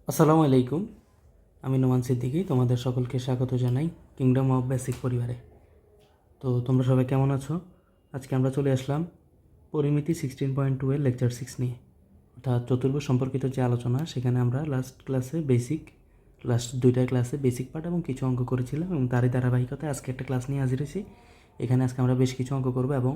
আসসালামু আলাইকুম। আমি নোমান সিদ্দিকী, তোমাদের সকলকে স্বাগত জানাই কিংডম অফ বেসিক পরিবারে। তো তোমরা সবাই কেমন আছো? আজকে আমরা চলে আসলাম পরিমিতি 16.2 এর লেকচার 6 নিয়ে, অর্থাৎ চতুর্ভুজ সম্পর্কিত যে আলোচনা। সেখানে আমরা লাস্ট দুইটা ক্লাসে বেসিক পার্ট এবং কিছু অঙ্ক করেছিলাম, এবং তারই ধারাবাহিকতায় আজকে একটা ক্লাস নিয়ে হাজির হয়েছি। এখানে আজকে আমরা বেশ কিছু অঙ্ক করবো, এবং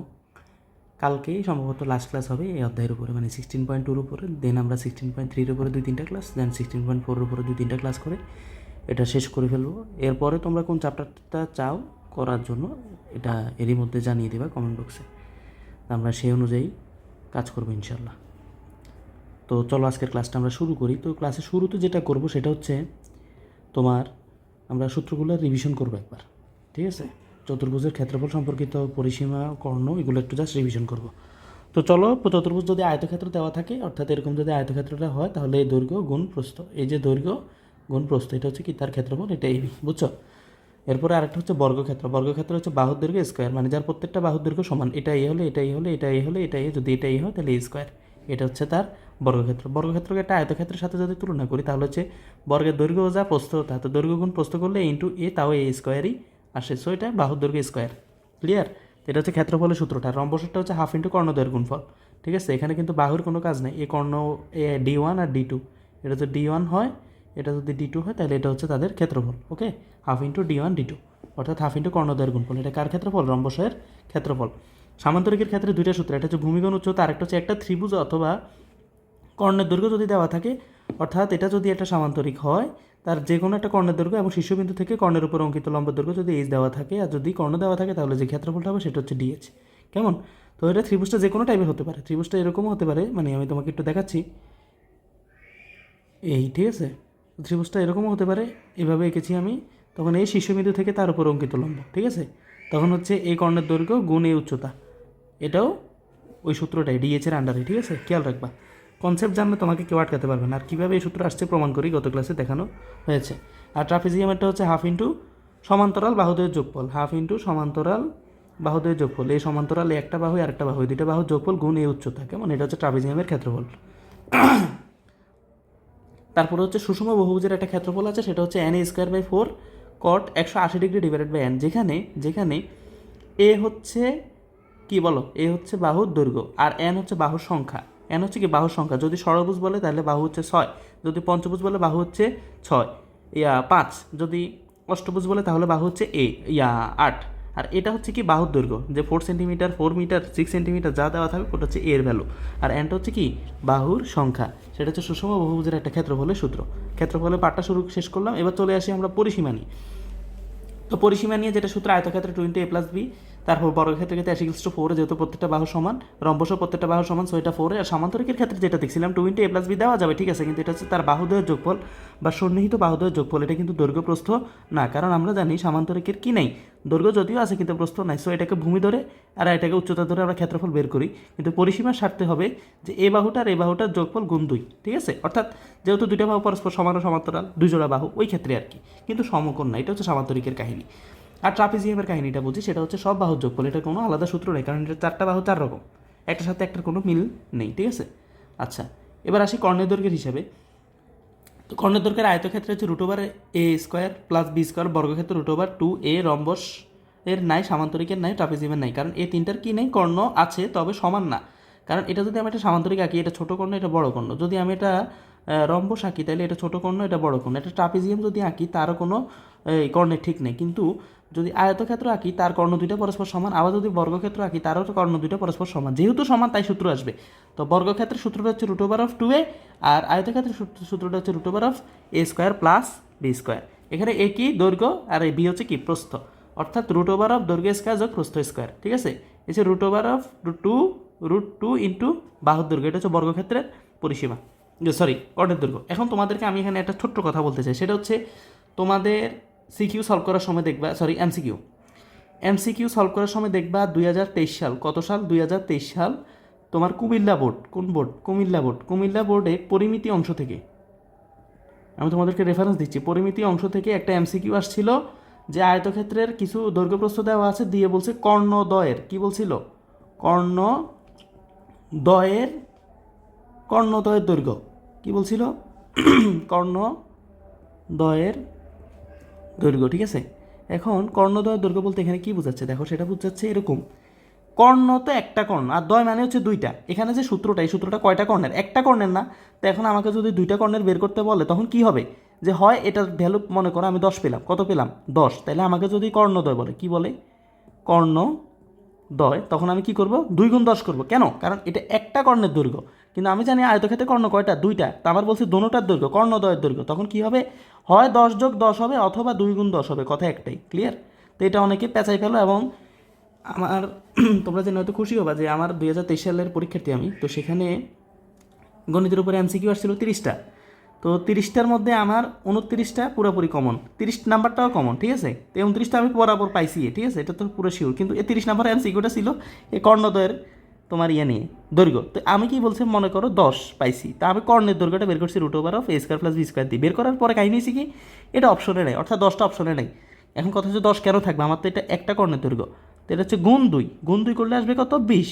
কালকেই সম্ভবত লাস্ট ক্লাস হবে এই অধ্যায়ের উপরে, মানে 16.2-র উপরে। দেন আমরা 16.3-র উপরে 2-3টা ক্লাস, দেন 16.4-এর উপরে 2-3টা ক্লাস করে এটা শেষ করে ফেলবো। এরপরে তোমরা কোন চ্যাপ্টারটা চাও করার জন্য এটা এরই মধ্যে জানিয়ে দেবা কমেন্ট বক্সে, আমরা সেই অনুযায়ী কাজ করবো ইনশাল্লাহ। তো চলো আজকের ক্লাসটা আমরা শুরু করি। তো ক্লাসের শুরুতে যেটা করব সেটা হচ্ছে তোমার আমরা সূত্রগুলো রিভিশন করবো একবার, ঠিক আছে? চতুর্ভুজের ক্ষেত্রফল সম্পর্কিত পরিসীমা, কর্ণ, এগুলো একটু জাস্ট রিভিশন করব। তো চলো, চতুর্ভুজ যদি আয়তক্ষেত্র দেওয়া থাকে, অর্থাৎ এরকম যদি আয়তক্ষেত্রটা হয়, তাহলে এই দৈর্ঘ্য গুণ প্রস্থ, এই যে দৈর্ঘ্য গুণ প্রস্থ, এটা হচ্ছে কি তার ক্ষেত্রফল, এটা এবি, বুঝছো? এরপরে আরেকটা হচ্ছে বর্গক্ষেত্র। বর্গক্ষেত্র হচ্ছে বাহুর দৈর্ঘ্য স্কোয়ার, মানে যার প্রত্যেকটা বাহুর দৈর্ঘ্য সমান। এটা এই হলে এটা এই হলে এটা এই হলে এটা এই, যদি এটা এই হয় তাহলে এই স্কোয়ার। এটা হচ্ছে তার বর্গক্ষেত্র। বর্গক্ষেত্রকে একটা আয়তক্ষেত্রের সাথে যদি তুলনা করি, তাহলে হচ্ছে বর্গের দৈর্ঘ্য যা প্রস্থ তা, তো দৈর্ঘ্য গুণ প্রস্থ করলে ইন্টু এ, তাও এ স্কোয়ারই আসে। সো এটা বাহুর দৈর্ঘ্য স্কোয়ার। ক্লিয়ার? এটা হচ্ছে ক্ষেত্রফলের সূত্রটা। রম্বসটা হচ্ছে হাফ ইন্টু কর্ণদ্বয়ের গুণফল। ঠিক আছে? এখানে কিন্তু বাহুর কোনো কাজ নেই। এ কর্ণ এ D1 আর D2, এটা যদি D1 হয়, এটা যদি D2 হয়, তাহলে এটা হচ্ছে তাদের ক্ষেত্রফল। ওকে, হাফ ইন্টু D1 D2, অর্থাৎ হাফ ইন্টু কর্ণদ্বয়ের গুণফল। এটা কার ক্ষেত্রফল? রম্বসের ক্ষেত্রফল। সামান্তরিকের ক্ষেত্রে দুইটা সূত্র, এটা হচ্ছে ভূমিকোণ উচ্চতা, আরেকটা হচ্ছে একটা ত্রিভুজ অথবা কর্ণের দৈর্ঘ্য যদি দেওয়া থাকে, অর্থাৎ এটা যদি একটা সামান্তরিক হয়, তার যে কোনো একটা কর্ণের দৈর্ঘ্য এবং শীর্ষবিন্দু থেকে কর্ণের উপর অঙ্কিত লম্বের দৈর্ঘ্য যদি এইচ দেওয়া থাকে, আর যদি কর্ণ দেওয়া থাকে, তাহলে যে ক্ষেত্রফলটা হবে সেটা হচ্ছে ডিএইচ। কেমন? তো এটা ত্রিভুজটা যে কোনো টাইপের হতে পারে। ত্রিভুজটা এরকমও হতে পারে, মানে আমি তোমাকে একটু দেখাচ্ছি এই, ঠিক আছে? ত্রিভুজটা এরকমও হতে পারে, এভাবে এঁকেছি আমি, তখন এই শীর্ষবিন্দু থেকে তার উপর অঙ্কিত লম্ব, ঠিক আছে? তখন হচ্ছে এই কর্ণের দৈর্ঘ্য গুণ এই উচ্চতা, এটাও ওই সূত্রটাই ডিএইচের আন্ডারে, ঠিক আছে? খেয়াল রাখবা, কনসেপ্ট জানলে তোমাকে কেউ আটকাতে পারবে না। আর কীভাবে এই সূত্র আসছে প্রমাণ করি, গত ক্লাসে দেখানো হয়েছে। আর ট্রাপিজিয়ামেরটা হচ্ছে হাফ ইন্টু সমান্তরাল বাহুদ্বয়ের যোগফল, হাফ ইন্টু সমান্তরাল বাহুদ্বয়ের যোগফল। এই সমান্তরাল একটা বাহু আর একটা বাহু, দুইটা বাহুর যোগফল গুণ এই উচ্চতা। কেমন? এটা হচ্ছে ট্রাপিজিয়ামের ক্ষেত্রফল। তারপরে হচ্ছে সুষম বহুভুজের একটা ক্ষেত্রফল আছে, সেটা হচ্ছে n²/4 cot 180 degree divided by n, যেখানে যেখানে এ হচ্ছে কি বলো, এ হচ্ছে বাহুর দৈর্ঘ্য আর এন হচ্ছে বাহুর সংখ্যা। এন হচ্ছে কি বাহুর সংখ্যা। যদি ষড়ভুজ বলে তাহলে বাহু হচ্ছে 6, যদি পঞ্চভুজ বলে বাহু হচ্ছে 5, যদি অষ্টভুজ বলে তাহলে বাহু হচ্ছে 8। আর এটা হচ্ছে কি বাহুর দৈর্ঘ্য, যে 4 সেন্টিমিটার, 4 মিটার, 6 সেন্টিমিটার যা দেওয়া থাকবে ওটা হচ্ছে এর ভ্যালু। আর এনটা হচ্ছে কি বাহুর সংখ্যা। সেটা হচ্ছে সুষম বহুভুজের একটা ক্ষেত্রফলের সূত্র। ক্ষেত্রফলের পাঠটা শেষ করলাম। এবার চলে আসি আমরা পরিসীমা নিয়ে। তো পরিসীমা নিয়ে যেটা সূত্র, আয়তক্ষেত্রে 2 a+b, তারপর বর্গক্ষেত্রের ক্ষেত্রে s=4, যেহেতু প্রত্যেকটা বাহু সমান, রম্বসও প্রত্যেকটা বাহু সমান, সো এটা 4। আর সামান্তরিকের ক্ষেত্রে যেটা দেখছিলাম 2 a+b দেওয়া যাবে, ঠিক আছে, কিন্তু এটা হচ্ছে তার বাহুদ্বয়ের যোগফল বা সন্নিহিত বাহুদ্বয়ের যোগফল। এটা কিন্তু দৈর্ঘ্য প্রস্থ না, কারণ আমরা জানি সামান্তরিকের কি নেই, দৈর্ঘ্য যদিও আছে কিন্তু প্রস্থ নাই। সো এটাকে ভূমি ধরে আর এটাকে উচ্চতা ধরে আমরা ক্ষেত্রফল বের করি, কিন্তু পরিসীমার স্বার্থে হবে যে এই বাহুটার এই বাহুটার যোগফল গুণ 2, ঠিক আছে? অর্থাৎ যেহেতু দুইটা বাহু পরস্পর সমান ও সমান্তরাল, দুই জোড়া বাহু, ওই ক্ষেত্রে আর কি, কিন্তু সমকোণ না। এটা হচ্ছে সামান্তরিকের কাহিনী। আর ট্রাপিজিয়ামের কাহিনীটা বুঝি, সেটা হচ্ছে সব বাহুর যোগফল। এটা কোনো আলাদা সূত্র নেই, কারণ এটা 4টা বাহু 4 রকম, একটার সাথে একটার কোনো মিল নেই, ঠিক আছে? আচ্ছা, এবার আসি কর্ণের দৈর্ঘ্যের হিসাবে। তো কর্ণের দৈর্ঘ্যের আয়তক্ষেত্রে হচ্ছে √a² + b², বর্গক্ষেত্র √2a, রম্বস এর নাই, সামান্তরিকের নাই, ট্রাপিজিয়ামের নাই। কারণ এই তিনটার কি নেই? কর্ণ আছে, তবে সমান না। কারণ এটা যদি আমি একটা সামান্তরিক আঁকি, এটা ছোট কর্ণ, এটা বড় কর্ণ। যদি আমি এটা রম্বস আঁকি, তাহলে এটা ছোট কর্ণ, এটা বড় কর্ণ। এটা ট্রাপিজিয়াম যদি আঁকি, তারও কোনো কর্ণের ঠিক নেই। কিন্তু যদি আয়তক্ষেত্র আঁকি, তার কর্ণ দুইটা পরস্পর সমান। আবার যদি বর্গক্ষেত্র আঁকি, তারও কর্ণ দুইটা পরস্পর সমান। যেহেতু সমান, তাই সূত্র আসবে। তো বর্গক্ষেত্রের সূত্রটা হচ্ছে √2a, আর আয়তক্ষেত্রের সূত্রটা হচ্ছে √a² + b²। এখানে এ কি? দৈর্ঘ্য, আর এই বি হচ্ছে কি? প্রস্থ। অর্থাৎ √দৈর্ঘ্য স্কোয়ার যোগ প্রস্থ স্কোয়ার, ঠিক আছে? এই যে √2 ইন্টু বাহুর দৈর্ঘ্য, এটা হচ্ছে বর্গক্ষেত্রের পরিসীমা, সরি কর্ণের দৈর্ঘ্য। এখন তোমাদেরকে আমি এখানে একটা ছোট্ট কথা বলতে চাই, সেটা হচ্ছে তোমাদের সিকিউ সলভ করার সময় দেখবা, সরি এমসিকিউ সলভ করার সময় দেখবা 2023 সাল, কত সাল? 2023 সাল তোমার কুমিল্লা বোর্ড, কোন বোর্ড? কুমিল্লা বোর্ডে পরিমিতি অংশ থেকে, আমি তোমাদেরকে রেফারেন্স দিচ্ছি, পরিমিতি অংশ থেকে একটা এমসিকিউ আসছিল, যে আয়তক্ষেত্রের কিছু দৈর্ঘ্যপ্রস্থ দেওয়া আছে, দিয়ে বলছে কর্ণদ্বয়ের, কি বলছিল? কর্ণদ্বয়ের দৈর্ঘ্য কি বলছিল? কর্ণদ্বয়ের দৈর্ঘ্য, ঠিক আছে। এখন কর্ণদ্বয়ের দৈর্ঘ্য বলতে এখানে কী বোঝাচ্ছে দেখো, সেটা বোঝাচ্ছে এরকম, কর্ণ তো একটা কর্ণ আর দ্বয় মানে হচ্ছে দুইটা। এখানে যে সূত্রটা, এই সূত্রটা কয়টা কর্ণের? একটা কর্ণের না। তো এখন আমাকে যদি দুইটা কর্ণের বের করতে বলে তখন কি হবে, যে হয় এটার ভ্যালু মনে করো আমি 10 পেলাম, কত পেলাম 10, তাহলে আমাকে যদি কর্ণদ্বয় বলে, কি বলে কর্ণদ্বয়, তখন আমি কি করব 2 গুণ 10 করব। কেন? কারণ এটা একটা কর্ণের দৈর্ঘ্য, কিন্তু আমি জানি আয়তক্ষেত্রে কর্ণ কয়টা, দুইটা, তো আমার বলছি দোনোটার দৈর্ঘ্য, কর্ণদ্বয়ের দৈর্ঘ্য, তখন কি হবে, হয় 10 যোগ 10 হবে অথবা 2 গুণ 10 হবে, কথা একটাই, ক্লিয়ার। তো এটা অনেকে পেঁচাই ফেলো। এবং আমার তোমরা জেনে হয়তো খুশি হবা যে আমার 2023 সালের পরীক্ষার্থী আমি, তো সেখানে গণিতের উপরে এমসিকিউ আসছিল 30টা। তো 30টার মধ্যে আমার 29টা পুরোপুরি কমন, 30 নাম্বারটাও কমন, ঠিক আছে। তো 29টা আমি বরাবর পাইছি, ঠিক আছে, এটা তো পুরো শিওর। কিন্তু এই 30 নাম্বার এমসিকিউটা ছিল এই কর্ণদ্বয়ের তোমার ইয়ে নিয়ে, দৈর্ঘ্য। তো আমি কি বলছি, মনে করো 10 পাইছি, তা আমি কর্ণের দৈর্ঘ্যটা বের করছি √a² + b² দিয়ে। বের করার পরে কাহিনী হয়েছে কি, এটা অপশনে নেই, অর্থাৎ 10টা অপশনে নেই। এখন কথা হচ্ছে 10 কেন থাকবে, আমার তো এটা একটা কর্ণের দৈর্ঘ্য, তো এটা হচ্ছে গুণ 2 করলে আসবে কত, 20,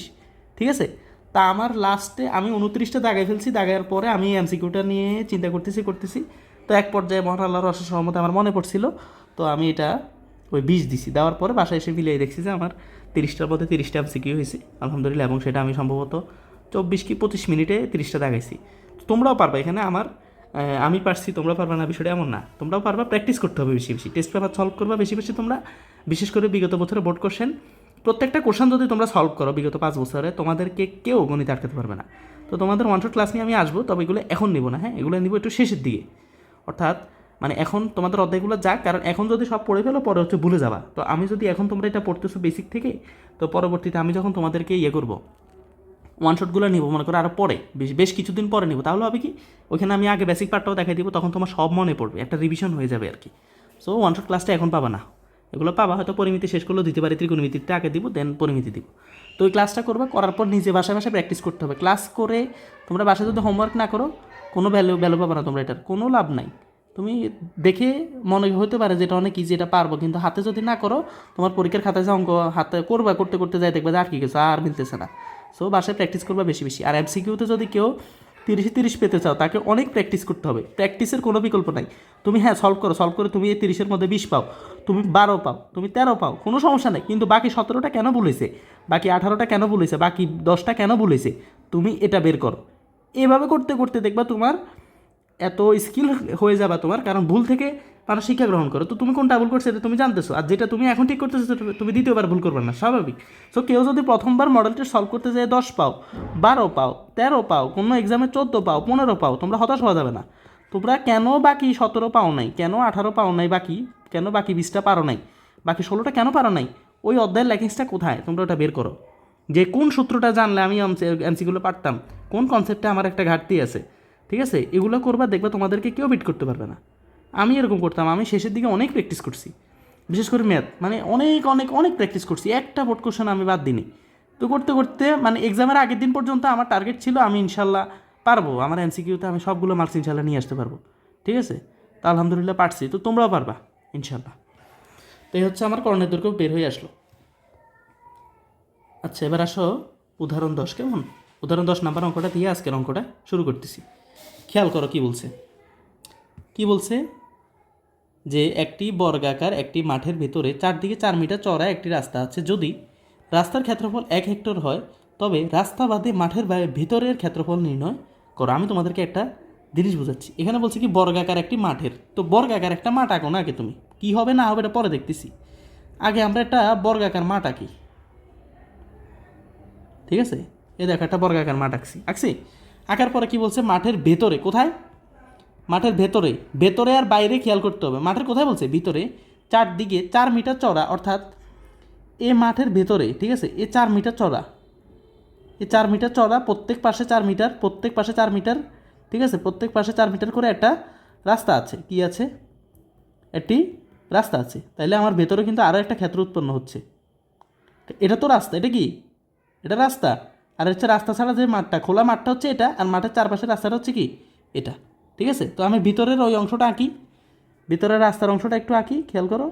ঠিক আছে। তা আমার লাস্টে আমি 29টা দাগাই ফেলছি, দাগার পরে আমি এমসিকিউটা নিয়ে চিন্তা করতেছি। তো এক পর্যায়ে মহান আল্লাহর অশেষ রহমতে আমার মনে পড়ছিল, তো আমি এটা ওই 20 দিছি। দেওয়ার পরে বাসায় এসে মিলিয়ে দেখছি যে আমার 30টার মধ্যে 30টা এমসিকিউ হয়েছে, আলহামদুলিল্লাহ। এবং সেটা আমি সম্ভবত 24 কি 25 মিনিটে 30টা দাগাইছি। তো তোমরাও পারবা, এখানে আমার আমি পারছি তোমরা পারবা না বিষয়টা এমন না, তোমরাও পারবা, প্র্যাকটিস করতে হবে বেশি বেশি, টেস্ট পেপার সলভ করবা বেশি বেশি তোমরা। বিশেষ করে বিগত বছরের বোর্ড কোশ্চেন, প্রত্যেকটা কোশ্চেন যদি তোমরা সলভ করো বিগত 5 বছরে, তোমাদেরকে কেউ গণিত আটকাতে পারবে না। তো তোমাদের ওয়ান শট ক্লাস নিয়ে আমি আসবো, তবে এগুলো এখন নিব না, হ্যাঁ, এগুলো নিব একটু শেষের দিকে। অর্থাৎ মানে এখন তোমাদের অধ্যায়গুলো যাক, কারণ এখন যদি সব পড়ে ফেলো পরে হচ্ছে ভুলে যাবা। তো আমি যদি এখন তোমরা এটা পড়তেছো বেসিক থেকে, তো পরবর্তীতে আমি যখন তোমাদেরকে ইয়ে করবো, ওয়ান শটগুলো নিব মনে করো আরও পরে, বেশ কিছুদিন পরে নিব, তাহলে হবে কি ওইখানে আমি আগে বেসিক পার্টটাও দেখাই দিব, তখন তোমার সব মনে পড়বে, একটা রিভিশন হয়ে যাবে আর কি। সো ওয়ান শট ক্লাসটা এখন পাবা না, এগুলো পাবা হয়তো পরিমিতি শেষ করলেও দিতে পারি, ত্রিকোণমিতিটা আগে দিব, দেন পরিমিতি দিব। তো ওই ক্লাসটা করবে, করার পর নিজে বাসায় বাসায় প্র্যাকটিস করতে হবে। ক্লাস করে তোমরা বাসায় যদি হোমওয়ার্ক না করো, কোনো ভ্যালু পাবে না তোমরা, এটার কোনো লাভ নাই। তুমি দেখে মনে হতে পারে যে এটা অনেক ইজি, এটা পারবো, কিন্তু হাতে যদি না করো, তোমার পরীক্ষার খাতায় যে অঙ্ক হাতে করবা, করতে করতে যাই দেখবে যে আর কি গেছে, আর মিলতেছে না। সো বাসায় প্র্যাকটিস করবা বেশি বেশি। আর এমসিকিউতে যদি কেউ 30-30 পেতে চাও, তাকে অনেক প্র্যাকটিস করতে হবে, প্র্যাকটিসের কোনো বিকল্প নাই। তুমি হ্যাঁ সলভ করে তুমি এই 30-এর মধ্যে 20 পাও, তুমি 12 পাও, তুমি 13 পাও, কোনো সমস্যা নেই, কিন্তু বাকি 17টা কেন ভুলেছে, বাকি 18টা কেন ভুলেছে, বাকি 10টা কেন ভুলেছে, তুমি এটা বের করো। এভাবে করতে করতে দেখবা তোমার এত স্কিল হয়ে যাবে তোমার, কারণ ভুল থেকে মানুষ শিক্ষা গ্রহণ করো। তো তুমি কোনটা ভুল করছো এটা তুমি জানতেছো, আর যেটা তুমি এখন ঠিক করতেছো তুমি দ্বিতীয়বার ভুল করবে না, স্বাভাবিক। সো কেউ যদি প্রথমবার মডেলটা সলভ করতে যায় 10 পাও, 12 পাও, 13 পাও, কোনো এক্সামে 14 পাও, 15 পাও, তোমরা হতাশ হওয়া যাবে না। তোমরা কেন বাকি 17 পাও নাই, কেন 18 পাও নাই, বাকি কেন বাকি 20টা পারো নাই, বাকি 16টা কেন পারো নাই, ওই অধ্যায়ের ল্যাকিংসটা কোথায় তোমরা ওটা বের করো। যে কোন সূত্রটা জানলে আমি এমসিগুলো পারতাম, কোন কনসেপ্টে আমার একটা ঘাটতি আছে, ঠিক আছে, এগুলো করবা, দেখবা তোমাদেরকে কেউ বিট করতে পারবে না। আমি এরকম করতাম, আমি শেষের দিকে অনেক প্র্যাকটিস করছি, বিশেষ করে ম্যাথ, মানে অনেক অনেক অনেক প্র্যাকটিস করছি, একটা বোর্ড কোশ্চেন আমি বাদ দিইনি। তো করতে করতে মানে এক্সামের আগের দিন পর্যন্ত আমার টার্গেট ছিল আমি ইনশাল্লাহ পারবো, আমার এমসিকিউতে আমি সবগুলো মার্কস ইনশাল্লাহ নিয়ে আসতে পারবো, ঠিক আছে। তা আলহামদুলিল্লাহ পারছি, তো তোমরাও পারবা ইনশাল্লাহ। তো এই হচ্ছে আমার কর্ণের দৈর্ঘ্য বের হয়ে আসলো। আচ্ছা এবার আসো উদাহরণ 10, কেমন? উদাহরণ 10 নাম্বার অঙ্কটা দিয়ে আজকের অঙ্কটা শুরু করতেছি। খেয়াল করো কি বলছে, কি বলছে, যে একটি বর্গাকার একটি মাঠের ভেতরে চারদিকে 4 মিটার চওড়া একটি রাস্তা আছে। যদি রাস্তার ক্ষেত্রফল 1 হেক্টর হয়, তবে রাস্তা বাদে মাঠের ভেতরের ক্ষেত্রফল নির্ণয় করো। আমি তোমাদেরকে একটা জিনিস বোঝাচ্ছি, এখানে বলছে কি বর্গাকার একটি মাঠের, তো বর্গাকার একটা মাঠ আঁকো না আগে তুমি, কি হবে না হবে এটা পরে দেখতেছি, আগে আমরা একটা বর্গাকার মাঠ আঁকি, ঠিক আছে। এই দেখো একটা বর্গাকার মাঠ আঁকছি। আঁকার পরে কি বলছে, মাঠের ভেতরে, কোথায়, মাঠের ভেতরে, ভেতরে আর বাইরে খেয়াল করতে হবে, মাঠের কোথায় বলছে, ভিতরে, চারদিকে 4 মিটার চওড়া, অর্থাৎ এ মাঠের ভেতরে, ঠিক আছে, এ 4 মিটার চওড়া, এ 4 মিটার চওড়া, প্রত্যেক পাশে 4 মিটার, প্রত্যেক পাশে 4 মিটার, ঠিক আছে, প্রত্যেক পাশে 4 মিটার করে একটা রাস্তা আছে, কি আছে, একটি রাস্তা আছে। তাইলে আমার ভেতরে কিন্তু আরও একটা ক্ষেত্র উৎপন্ন হচ্ছে, এটা তো রাস্তা, এটা কি, এটা রাস্তা, আর হচ্ছে রাস্তা ছাড়া যে মাঠটা, খোলা মাঠটা হচ্ছে এটা, আর মাঠের চারপাশের রাস্তাটা হচ্ছে কি এটা, ঠিক আছে। তো আমি ভিতরের ওই অংশটা আঁকি, ভিতরের রাস্তার অংশটা একটু আঁকি, খেয়াল করো।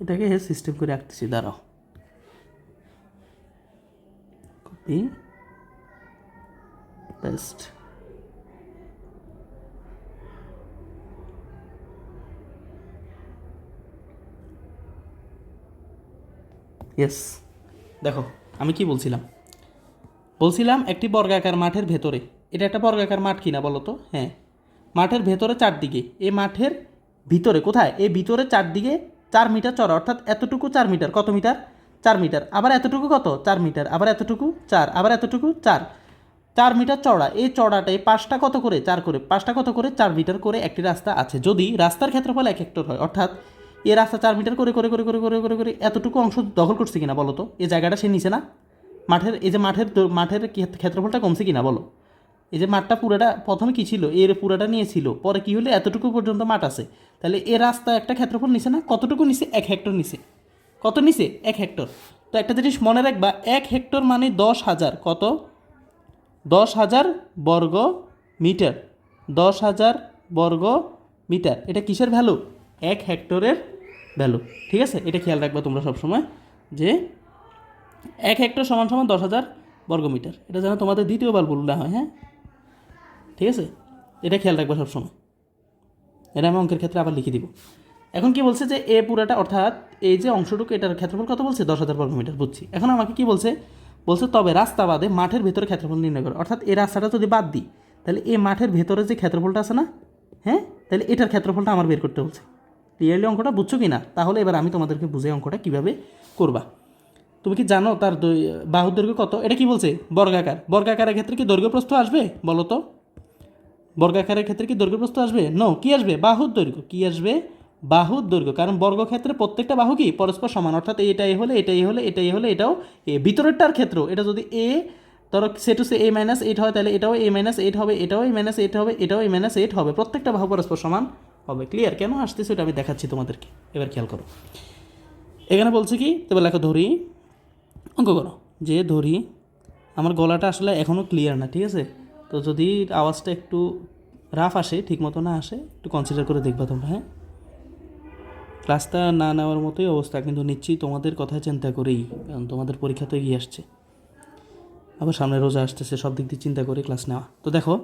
এটাকে সিস্টেম করে আঁকতেছি, দাঁড়াও। B best. ইয়েস, দেখো আমি কি বলছিলাম একটি বর্গাকার মাঠের ভেতরে, এটা একটা বর্গাকার মাঠ কিনা বলো তো? হ্যাঁ, মাঠের ভেতরে চারদিকে, এই মাঠের ভিতরে কোথায়, এই ভিতরে চারদিকে 4 মিটার চড়া, অর্থাৎ এতটুকু 4 মিটার, কত মিটার? 4 মিটার, আবার এতটুকু কত? 4 মিটার, আবার এতটুকু 4, আবার এতটুকু 4, 4 মিটার চড়া। এই চড়াটাই 5টা কত করে? 4 করে, 5টা কত করে? 4 মিটার করে একটি রাস্তা আছে। যদি রাস্তার ক্ষেত্রফল 1 হেক্টর হয়, অর্থাৎ এই রাস্তা 4 মিটার করে করে করে করে করে করে করে এতটুকু অংশ দখল করছে কিনা বলো তো? এই জায়গাটা সে নিচে না মাঠের, এই যে মাঠের ক্ষেত্রফলটা কমছে কিনা বলো? এই যে মাঠটা পুরাটা প্রথমে কী ছিল, এর পুরাটা নিয়েছিল, পরে কী হলে এতটুকু পর্যন্ত মাঠ আছে, তাহলে এ রাস্তা একটা ক্ষেত্রফল নিছে না? কতটুকু নিছে? 1 হেক্টর নিছে। কত নিছে? 1 হেক্টর। তো একটা জিনিস মনে রাখবা, 1 হেক্টর মানে 10,000, কত? 10,000 বর্গ মিটার, 10,000 বর্গ মিটার। এটা কিসের ভ্যালু? 1 হেক্টরের ভ্যালু। ঠিক আছে, এটা খেয়াল রাখবা তোমরা সবসময়, যে 1 হেক্টর সমান সমান 10,000 বর্গমিটার। এটা যেন তোমাদের দ্বিতীয়বার ভুল না হয়। হ্যাঁ, ঠিক আছে, এটা খেয়াল রাখবা সবসময়। এটা আমি অঙ্কের ক্ষেত্রে আবার লিখে দিব। এখন কি বলছে, যে এ পুরাটা, অর্থাৎ এই যে অংশটুকু, এটার ক্ষেত্রফল কত বলছে? 10,000 বর্গমিটার। বুঝছি। এখন আমাকে কি বলছে? তবে রাস্তা বাদে মাঠের ভেতরে ক্ষেত্রফল নির্ণয় করো। অর্থাৎ এই রাস্তাটা যদি বাদ দিই, তাহলে এই মাঠের ভেতরে যে ক্ষেত্রফলটা আছে না, হ্যাঁ, তাহলে এটার ক্ষেত্রফলটা আমার বের করতে বলছে। ক্লিয়ারলি অঙ্কটা বুঝছো কি না? তাহলে এবার আমি তোমাদেরকে বুঝে অঙ্কটা কীভাবে করবা। তুমি কি জানো তার বাহুর দৈর্ঘ্য কত? এটা কি বলছে? বর্গাকার। বর্গাকারের ক্ষেত্রে কি দৈর্ঘ্য প্রস্থ আসবে বলো তো? বর্গাকারের ক্ষেত্রে কি দৈর্ঘ্য প্রস্থ আসবে? নো, কি আসবে? বাহুর দৈর্ঘ্য। কি আসবে? বাহুর দৈর্ঘ্য। কারণ বর্গক্ষেত্রে প্রত্যেকটা বাহু কি পরস্পর সমান, অর্থাৎ এটাই হলে এটাই হলে এটাই হলে এটাও এ। ভিতরেরটার ক্ষেত্র, এটা যদি এ ধরো সে টু সে A-8 হয়, তাহলে এটাও A-8 হবে, এটাও A-8 হবে, এটাও A-8 হবে। প্রত্যেকটা বাহু পরস্পর সমান হবে। ক্লিয়ার? কেন আসতেছে ওটা আমি দেখাচ্ছি তোমাদেরকে। এবার খেয়াল করো, এখানে বলছে কি, এবার লেখো ধরি, অঙ্ক করো, যে ধরি, আমার গলাটা আসলে এখনও ক্লিয়ার না, ঠিক আছে? তো যদি আওয়াজটা একটু রাফ আসে, ঠিক মতো না আসে, একটু কনসিডার করে দেখবা তোমরা। হ্যাঁ, ক্লাসটা না নেওয়ার মতোই অবস্থা, কিন্তু নিচ্ছি তোমাদের কথা চিন্তা করেই, কারণ তোমাদের পরীক্ষা তো এগিয়ে আসছে, আবার সামনে রোজা আসতেছে, সব দিক দিয়ে চিন্তা করে ক্লাস নেওয়া। তো দেখো,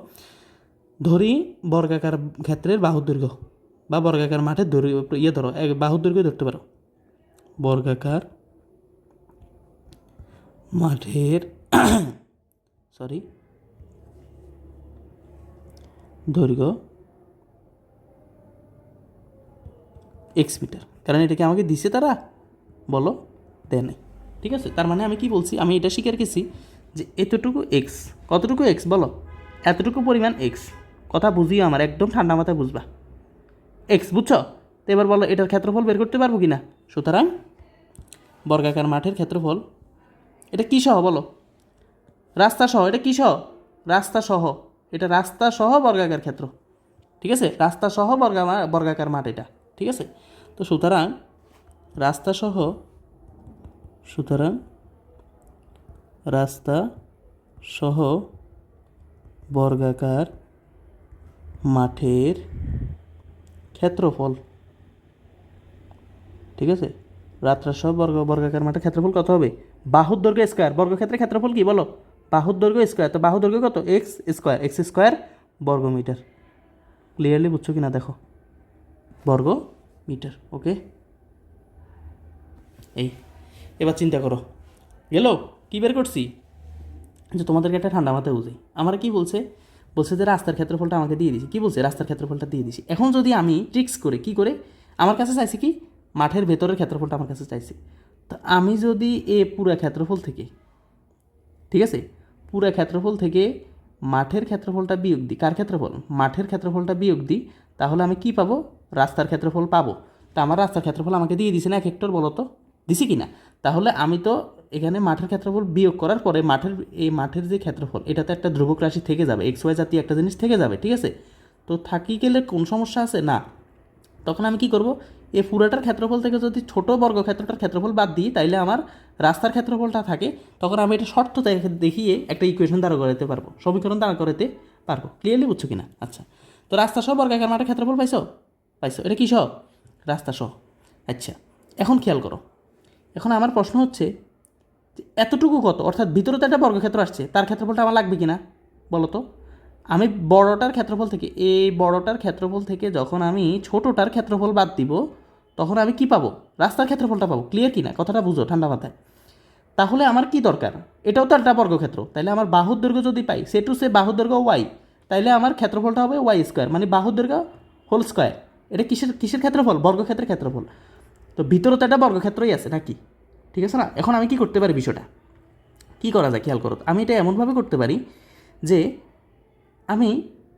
ধরি বর্গাকার ক্ষেত্রের বাহুর দৈর্ঘ্য বা বর্গাকার মাঠের দৈর্ঘ্য, ধরো বাহুর দৈর্ঘ্য ধরতে পারো। বর্গাকার মাঠের সরি দৈর্ঘ্য x মিটার। কারণ এটাকে আমাকে দিছে তারা, বলো দেয় নাই। ঠিক আছে, তার মানে আমি কি বলছি, আমি এটা স্বীকার গেছি যে এতটুকু x, কতটুকু x বলো? এতটুকু পরিমাণ x। কথা বুঝিও আমার, একদম ঠান্ডা মাথায় বুঝবা। x বুঝছো? তো এবার বলো, এটার ক্ষেত্রফল বের করতে পারবো কি না? সুতরাং বর্গাকার মাঠের ক্ষেত্রফল, এটা কী সহ বলো? রাস্তা সহ। এটা কী সহ? রাস্তা সহ। এটা রাস্তা সহ বর্গাকার ক্ষেত্র। ঠিক আছে, রাস্তা সহ বর্গাকার মাঠ এটা। ঠিক আছে, তো সুতরাং রাস্তা সহ, সুতরাং রাস্তা সহ বর্গাকার মাঠের ক্ষেত্রফল, ঠিক আছে, রাস্তা সহ বর্গাকার মাঠের ক্ষেত্রফল কত হবে? বাহুর দৈর্ঘ্য স্কোয়ার। বর্গক্ষেত্রের ক্ষেত্রফল কি বলো? বাহুর দৈর্ঘ্য স্কোয়ার। তো বাহুর দৈর্ঘ্য কত? x স্কোয়ার বর্গমিটার। ক্লিয়ারলি বুঝছো কি না দেখো, বর্গ মিটার। ওকে, এই এবার চিন্তা করো, গেল কী বের করছি, যে তোমাদেরকে একটা ঠান্ডা মাথায় বুঝি। আমার কি বলছে, যে রাস্তার ক্ষেত্রফলটা আমাকে দিয়ে দিছি। কি বলছে? রাস্তার ক্ষেত্রফলটা দিয়ে দিছি। এখন যদি আমি ট্রিক্স করে, কি করে, আমার কাছে চাইছি কি, মাঠের ভেতরের ক্ষেত্রফলটা আমার কাছে চাইছি। তো আমি যদি পুরা ক্ষেত্রফল থেকে, ঠিক আছে, পুরা ক্ষেত্রফল থেকে মাঠের ক্ষেত্রফলটা বিয়োগ দিই। কার ক্ষেত্রফল? মাঠের ক্ষেত্রফলটা বিয়োগ দিই, তাহলে আমি কি পাবো? রাস্তার ক্ষেত্রফল পাবো। তা আমার রাস্তার ক্ষেত্রফল আমাকে দিয়ে দিছে না 1 হেক্টর, বলো তো দিছি কি না? তাহলে আমি তো এখানে মাঠের ক্ষেত্রফল বিয়োগ করার পরে মাঠের যে ক্ষেত্রফল, এটাতে একটা ধ্রুবক রাশি থেকে যাবে, XY জাতীয় একটা জিনিস থেকে যাবে। ঠিক আছে, তো থাকি গেলে কোন সমস্যা আছে? না। তখন আমি কি করব, এই পুরাটার ক্ষেত্রফল থেকে যদি ছোট বর্গক্ষেত্রটার ক্ষেত্রফল বাদ দিই, তাইলে আমার রাস্তার ক্ষেত্রফলটা থাকে। তখন আমি এটা শর্ত দেখিয়ে একটা ইকুয়েশন দাঁড় করাতে পারবো, সমীকরণ দাঁড় করাতে পারবো। ক্লিয়ারলি বুঝছো কিনা? আচ্ছা, তো রাস্তা সহ বর্গাকার মাঠের ক্ষেত্রফল পাইছো? এটা কী সহ? রাস্তা সহ। আচ্ছা, এখন খেয়াল করো, এখন আমার প্রশ্ন হচ্ছে এতটুকু কত, অর্থাৎ ভিতরে তো একটা বর্গক্ষেত্র আসছে, তার ক্ষেত্রফলটা আমার লাগবে কিনা বলো তো। আমি বড়টার ক্ষেত্রফল থেকে, এই বড়টার ক্ষেত্রফল থেকে যখন আমি ছোটোটার ক্ষেত্রফল বাদ দিব, তখন আমি কি পাবো, রাস্তার ক্ষেত্রফলটা পাবো। ক্লিয়ার কি না, কথাটা বুঝো ঠান্ডা মাথায়। তাহলে আমার কি দরকার, এটাও তো একটা বর্গক্ষেত্র, তাইলে আমার বাহুর দৈর্ঘ্য যদি পাই, সে টু সে বাহুর দৈর্ঘ্য ওয়াই, তাইলে আমার ক্ষেত্রফলটা হবে ওয়াই স্কোয়ার, মানে বাহুর দৈর্ঘ্য হোল স্কোয়ার। এটা কিসের কিসের ক্ষেত্রফল, বর্গক্ষেত্রের ক্ষেত্রফল। তো ভিতরে তো একটা বর্গক্ষেত্রই আছে নাকি, ঠিক আছে না। এখন আমি কি করতে পারি, বিষয়টা কী করা যায় খেয়াল করো। আমি এটা এমনভাবে করতে পারি যে আমি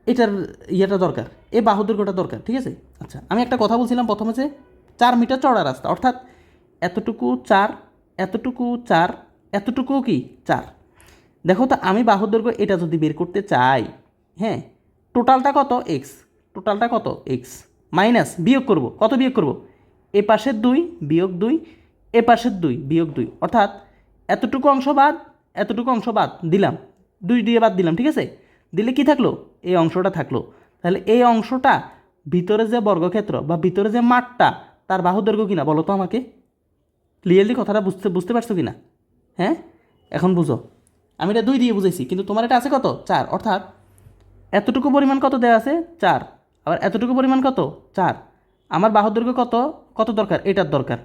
এটার ইয়েটা দরকার, এই বাহু দৈর্ঘ্যটা দরকার, ঠিক আছে। আচ্ছা, আমি একটা কথা বলছিলাম প্রথমে যে 4 মিটার চওড়া রাস্তা, অর্থাৎ এতটুকু 4, এতটুকু 4, এতটুকুও কি 4। দেখো তো, আমি বাহু দৈর্ঘ্য এটা যদি বের করতে চাই, হ্যাঁ, টোটালটা কত এক্স, টোটালটা কত এক্স, মাইনাস বিয়োগ করব, কত বিয়োগ করব, এ পাশের 2 বিয়োগ 2, এ পাশের 2 বিয়োগ 2, অর্থাৎ এতটুকু অংশ বাদ, এতটুকু অংশ বাদ দিলাম, 2 দিয়ে বাদ দিলাম, ঠিক আছে। দিলে কি থাকলো, এই অংশটা থাকলো। তাহলে এই অংশটা ভিতরে যে বর্গক্ষেত্র বা ভিতরে যে মাঠটা, তার বাহু দৈর্ঘ্য কিনা বলো তো আমাকে। ক্লিয়ারলি কথাটা বুঝতে বুঝতে পারছো কিনা, হ্যাঁ। এখন বুঝো, আমি এটা 2 দিয়ে বুঝাইছি, কিন্তু তোমার এটা আছে কত 4, অর্থাৎ এতটুকু পরিমাণ কত দেওয়া আছে 4, আবার এতটুকু পরিমাণ কত 4। আমার বাহুর দৈর্ঘ্য কত, কত দরকার, এটার দরকার।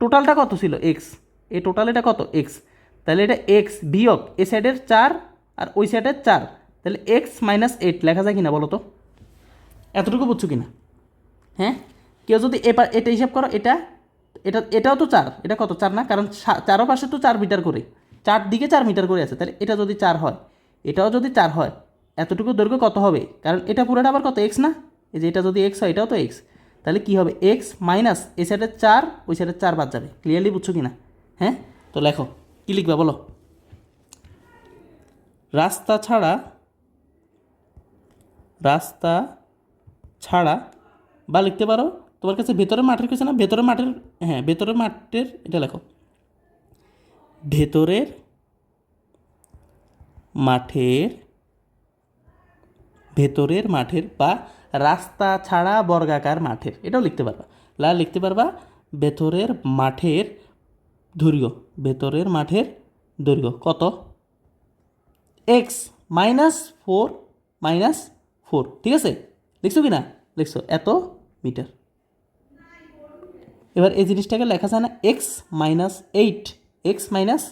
টোটালটা কত ছিল এক্স, এই টোটাল এটা কত এক্স, তাহলে এটা এক্স বিয়োগ এ সাইডের 4 আর ওই সাইডের 4, তাহলে এক্স মাইনাস 8 লেখা যায় কিনা বলো তো। এতটুকু বুঝছো কিনা, হ্যাঁ। কেউ যদি এটা হিসাব করো, এটা এটা এটাও তো 4, এটা কত 4 না, কারণ চারো পাশে তো 4 মিটার করে, 4 দিকে 4 মিটার করে আছে, তাহলে এটা যদি 4 হয়, এটাও যদি 4 হয়, এতটুকু দৈর্ঘ্য কত হবে, কারণ এটা পুরোটা আবার কত এক্স না, এই যে এটা যদি এক্স হয়, এটাও তো এক্স, তাহলে কী হবে এক্স মাইনাস এই সাইডের 4, ওই সাইডের 4 বাদ যাবে। ক্লিয়ারলি বুঝছো কিনা, হ্যাঁ। তো লেখো, কী লিখবা বলো। রাস্তা ছাড়া, রাস্তা ছাড়া, বা লিখতে পারো তোমার কাছে ভেতরের মাঠের কিছু না, ভেতরের মাঠের, হ্যাঁ ভেতরের মাঠের, এটা লেখো ভেতরের মাঠের, ভেতরের মাঠের বা রাস্তা ছাড়া বর্গাকার মাঠের, এটাও লিখতে পারবা। লিখতে পারবা ভেতরের মাঠের দৈর্ঘ্য, ভেতরের মাঠের দৈর্ঘ্য কত এক্স মাইনাস 4 মাইনাস 4, ঠিক আছে। লিখছো কি না, লিখছো এত মিটার। এবার এই জিনিসটাকে লেখা যায় না x minus 8, x minus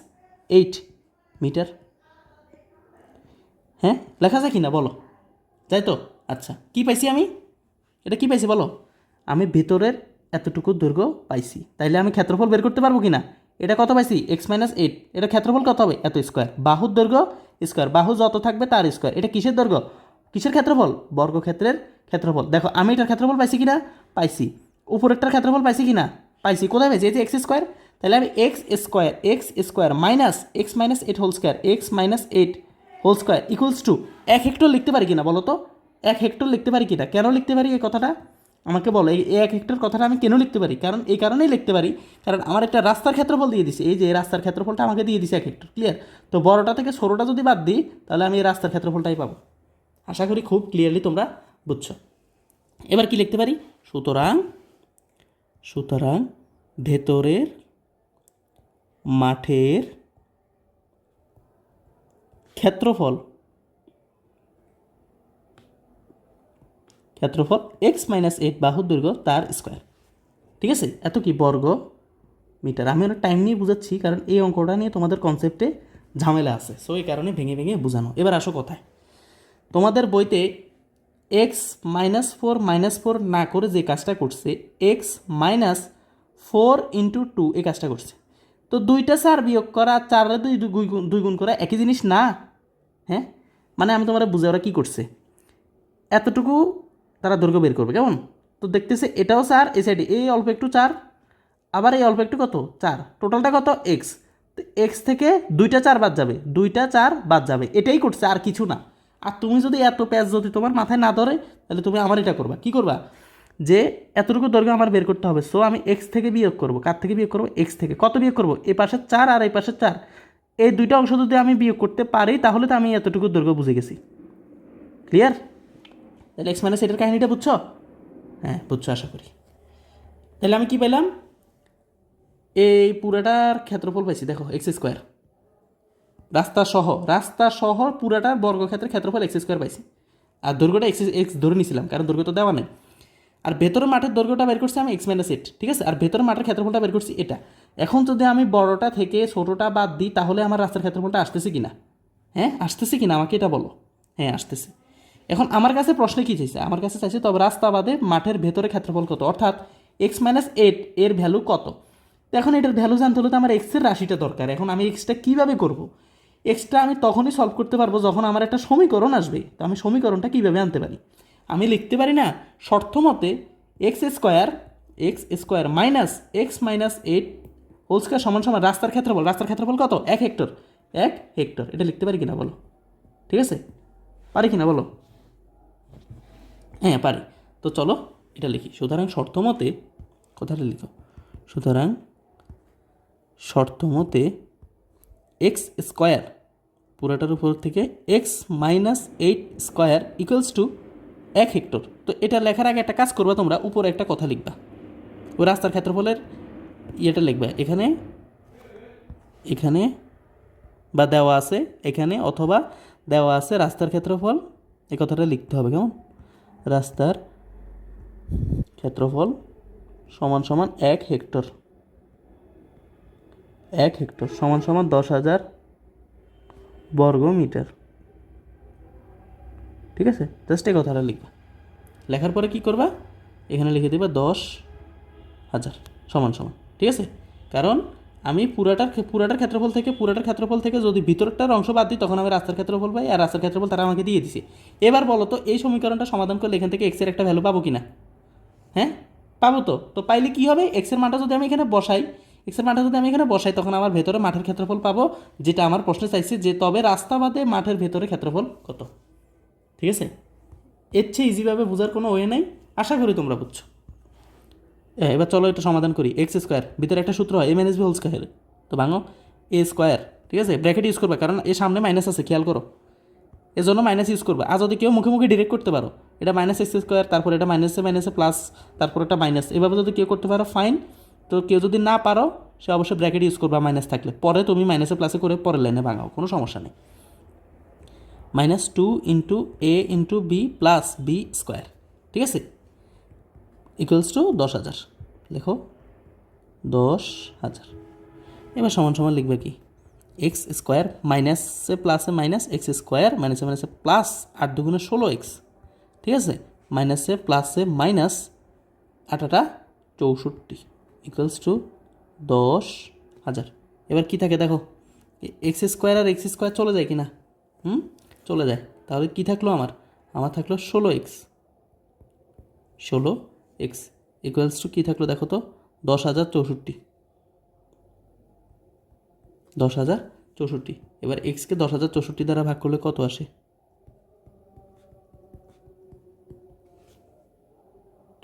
8 metre, হ্যাঁ লেখা যায় কি না বলো, তাই তো। আচ্ছা, কি পাইছি আমি, এটা কি পাইছি বলো, আমি ভেতরের এতটুকু দৈর্ঘ্য পাইছি, তাইলে আমি ক্ষেত্রফল বের করতে পারবো কি না। এটা কত পাইছি এক্স মাইনাস 8, এটা ক্ষেত্রফল কত হবে এত স্কোয়ার, বাহুর দৈর্ঘ্য স্কোয়ার, বাহু যত থাকবে তার স্কোয়ার। এটা কিসের দৈর্ঘ্য, কিসের ক্ষেত্রফল, বর্গক্ষেত্রের ক্ষেত্রফল। দেখো আমি এটার ক্ষেত্রফল পাইছি কিনা, পাইছি। উপরেরটার ক্ষেত্রফল পাইছি কিনা, পাইছি। কোথায় পাইছি, এই যে এক্স স্কোয়ার, তাহলে আমি x square minus x minus 8 whole square, x minus 8 whole square equals to 1 hectare লিখতে পারি কিনা বলো তো। 1 হেক্টর লিখতে পারি কিনা, কেন লিখতে পারি এই কথাটা আমাকে বলো। এই 1 হেক্টর কথাটা আমি কেন লিখতে পারি, কারণ এই কারণেই লিখতে পারি, কারণ আমার একটা রাস্তার ক্ষেত্রফল দিয়ে দিছে, এই যে রাস্তার ক্ষেত্রফলটা আমাকে দিয়ে দিছে 1 হেক্টর। ক্লিয়ার, তো বড়টা থেকে ছোটোটা যদি বাদ দিই, তাহলে আমি এই রাস্তার ক্ষেত্রফলটাই পাবো। আশা করি খুব ক্লিয়ারলি তোমরা বুঝছো। এবার কি লিখতে পারি, সুতরাং সুতরাং ভেতরের মাঠের ক্ষেত্রফল, ক্ষেত্রফল এক্স মাইনাস 8 বাহুর দৈর্ঘ্য তার স্কোয়ার, ঠিক আছে। এত কি বর্গ মিটার। আমি অনেক টাইম নিয়ে বুঝাচ্ছি, কারণ এই অঙ্কটা নিয়ে তোমাদের কনসেপ্টে ঝামেলা আছে, সো এই কারণে ভেঙে ভেঙে বোঝানো। এবার আসো কথায়, তোমাদের বইতে এক্স -4 না করে যে কাজটা করছে, এক্স -4 × 2 এই কাজটা করছে। তো 2টা 4 বিয়োগ করা, 4 2 গুণ করা একই জিনিস না, হ্যাঁ। মানে আমি তোমার বুঝে ওরা কী করছে, এতটুকু তারা দৈর্ঘ্য বের করবে কেমন। তো দেখতেছে এটাও 4, এই সাইডে এই অল্প একটু 4, আবার এই অল্প একটু কত 4, টোটালটা কত এক্স। তো এক্স থেকে 2টা 4 বাদ যাবে, 2টা 4 বাদ যাবে, এটাই করছে আর কিছু না। আর তুমি যদি এত প্যাচ যদি তোমার মাথায় না ধরে, তাহলে তুমি আমার এটা করবা, কী করবা, যে এতটুকু দৈর্ঘ্য আমার বের করতে হবে। সো আমি এক্স থেকে বিয়োগ করবো, কার থেকে বিয়োগ করবো, এক্স থেকে। কত বিয়োগ করবো, এই পাশের 4 আর এই পাশের 4, এই দুইটা অংশ যদি আমি বিয়োগ করতে পারি, তাহলে তো আমি এতটুকু দৈর্ঘ্য বুঝে গেছি। ক্লিয়ার, তাহলে এক্স মাইনাস এটার কাহিনিটা বুঝছো, হ্যাঁ বুঝছো আশা করি। তাহলে আমি কি পেলাম, এই পুরাটার ক্ষেত্রফল পাইছি, দেখো এক্স স্কোয়ার, রাস্তা সহ পুরাটার বর্গক্ষেত্রের ক্ষেত্রফল এক্স স্কোয়ার পাইছি, আর দৈর্ঘ্যটা এক্স এক্স ধরে নিয়েছিলাম কারণ দৈর্ঘ্য তো দেওয়া নেই। আর ভেতরের মাঠের দৈর্ঘ্যটা বের করছি আমি এক্স মাইনাস এইট, ঠিক আছে। আর ভেতরের মাঠের ক্ষেত্রফলটা বের করছি এটা। এখন যদি আমি বড়টা থেকে ছোটোটা বাদ দিই তাহলে আমার রাস্তার ক্ষেত্রফলটা আসতেছে কি না? হ্যাঁ আসতেছে কি না আমাকে এটা বলো। হ্যাঁ আসতেছে। এখন আমার কাছে প্রশ্নে কী চাইছে? আমার কাছে চাইছে তবে রাস্তা বাদে মাঠের ভেতরে ক্ষেত্রফল কত, অর্থাৎ এক্স মাইনাস এইট এর ভ্যালু কত। তো এখন এটার ভ্যালু জানতে হলে তো আমার এক্সের রাশিটা দরকার। এখন আমি এক্সটা কীভাবে করবো? এক্সটা আমি তখনই সলভ করতে পারবো যখন আমার একটা সমীকরণ আসবে। তো আমি সমীকরণটা কীভাবে আনতে পারি? আমি লিখতে পারি না শর্ত মতে x square minus x minus eight whole square সমান সমান রাস্তার ক্ষেত্রফল কত? 1 হেক্টর। 1 হেক্টর, এটা লিখতে পারি কিনা বলো? ঠিক আছে, পারি কিনা বলো? হ্যাঁ পারি। তো চলো এটা লিখি। সুতরাং শর্ত মতে, কথাটা লিখো, সুতরাং শর্ত মতে এক্স স্কোয়ার পুরাটার উপর থেকে x minus eight square equals to 1 hectare. তো এটা লেখার আগে একটা কাজ করবা, তোমরা উপরে একটা কথা লিখবা, ওই রাস্তার ক্ষেত্রফলের ইয়েটা লিখবা এখানে, এখানে বা দেওয়া আছে এখানে, অথবা দেওয়া আছে রাস্তার ক্ষেত্রফল, এই কথাটা লিখতে হবে কেমন? রাস্তার ক্ষেত্রফল সমান সমান 1 হেক্টর, 1 হেক্টর সমান সমান 10,000 বর্গ মিটার। ঠিক আছে, জাস্ট এই কথাটা লিখবা। লেখার পরে কী করবা? এখানে লিখে দেবা 10,000 সমান সমান। ঠিক আছে, কারণ আমি পুরাটার ক্ষেত্রফল থেকে যদি ভিতরটার অংশ বাদ দিই তখন আমি রাস্তার ক্ষেত্রফল পাই, আর রাস্তার ক্ষেত্রফল তারা আমাকে দিয়ে দিছে। এবার বলো তো এই সমীকরণটা সমাধান করলে এখান থেকে এক্সের একটা ভ্যালু পাবো কি না? হ্যাঁ পাবো। তো পাইলে কী হবে? এক্সের মানটা যদি আমি এখানে বসাই তখন আমার ভেতরে মাঠের ক্ষেত্রফল পাবো, যেটা আমার প্রশ্নে চাইছে যে তবে রাস্তা বাদে মাঠের ভেতরে ক্ষেত্রফল কত। ঠিক আছে, এর চেয়ে ইজিভাবে বোঝার কোনো ওয়ে নাই, আশা করি তোমরা বুঝছো। এবার চলো এটা সমাধান করি। এক্স স্কোয়ার ভিতরে একটা সূত্র হয় M N S B whole square, তো ভাঙো এ স্কোয়ার। ঠিক আছে, ব্র্যাকেট ইউজ করবা কারণ এর সামনে মাইনাস আছে, খেয়াল করো, এজন্য মাইনাস ইউজ করবা। আর যদি কেউ মুখে মুখে ডিরেক্ট করতে পারো, এটা মাইনাস এক্স স্কোয়ার, তারপর এটা মাইনাসে প্লাস, তারপর এটা মাইনাস, এভাবে যদি কেউ করতে পারো ফাইন। তো কেউ যদি না পারো সে অবশ্যই ব্র্যাকেট ইউজ করবা মাইনাস থাকলে, পরে তুমি মাইনাসে প্লাসে করে পরের লাইনে ভাঙাও, কোনো সমস্যা নেই। -2 into A into B plus B square, ঠিক আছে, ইকুয়ালস টু 10,000। লেখো 10,000। এবার সমান সমান লিখবে কি? এক্স স্কোয়ার মাইনাসে প্লাসে মাইনাস এক্স স্কোয়ার মাইনাসে মাইনাসে প্লাস 8 দুগুণে 16x, ঠিক আছে, মাইনাসে প্লাসে মাইনাস 8 64 ইকুয়ালস টু 10,000। এবার কি থাকে দেখো, এক্স স্কোয়ার আর এক্স স্কোয়ার চলে যায় কি না? চলে যায়। তাহলে কি থাকলো আমার থাকলো 16x ইকুয়ালস টু কী থাকলো দেখো তো? 10,064। 10,064। এবার এক্সকে 10,064 দ্বারা ভাগ করলে কত আসে?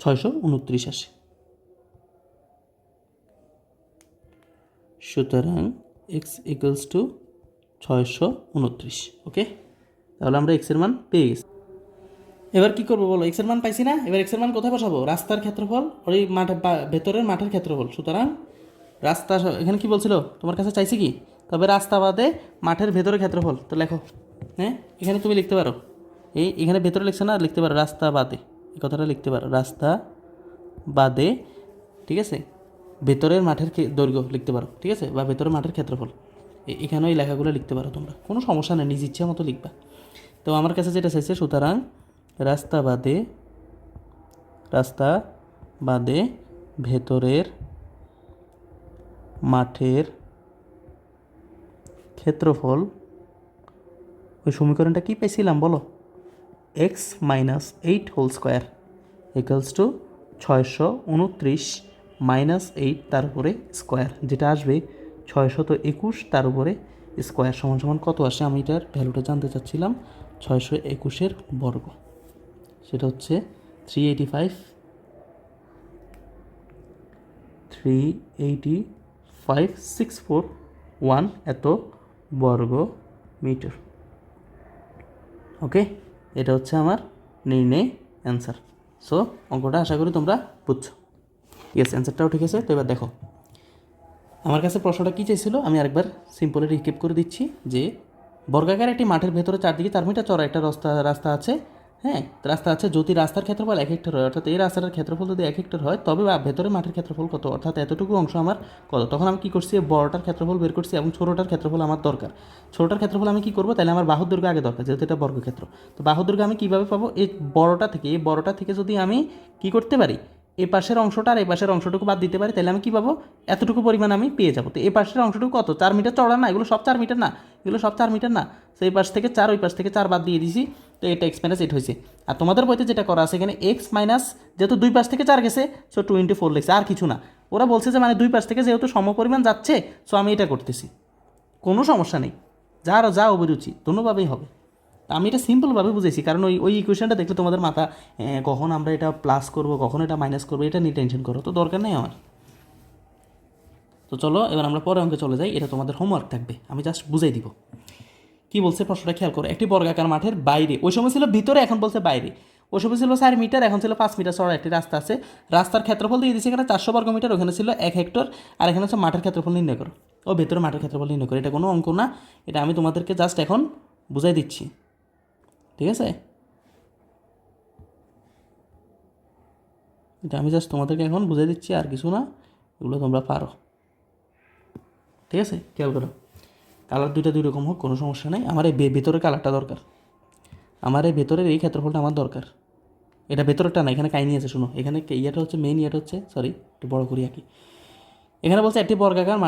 629 আসে। সুতরাং এক্স ইকুয়ালস টু 629। ওকে, তাহলে আমরা এক্সের মান পেয়ে গেছি। এবার কি করবো বলো? এক্সের মান পাইছি না, এবার এক্সের মান কোথায় বসাবো? রাস্তার ক্ষেত্রফল ওই ভেতরের মাঠের ক্ষেত্রফল। সুতরাং রাস্তা, এখানে কি বলছিল তোমার কাছে চাইছি কি? তবে রাস্তা বাদে মাঠের ভেতরে ক্ষেত্রফল। তো লেখো, হ্যাঁ এখানে তুমি লিখতে পারো, এখানে ভেতরে লিখছে না, লিখতে পারো রাস্তা বাদে, এই কথাটা লিখতে পারো রাস্তা বাদে, ঠিক আছে, ভেতরের মাঠের দৈর্ঘ্য লিখতে পারো, ঠিক আছে, বা ভেতরের মাঠের ক্ষেত্রফল। এখানে ওই লেখাগুলো লিখতে পারো তোমরা, কোনো সমস্যা নেই, নিজ ইচ্ছা মতো লিখবা। তো আমার কাছে যেটা চাইছে, সুতরাং রাস্তা বাদে ভেতরের মাঠের ক্ষেত্রফল, ওই সমীকরণটা কী পেয়েছিলাম বলো? X minus 8 whole square equals to 629 minus 8 তার উপরে স্কোয়ার, যেটা আসবে 621 তার উপরে স্কোয়ার সমান সমান কত আসে? আমি এটার ভ্যালুটা জানতে চাচ্ছিলাম। 621-এর বর্গ, সেটা হচ্ছে 385,641 এত বর্গ মিটার। ওকে, এটা হচ্ছে আমার নির্ণয় অ্যান্সার। সো অঙ্কটা আশা করি তোমরা বুঝছো। ইয়েস, অ্যান্সারটাও ঠিক আছে। তো এবার দেখো, আমার কাছে প্রশ্নটা কী চাইছিল আমি আরেকবার সিম্পলি রিকেপ করে দিচ্ছি যে বর্গাকার একটি মাঠের ভেতরে 4 দিকে 4 মিটার চড়া একটা রাস্তা আছে। হ্যাঁ, রাস্তা আছে, যদি রাস্তার ক্ষেত্রফল 1 হেক্টর হয়, অর্থাৎ এই রাস্তাটার ক্ষেত্রফল যদি 1 হেক্টর হয়, তবে ভেতরে মাঠের ক্ষেত্রফল কত, অর্থাৎ এতটুকু অংশ আমার কত। তখন আমি কী করছি, বড়টার ক্ষেত্রফল বের করছি এবং ছোটোটার ক্ষেত্রফল আমার দরকার। ছোটোটার ক্ষেত্রফল আমি কী করবো, তাহলে আমার বাহুর দৈর্ঘ্য আগে দরকার, যেহেতু এটা বর্গক্ষেত্র। তো বাহুর দৈর্ঘ্য আমি কীভাবে পাবো, এই বড়টা থেকে যদি আমি কী করতে পারি, এই পাশের অংশটা আর এই পাশের অংশটুকু বাদ দিতে পারি, তাহলে আমি কী পাবো, এতটুকু পরিমাণ আমি পেয়ে যাবো। তো এই পাশের অংশটুকু কত, 4 মিটার চড়া না, এগুলো সব 4 মিটার না, এগুলো সব 4 মিটার না। তো এই পাশ থেকে 4, ওই পাশ থেকে 4 বাদ দিয়ে দিয়েছি, তো এটা এক্স মাইনাস 8 হয়েছে। আর তোমাদের বইতে যেটা করা আছে এখানে এক্স মাইনাস, যেহেতু দুই পাশ থেকে 4 গেছে, সো 2 × 4 লিখছে, আর কিছু না। ওরা বলছে যে মানে দুই পাশ থেকে যেহেতু সমপরিমাণ যাচ্ছে, সো আমি এটা করতেছি, কোনো সমস্যা নেই, যা অভিরুচি দুটোভাবেই হবে। আমি এটা সিম্পলভাবে বুঝেছি, কারণ ওই ইকুয়েশনটা দেখলে তোমাদের মাথা কখন আমরা এটা প্লাস করবো, কখন এটা মাইনাস করবো, এটা নিয়ে টেনশন করো, তো দরকার নেই আমার। তো চলো এবার আমরা পরে অঙ্কে চলে যাই, এটা তোমাদের হোমওয়ার্ক থাকবে, আমি জাস্ট বুঝাই দিব কী বলছে প্রশ্নটা, খেয়াল করো। একটি বর্গাকার মাঠের বাইরে, ওই সময় ছিল ভিতরে, এখন বলছে বাইরে। ওই সময় ছিল 4 মিটার, এখন ছিল 5 মিটার চড়া একটি রাস্তা আছে। রাস্তার ক্ষেত্রফল দিয়ে দিচ্ছে এখানে 400 বর্গমিটার, ওখানে ছিল 1 হেক্টর, আর এখানে হচ্ছে মাঠের ক্ষেত্রফল নির্ণয় করো। ও ভেতরে মাঠের ক্ষেত্রফল নির্ণয় করো, এটা কোনো অঙ্ক না, এটা আমি তোমাদেরকে জাস্ট এখন বুঝাই দিচ্ছি, ঠিক আছে? এটা আমি জাস্ট তোমাদেরকে এখন বুঝাই দিচ্ছি, আর কিছু না, এগুলো তোমরা পারো, ঠিক আছে? খেয়াল করো, কালার দুই রকম হোক, কোনো সমস্যা নেই, আমার এই ভেতরের কালারটা দরকার, আমার এই ভেতরের এই ক্ষেত্রফলটা আমার দরকার। এটা ভেতরটা না, এখানে কাহিনী আছে, শুনো। এখানে ইয়াটা হচ্ছে মেইন, ইয়াটা হচ্ছে, সরি একটু বড় করি আর কি। এখানে বলছে একটি বর্গাকার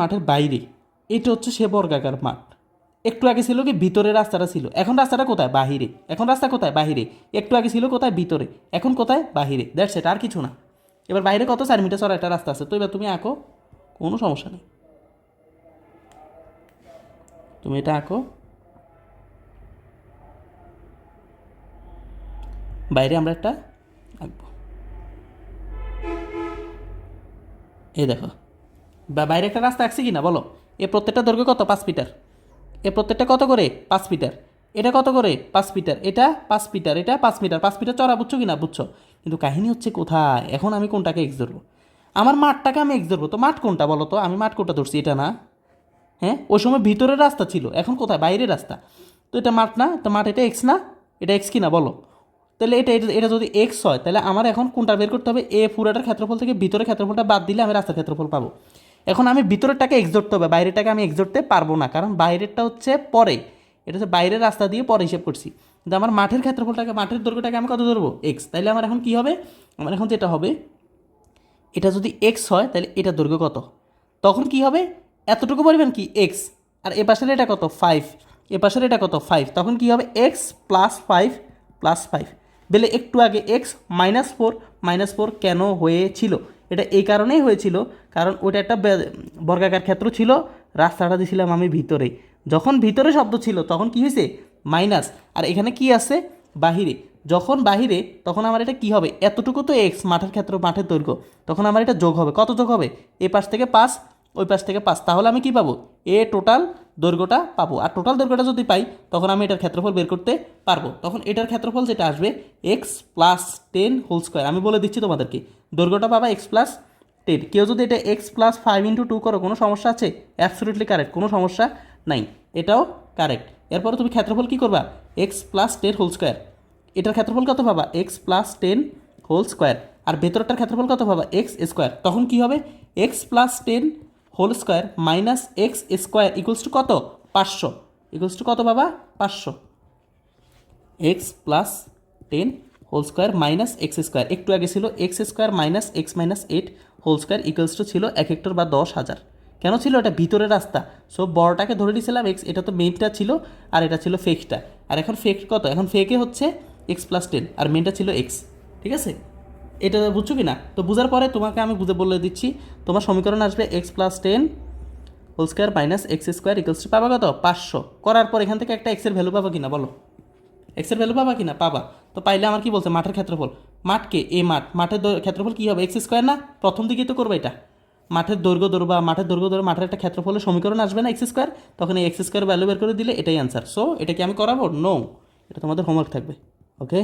মাঠের বাইরে, এটা হচ্ছে সে বর্গাকার মাঠ। একটু আগে ছিল কি ভিতরে রাস্তাটা ছিল, এখন রাস্তাটা কোথায়, বাহিরে। এখন রাস্তা কোথায়, বাহিরে। একটু আগে ছিল কোথায়, ভিতরে, এখন কোথায়, বাহিরে। দ্যাটস ইট, আর কিছু না। এবার বাইরে কত, 4 মিটার চড়া একটা রাস্তা আছে, তো এবার তুমি আঁকো, কোনো সমস্যা নেই, তুমি এটা আঁকো। বাইরে আমরা একটা আঁকবো, এই দেখো বাইরে একটা রাস্তা আঁকছি কি না বলো। এ প্রত্যেকটা দৈর্ঘ্য কত, 5 মিটার। এ প্রত্যেকটা কত করে, 5 মিটার। এটা কত করে, 5 মিটার। এটা 5 মিটার, এটা 5 মিটার। 5 মিটার চড়া, বুঝছো কি না, বুঝছো। কিন্তু কাহিনী হচ্ছে কোথায়, এখন আমি কোনটাকে এক্স ধরবো, আমার মাঠটাকে আমি এক্স ধরবো। তো মাঠ কোনটা বলো তো, আমি মাঠ কোনটা ধরছি, এটা না। হ্যাঁ, ওই সময় ভিতরের রাস্তা ছিল, এখন কোথায়, বাইরের রাস্তা। তো এটা মাঠ না, তো মাঠ এটা এক্স না, এটা এক্স কি না বলো। তাহলে এটা যদি এক্স হয়, তাহলে আমার এখন কোনটা বের করতে হবে, এ পুরাটার ক্ষেত্রফল থেকে ভিতরের ক্ষেত্রফলটা বাদ দিলে আমি রাস্তার ক্ষেত্রফল পাবো। এখন আমি ভিতরেরটাকে এক্স ধরতে হবে, বাইরেটাকে আমি এক্স ধরতে পারবো না, কারণ বাইরেরটা হচ্ছে পরে, এটা হচ্ছে বাইরের রাস্তা দিয়ে পরে হিসেব করছি। কিন্তু আমার মাঠের ক্ষেত্রফলটাকে, মাঠের দৈর্ঘ্যটাকে আমি কত ধরবো, এক্স। তাইলে আমার এখন কী হবে, আমার এখন যেটা হবে, এটা যদি এক্স হয় তাহলে এটা দৈর্ঘ্য কত, তখন কি হবে, এতটুকু পরিমাণ কি এক্স, আর এ পাশের এটা কত 5, এ পাশের এটা কত 5, তখন কি হবে এক্স +5 বেলে একটু আগে এক্স -4 কেন হয়েছিল, এটা এই কারণেই হয়েছিল, কারণ ওটা একটা বর্গাকার ক্ষেত্র ছিল, রাস্তাটা দিয়েছিলাম আমি ভিতরে, যখন ভিতরে শব্দ ছিল তখন কি হয়েছে মাইনাস, আর এখানে কি আছে বাহিরে, যখন বাহিরে তখন আমার এটা কি হবে, এতটুকু তো এক্স মাঠের দৈর্ঘ্য, তখন আমার এটা যোগ হবে, কত যোগ হবে, এই পাশ থেকে 5, ওই পাশ থেকে 5, তাহলে আমি কি পাবো, এ টোটাল দৈর্ঘ্যটা পাবো। আর টোটাল দৈর্ঘ্যটা যদি পাই তখন আমি এটার ক্ষেত্রফল বের করতে পারবো, তখন এটার ক্ষেত্রফল যেটা আসবে x+10 হোল স্কোয়ার। আমি বলে দিচ্ছি তোমাদেরকে, দৈর্ঘ্যটা পাবা x+10। কেউ যদি এটা x+5 × 2 করো, কোনো সমস্যা আছে, অ্যাবসলিউটলি কারেক্ট, কোনো সমস্যা নাই, এটাও কারেক্ট। এরপরে তুমি ক্ষেত্রফল কী করবা, x+10 হোল স্কোয়ার, এটার ক্ষেত্রফল কত পাবা, x+10 হোল স্কোয়ার, আর ভেতরটার ক্ষেত্রফল কত পাবা, x² তখন কি হবে, x+10 whole square -x² equals to কত, 500, ইকুয়ালস টু কত পাবা, 500। x+10 হোল স্কোয়ার -x², একটু আগে ছিল x² -x−8 whole square equals two ছিল 1 হেক্টর বা 10,000। কেন ছিল, এটা ভিতরের রাস্তা, সো বড়টাকে ধরে নিয়েছিলাম এক্স, এটা তো মেইনটা ছিল, আর এটা ছিল ফেকটা, আর এখন ফেক কত, এখন ফেকে হচ্ছে x+10, আর মেইনটা ছিল এক্স, ঠিক আছে? এটা বুঝছো কি না? তো বুঝার পরে তোমাকে আমি বলে দিচ্ছি, তোমার সমীকরণ আসবে x+10 whole square -x² equals to পাবা কত, 500। করার পর এখান থেকে একটা এক্সের ভ্যালু পাবা কিনা বলো, এক্সের ভ্যালু পাবা কিনা, পাবা। তো পাইলে আমার কি বলছে, মাঠের ক্ষেত্রফল, মাঠকে এ মাঠের ক্ষেত্রফল কী হবে, x² না, প্রথম দিকেই তো করবে এটা, মাঠের দৈর্ঘ্য ধরবা, মাঠের একটা ক্ষেত্রফলের সমীকরণ আসবে না x², তখন এই x² ভ্যালু বের করে দিলে এটাই অ্যান্সার। সো এটা কি আমি করাবো, নো, এটা তোমাদের হোমওয়ার্ক থাকবে, ওকে,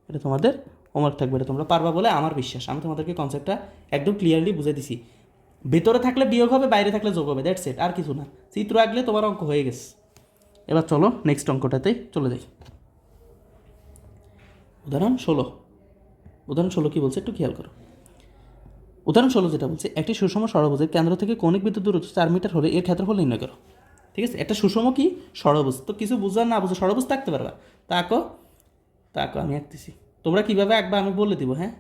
এটা তোমাদের হোমওয়ার্ক থাকবে, এটা তোমরা পারবা বলে আমার বিশ্বাস। আমি তোমাদেরকে কনসেপ্টটা একদম ক্লিয়ারলি বুঝে দিছি। ভেতরে থাকলে বিয়োগ হবে, বাইরে থাকলে যোগ হবে, দ্যাটস ইট, আর কিছু না। চিত্র আঁকলে তোমার অঙ্ক হয়ে গেছে। এবার চলো নেক্সট অঙ্কটাতে চলে যাই। উদাহরণ 16। উদাহরণ 16 কী বলছে একটু খেয়াল করো। উদাহরণ 16 যেটা বলছে, একটি সুষম ষড়ভুজের কেন্দ্র থেকে কৌণিক বিদ্যুৎ দূরত্ব 4 মিটার হলে এর ক্ষেত্রফল নির্ণয় করো। ঠিক আছে, একটা সুষম কি ষড়ভুজ, তো কিছু বুঝার না বুঝে ষড়ভুজ থাকতে পারবা। তাকো আমি আঁকতেছি, তোমরা কীভাবে আঁকবা আমি বলে দিব। হ্যাঁ,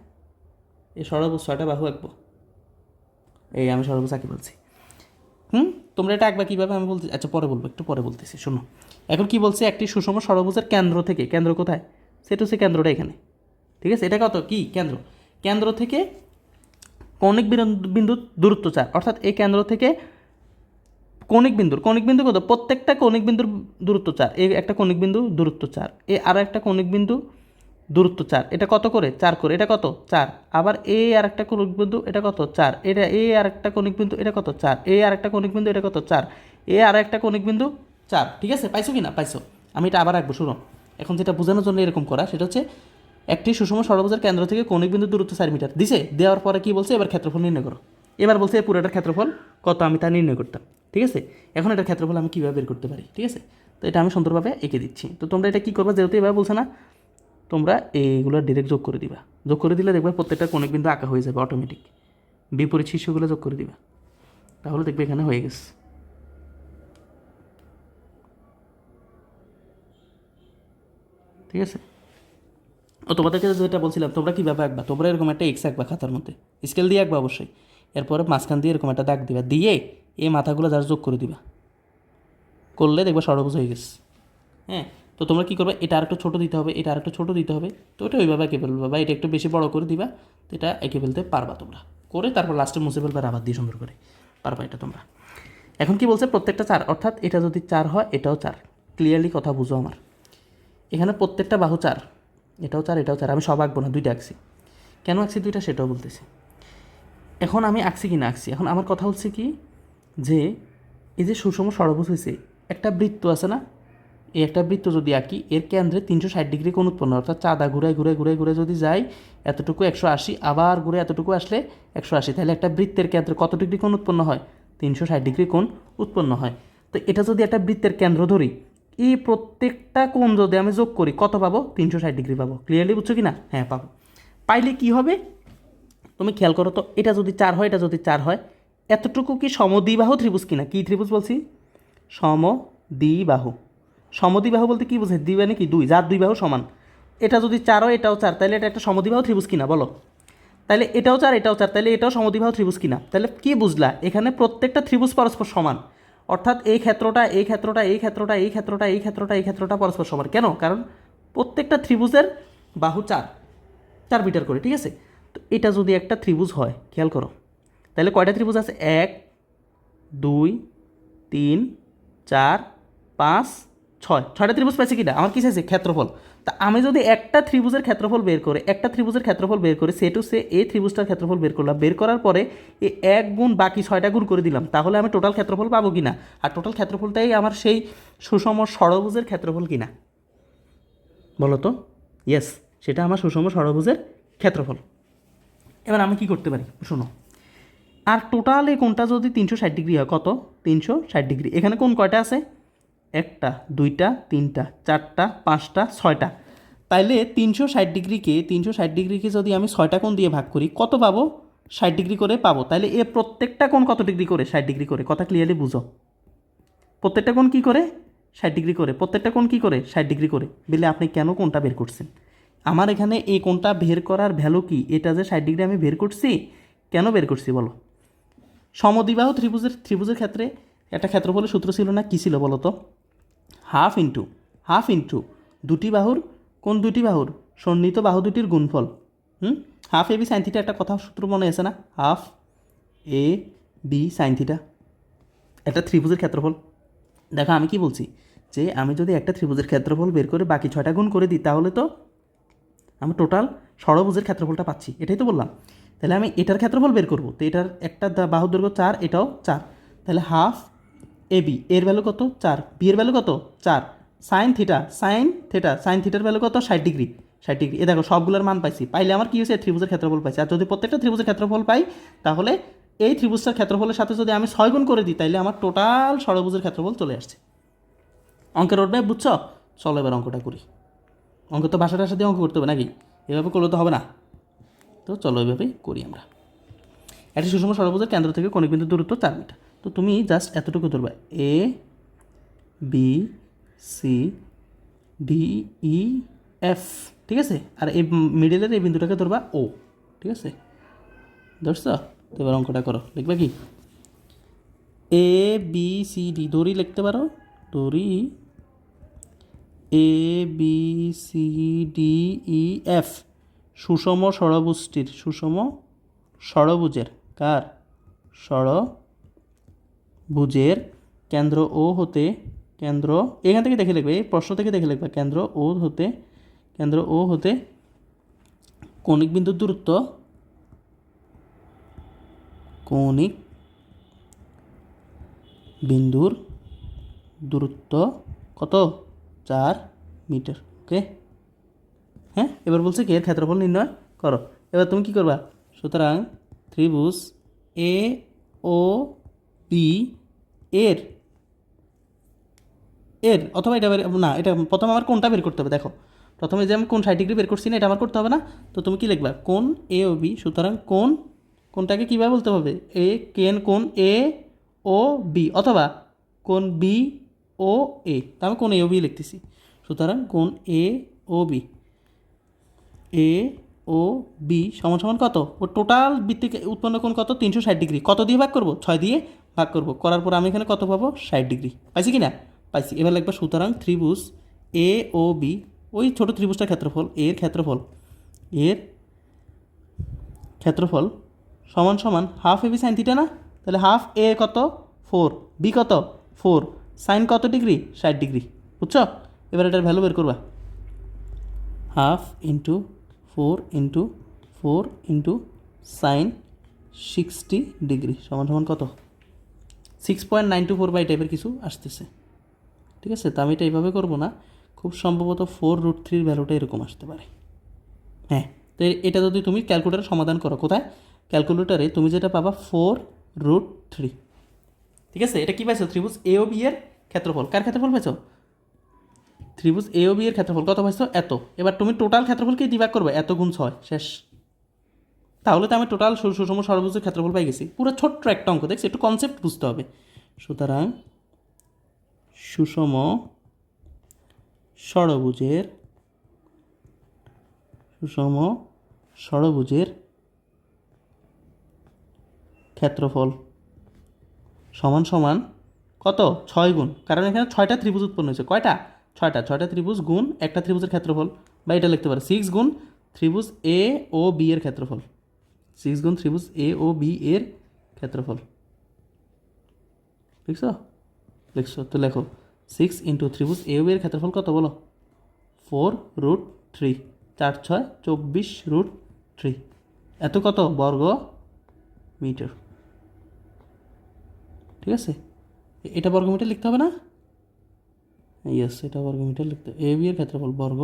এই ষড়ভুজ 6টা বাহু আঁকবো, এই আমি ষড়ভুজ আঁকি বলছি। তোমরা এটা আঁকবা কীভাবে আমি বলতে, আচ্ছা পরে বলবো, একটু পরে বলতেছি, শোনো। এখন কি বলছে, একটি সুষম ষড়ভুজের কেন্দ্র থেকে, কেন্দ্র কোথায়, সেটা হচ্ছে কেন্দ্রটা এখানে। ঠিক আছে, এটা কত কি কেন্দ্র, কেন্দ্র থেকে কৌণিক বিন্দু দূরত্ব 4, অর্থাৎ এই কেন্দ্র থেকে কৌণিক বিন্দু কত, প্রত্যেকটা কৌণিক বিন্দুর দূরত্ব 4, এই একটা কৌণিক বিন্দু দূরত্ব 4, এই আরও একটা কৌণিক বিন্দু দূরত্ব 4, এটা কত করে 4 করে, এটা কত 4, আবার এই আর একটা কৌণিক বিন্দু এটা কত 4, এটা এই আর একটা কৌণিক বিন্দু এটা কত 4, এই আর একটা কৌণিক বিন্দু এটা কত 4, এই আর একটা কৌণিক বিন্দু 4। ঠিক আছে, পাইছো কি না পাইছো, আমি এটা আবার রাখবো। শুনো, এখন যেটা বোঝানোর জন্য এরকম করা, সেটা হচ্ছে একটি সুষম ষড়ভুজের কেন্দ্র থেকে কৌণিক বিন্দু দূরত্ব 4 মিটার দিছে, দেওয়ার পরে কি বলছে, এবার ক্ষেত্রফল নির্ণয় করো। এবার বলছে এই পুরোটার ক্ষেত্রফল কত আমি তা নির্ণয় করতাম। ঠিক আছে, এখন এটার ক্ষেত্রফল আমি কীভাবে বের করতে পারি। ঠিক আছে, তো এটা আমি সুন্দরভাবে এঁকে দিচ্ছি। তো তোমরা এটা কী করবা, যেহেতু এবার বলছে না, তোমরা এইগুলো ডিরেক্ট যোগ করে দিবা। যোগ করে দিলে দেখবে প্রত্যেকটা কৌণিক বিন্দু আঁকা হয়ে যাবে অটোমেটিক। বিপরীত শীর্ষগুলো যোগ করে দিবা, তাহলে দেখবে এখানে হয়ে গেছে। ঠিক আছে, ও তোমাদেরকে যেটা বলছিলাম, তোমরা কীভাবে আঁকবা, তোমরা এরকম একটা এক্স আঁকবা খাতার মধ্যে, স্কেল দিয়ে আঁকবা অবশ্যই। এরপরে মাঝখান দিয়ে এরকম একটা দাগ দিবা, দিয়ে এই মাথাগুলো যার যোগ করে দিবা, করলে দেখবা ষড়ভুজ হয়ে গেছে। হ্যাঁ, তো তোমরা কী করবে, এটা আরেকটু ছোটো দিতে হবে, এটা আরেকটু ছোটো দিতে হবে, তো এটা ওইভাবে এঁকে ফেলবা, বা এটা একটু বেশি বড় করে দিবা, তো এটা এঁকে ফেলতে পারবা তোমরা, করে তারপর লাস্টে মুছে ফেলবা রাবার দিয়ে সুন্দর করে, পারবা এটা তোমরা। এখন কি বলছে, প্রত্যেকটা 4, অর্থাৎ এটা যদি 4 হয় এটাও 4, ক্লিয়ারলি কথা বুঝো আমার। এখানে প্রত্যেকটা বাহু 4, এটাও 4 এটাও 4, আমি সব আঁকবো না, 2টা আঁকছি। কেন আঁকছি 2টা সেটাও বলতেছি। এখন আমি আঁকছি কি না আঁকছি, এখন আমার কথা হচ্ছে কি, যে এই যে সুষম ষড়ভুজ হয়েছে, একটা বৃত্ত আছে না, এই একটা বৃত্ত যদি আঁকি, এর কেন্দ্রে 360 ডিগ্রি কোণ উৎপন্ন, অর্থাৎ চাঁদা ঘুরে যদি যাই এতটুকু 180, আবার ঘুরে এতটুকু আসলে 180, তাহলে একটা বৃত্তের কেন্দ্রে কত ডিগ্রি কোণ উৎপন্ন হয়, 360 ডিগ্রি কোণ উৎপন্ন হয়। তো এটা যদি একটা বৃত্তের কেন্দ্র ধরি, এই প্রত্যেকটা কোণ যদি আমি যোগ করি কত পাবো, 360 ডিগ্রি পাবো। ক্লিয়ারলি বুঝছো কি না? হ্যাঁ পাবো। পাইলে কি হবে তুমি খেয়াল করো তো, এটা যদি 4 হয়, এটা যদি 4 হয়, এতটুকু কি সমদ্বিবাহু ত্রিভুজ কিনা, কি ত্রিভুজ বলছি, সমদ্বিবাহু। সমদ্বিবাহু বলতে কি বোঝায়, দ্বি মানে কি 2, যার 2 বাহু সমান। এটা যদি 4 হয় এটাও 4, তাহলে এটা একটা সমদ্বিবাহু ত্রিভুজ কিনা বলো। তাহলে এটাও 4 এটাও 4, তাহলে এটাও সমদ্বিবাহু ত্রিভুজ কিনা। তাহলে কি বুঝলা, এখানে প্রত্যেকটা ত্রিভুজ পরস্পর সমান, অর্থাৎ এই ক্ষেত্রটা এই ক্ষেত্রটা এই ক্ষেত্রটা এই ক্ষেত্রটা এই ক্ষেত্রটা এই ক্ষেত্রটা পরস্পর সমান। কেন? কারণ প্রত্যেকটা ত্রিভুজের বাহু 4 মিটার করে। ঠিক আছে, তো এটা যদি একটা ত্রিভুজ হয়, খেয়াল করো, তাহলে কয়টা ত্রিভুজ আছে, 1 2 3 4 5 6, 6টা ত্রিভুজ পাইছে কিনা, আমার কি চাইছে, ক্ষেত্রফল। তা আমি যদি একটা ত্রিভুজের ক্ষেত্রফল বের করে, সে টু সে এই ত্রিভুজটার ক্ষেত্রফল বের করলাম, বের করার পরে এই 1 গুণ বাকি 6টা গুণ করে দিলাম, তাহলে আমি টোটাল ক্ষেত্রফল পাবো কিনা, আর টোটাল ক্ষেত্রফলটাই আমার সেই সুষম ষড়ভুজের ক্ষেত্রফল কিনা বলো তো। ইয়েস, সেটা আমার সুষম ষড়ভুজের ক্ষেত্রফল। এবার আমি কি করতে পারি শোনো, আর টোটাল এই কোণটা যদি 360 ডিগ্রি হয়, কত, 360 ডিগ্রি। এখানে কোণ কয়টা আছে, 1টা 2টা 3টা 4টা 5টা 6টা, তাইলে 360 ডিগ্রিকে যদি আমি 6টা কোণ দিয়ে ভাগ করি কত পাবো, 60 ডিগ্রি করে পাবো। তাহলে এ প্রত্যেকটা কোণ কত ডিগ্রি করে, 60 ডিগ্রি করে। কথা ক্লিয়ারলি বুঝো, প্রত্যেকটা কোণ কী করে, 60 ডিগ্রি করে। প্রত্যেকটা কোণ কী করে, 60 ডিগ্রি করে। বলে আপনি কেন কোণটা বের করছেন, আমার এখানে এই কোণটা বের করার ভ্যালু কি, এটা যে 60 ডিগ্রি আমি বের করছি, কেন বের করছি বলো। সমদ্বিবাহু ত্রিভুজের ক্ষেত্রে একটা ক্ষেত্রফলের সূত্র ছিল না, কী ছিল বলো তো, হাফ ইন্টু দুটি বাহুর, কোন দুটি বাহুর, সন্নিহিত বাহু দুটির গুণফল। Half A B sine theta, একটা কথা সূত্র মনে আছে না, half A B sine theta, একটা ত্রিভুজের ক্ষেত্রফল। দেখো আমি কি বলছি, যে আমি যদি একটা ত্রিভুজের ক্ষেত্রফল বের করে বাকি 6টা গুণ করে দিই, তাহলে তো আমি টোটাল ষড়ভুজের ক্ষেত্রফলটা পাচ্ছি, এটাই তো বললাম। তাহলে আমি এটার ক্ষেত্রফল বের করবো, তো এটার একটা বাহুর দৈর্ঘ্য 4, এটাও 4, তাহলে হাফ এ বি এর ভ্যালু কত, 4, বি এর ভ্যালু কত, 4, সাইন থিটার ভ্যালু কত, 60 ডিগ্রি। 60 ডিগ্রি। দেখো সবগুলোর মান পাইছি, পাইলে আমার কী হয়েছে, ত্রিভুজের ক্ষেত্রফল পাইছি। আর যদি প্রত্যেকটা ত্রিভুজের ক্ষেত্রফল পাই তাহলে এই ত্রিভুজটার ক্ষেত্রফলের সাথে যদি আমি 6 গুণ করে দিই তাহলে আমার টোটাল ষড়ভুজের ক্ষেত্রফল চলে আসছে। অঙ্কের রোড ম্যাপ বুঝছো? চলো এবার অঙ্কটা করি। অঙ্ক তো ভাষাটার সাথে অঙ্ক করতে হবে নাকি, এভাবে করলে তো হবে না। তো চলো এভাবেই করি আমরা। একটা সুষম ষড়ভুজের কেন্দ্র থেকে কৌণিক বিন্দুর দূরত্ব 4 মিটার। তো তুমি জাস্ট এতটুকু ধরবা, A B C D E F, ঠিক আছে? আর এই মিডলের এই বিন্দুটাকে ধরবা ও, ঠিক আছে? ধরছ? তো এবার অঙ্কটা করো। লিখবা কি, এ বি সি ডি দড়ি লিখতে পারো, দড়ি A B C D E F সুষম ষড়ভুজটির, সুষম ষড়ভুজের, কার? ষড়ভুজের কেন্দ্র ও হতে, কেন্দ্র এখান থেকে দেখে লিখবে, এই প্রশ্ন থেকে দেখে লিখবে, কেন্দ্র ও হতে কৌণিক বিন্দুর দূরত্ব, কৌণিক বিন্দুর দূরত্ব কত? 4 মিটার। ওকে, হ্যাঁ। এবার বলছে কি, এর ক্ষেত্রফল নির্ণয় করো। এবার তুমি কি করবা, সুতরাং ত্রিভুজ এ ও বি এর অথবা এটা না, এটা প্রথমে আমার কোনটা বের করতে হবে। দেখো প্রথমে যে আমি কোন 60 ডিগ্রি বের করছি না, এটা আমার করতে হবে না। তো তুমি কি লিখবা, কোন এ ও বি, সুতরাং কোনটাকে কীভাবে বলতে হবে, কোন এ ও বি, অথবা কোন বি ও এ। তা আমি কোন এ ও বি লিখতেছি, সুতরাং কোন এ ও বি, এ ও বি সমান সমান কত? ও টোটাল ভিত্তিক উৎপন্ন কোণ কত? 360 ডিগ্রি। কত দিয়ে ভাগ করবো? 6 দিয়ে ভাগ করবো। করার পর আমি এখানে কত পাবো? 60 ডিগ্রি। পাইছি কি না? পাইছি। এবার লিখবা, সুতরাং ত্রিভুজ এ ও বি, ওই ছোটো ত্রিভুজটার ক্ষেত্রফল, এর ক্ষেত্রফল সমান সমান half A B sine theta না? তাহলে হাফ এ কত? 4, বি কত? 4, সাইন কত ডিগ্রি? 60 ডিগ্রি। বুঝছো? এবার এটার ভ্যালু বের করবা, half into 4 into sign 60 degree সমান সমান কত? 6.924 বাই টাইপের কিছু আসতেছে, ঠিক আছে? তো আমি এটা এইভাবে করবো না, খুব সম্ভবত 4√3 ভ্যালুটা এরকম আসতে পারে। হ্যাঁ, তো এটা যদি তুমি ক্যালকুলেটারে সমাধান করো, কোথায়? ক্যালকুলেটারে তুমি যেটা পাবা 4√3, ঠিক আছে? এটা কী পাইছো? ত্রিভুজ এ ও বি এর ক্ষেত্রফল। কার ক্ষেত্রফল পাইছো? ত্রিভুজ এ ও বি এর ক্ষেত্রফল কত পাইছো? এত। এবার তুমি টোটাল ক্ষেত্রফলকে ডিভাইড করবে, এত গুণ 6, শেষ। তাহলে তো আমি টোটাল সুষম ষড়ভুজের ক্ষেত্রফল পাই গেছি। পুরো ছোট্ট একটা অঙ্ক, দেখছি, একটু কনসেপ্ট বুঝতে হবে। সুতরাং সুষম ষড়ভুজের ক্ষেত্রফল সমান সমান কত? 6 গুণ, কারণ এখানে 6টা ত্রিভুজ উৎপন্ন হয়েছে। কয়টা? 6টা ত্রিভুজ গুণ একটা ত্রিভুজের ক্ষেত্রফল, বা এটা লিখতে পারো 6 গুণ ত্রিভুজ এ ও বি এর ক্ষেত্রফল, 6 গুণ ত্রিভুজ এ ও বি এর ক্ষেত্রফল। লিখছো? তো লেখো 6 ইন্টু ত্রিভুজ এ ও বি এর ক্ষেত্রফল কত বলো? 4√3, 4 6 24√3, এত কত? বর্গ মিটার, ঠিক আছে? এটা বর্গমিটার লিখতে হবে না? ইয়েস, এটা বর্গমিটার লিখতে হবে। এ বি এর ক্ষেত্রফল বর্গ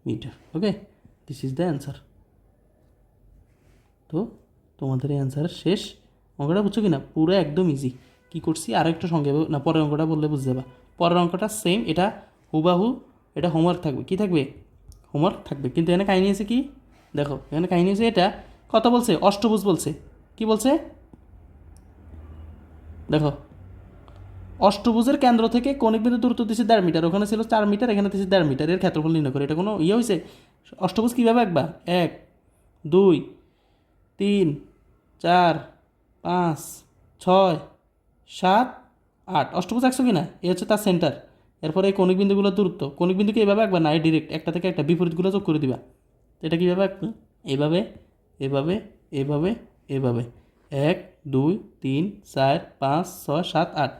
metre. Okay, this is the answer. তো তোমাদের এই অ্যান্সার শেষ। অঙ্কটা বুঝছো কি না? পুরো একদম ইজি। কী করছি আর একটু সঙ্গে না, পরের অঙ্কটা বললে বুঝতে যাবা। পরের অঙ্কটা সেম, এটা হুবাহু, এটা হোমওয়ার্ক থাকবে। কি থাকবে? হোমওয়ার্ক থাকবে। কিন্তু এখানে কাহিনী আছে কি? দেখো এখানে কাহিনী আছে, এটা কত বলছে? অষ্টভুজ বলছে। কি বলছে? দেখো, অষ্টভুজের কেন্দ্র থেকে কৌণিক বিন্দু দূরত্ব দিচ্ছে 1.5 মিটার, ওখানে ছিল 4 মিটার, এখানে দিচ্ছে 1.5 মিটার। এর ক্ষেত্রফল নির্ণয় করে। এটা কোনো ইয়ে হয়েছে? অষ্টভুজ কীভাবে আঁকবা? 1 2 3 4 5 6 7 8, অষ্টভুজ আঁকছো কি না? এ হচ্ছে তার সেন্টার। এরপরে এই কৌণিক বিন্দুগুলোর দূরত্ব, কৌণিক বিন্দুকে এইভাবে আঁকবা না, ডিরেক্ট একটা থেকে একটা বিপরীতগুলো যোগ করে দিবা। এটা কীভাবে আঁকবে? এভাবে, এভাবে, এভাবে, এভাবে, 1 2 3 4 5 6 7 8।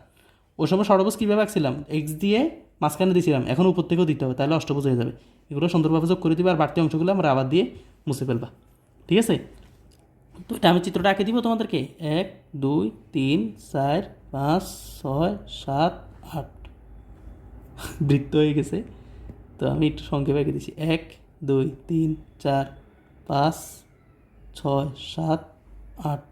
ওই সময় ষড়ভুজ কীভাবে আঁকছিলাম? এক্স দিয়ে মাঝখানে দিয়েছিলাম, এখন উপর থেকেও দিতে হবে, তাহলে অষ্টভুজ হয়ে যাবে। এগুলো সুন্দরভাবে যোগ করে দিবা, আর বাড়তি অংশগুলো আমরা আবার দিয়ে মুছে ফেলবা, ঠিক আছে? তো এটা আমি চিত্রটা আঁকে দিব তোমাদেরকে। 1 2 3 4 5 6 7 8, বৃত্ত হয়ে গেছে। তো আমি একটু সংক্ষেপে এঁকে দিচ্ছি 1 2 3 4 5 6 7 8,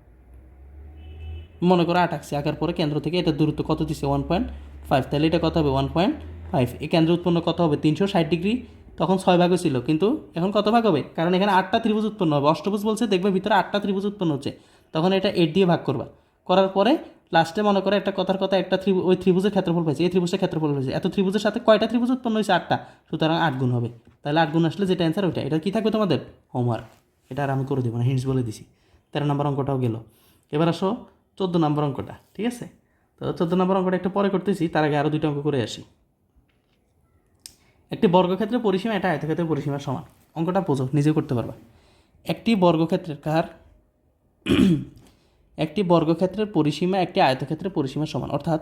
মনে করো 8 আঁকছি, আঁকার পরে কেন্দ্র থেকে এটা দূরত্ব কত দিচ্ছে 1.5, তাহলে এটা কত হবে 1.5। এই কেন্দ্র উৎপন্ন কত হবে 360 ডিগ্রি, তখন 6 ভাগও ছিল, কিন্তু এখন কত ভাগ হবে, কারণ এখানে 8টা ত্রিভুজ উৎপন্ন হবে, অষ্টভুজ বলছে, দেখবে ভিতরে 8টা ত্রিভুজ উৎপন্ন হচ্ছে, তখন এটা 8 দিয়ে ভাগ করবা, করার পরে লাস্টে মনে করে একটা কথার কথা একটা ওই ত্রিভুজের ক্ষেত্রফল পাইছে, এই ত্রিভুজের ক্ষেত্রফল পাইছে, এত ত্রিভুজের সাথে কয়টা ত্রিভুজ উৎপন্ন হয়েছে 8টা, সুতরাং 8 গুণ হবে, তাহলে 8 গুণ আসলে যেটা অ্যান্সার ওইটা। এটা কী থাকবে তোমাদের হোমওয়ার্ক, এটা আর আমি করে দেবো না, হিন্টস বলে দিছি। 13 নম্বর অঙ্কটাও গেল। এবার আসো 14 নম্বর অঙ্কটা, ঠিক আছে? তো 14 নম্বর অঙ্কটা একটু পরে করতেছি, তার আগে আরও 2টা অঙ্ক করে আসি। একটি বর্গক্ষেত্রের পরিসীমা এটা আয়তক্ষেত্রের পরিসীমার সমান। অঙ্কটা বোঝো, নিজে করতে পারবা। একটি বর্গক্ষেত্রের একটি বর্গক্ষেত্রের পরিসীমা একটি আয়তক্ষেত্রের পরিসীমার সমান, অর্থাৎ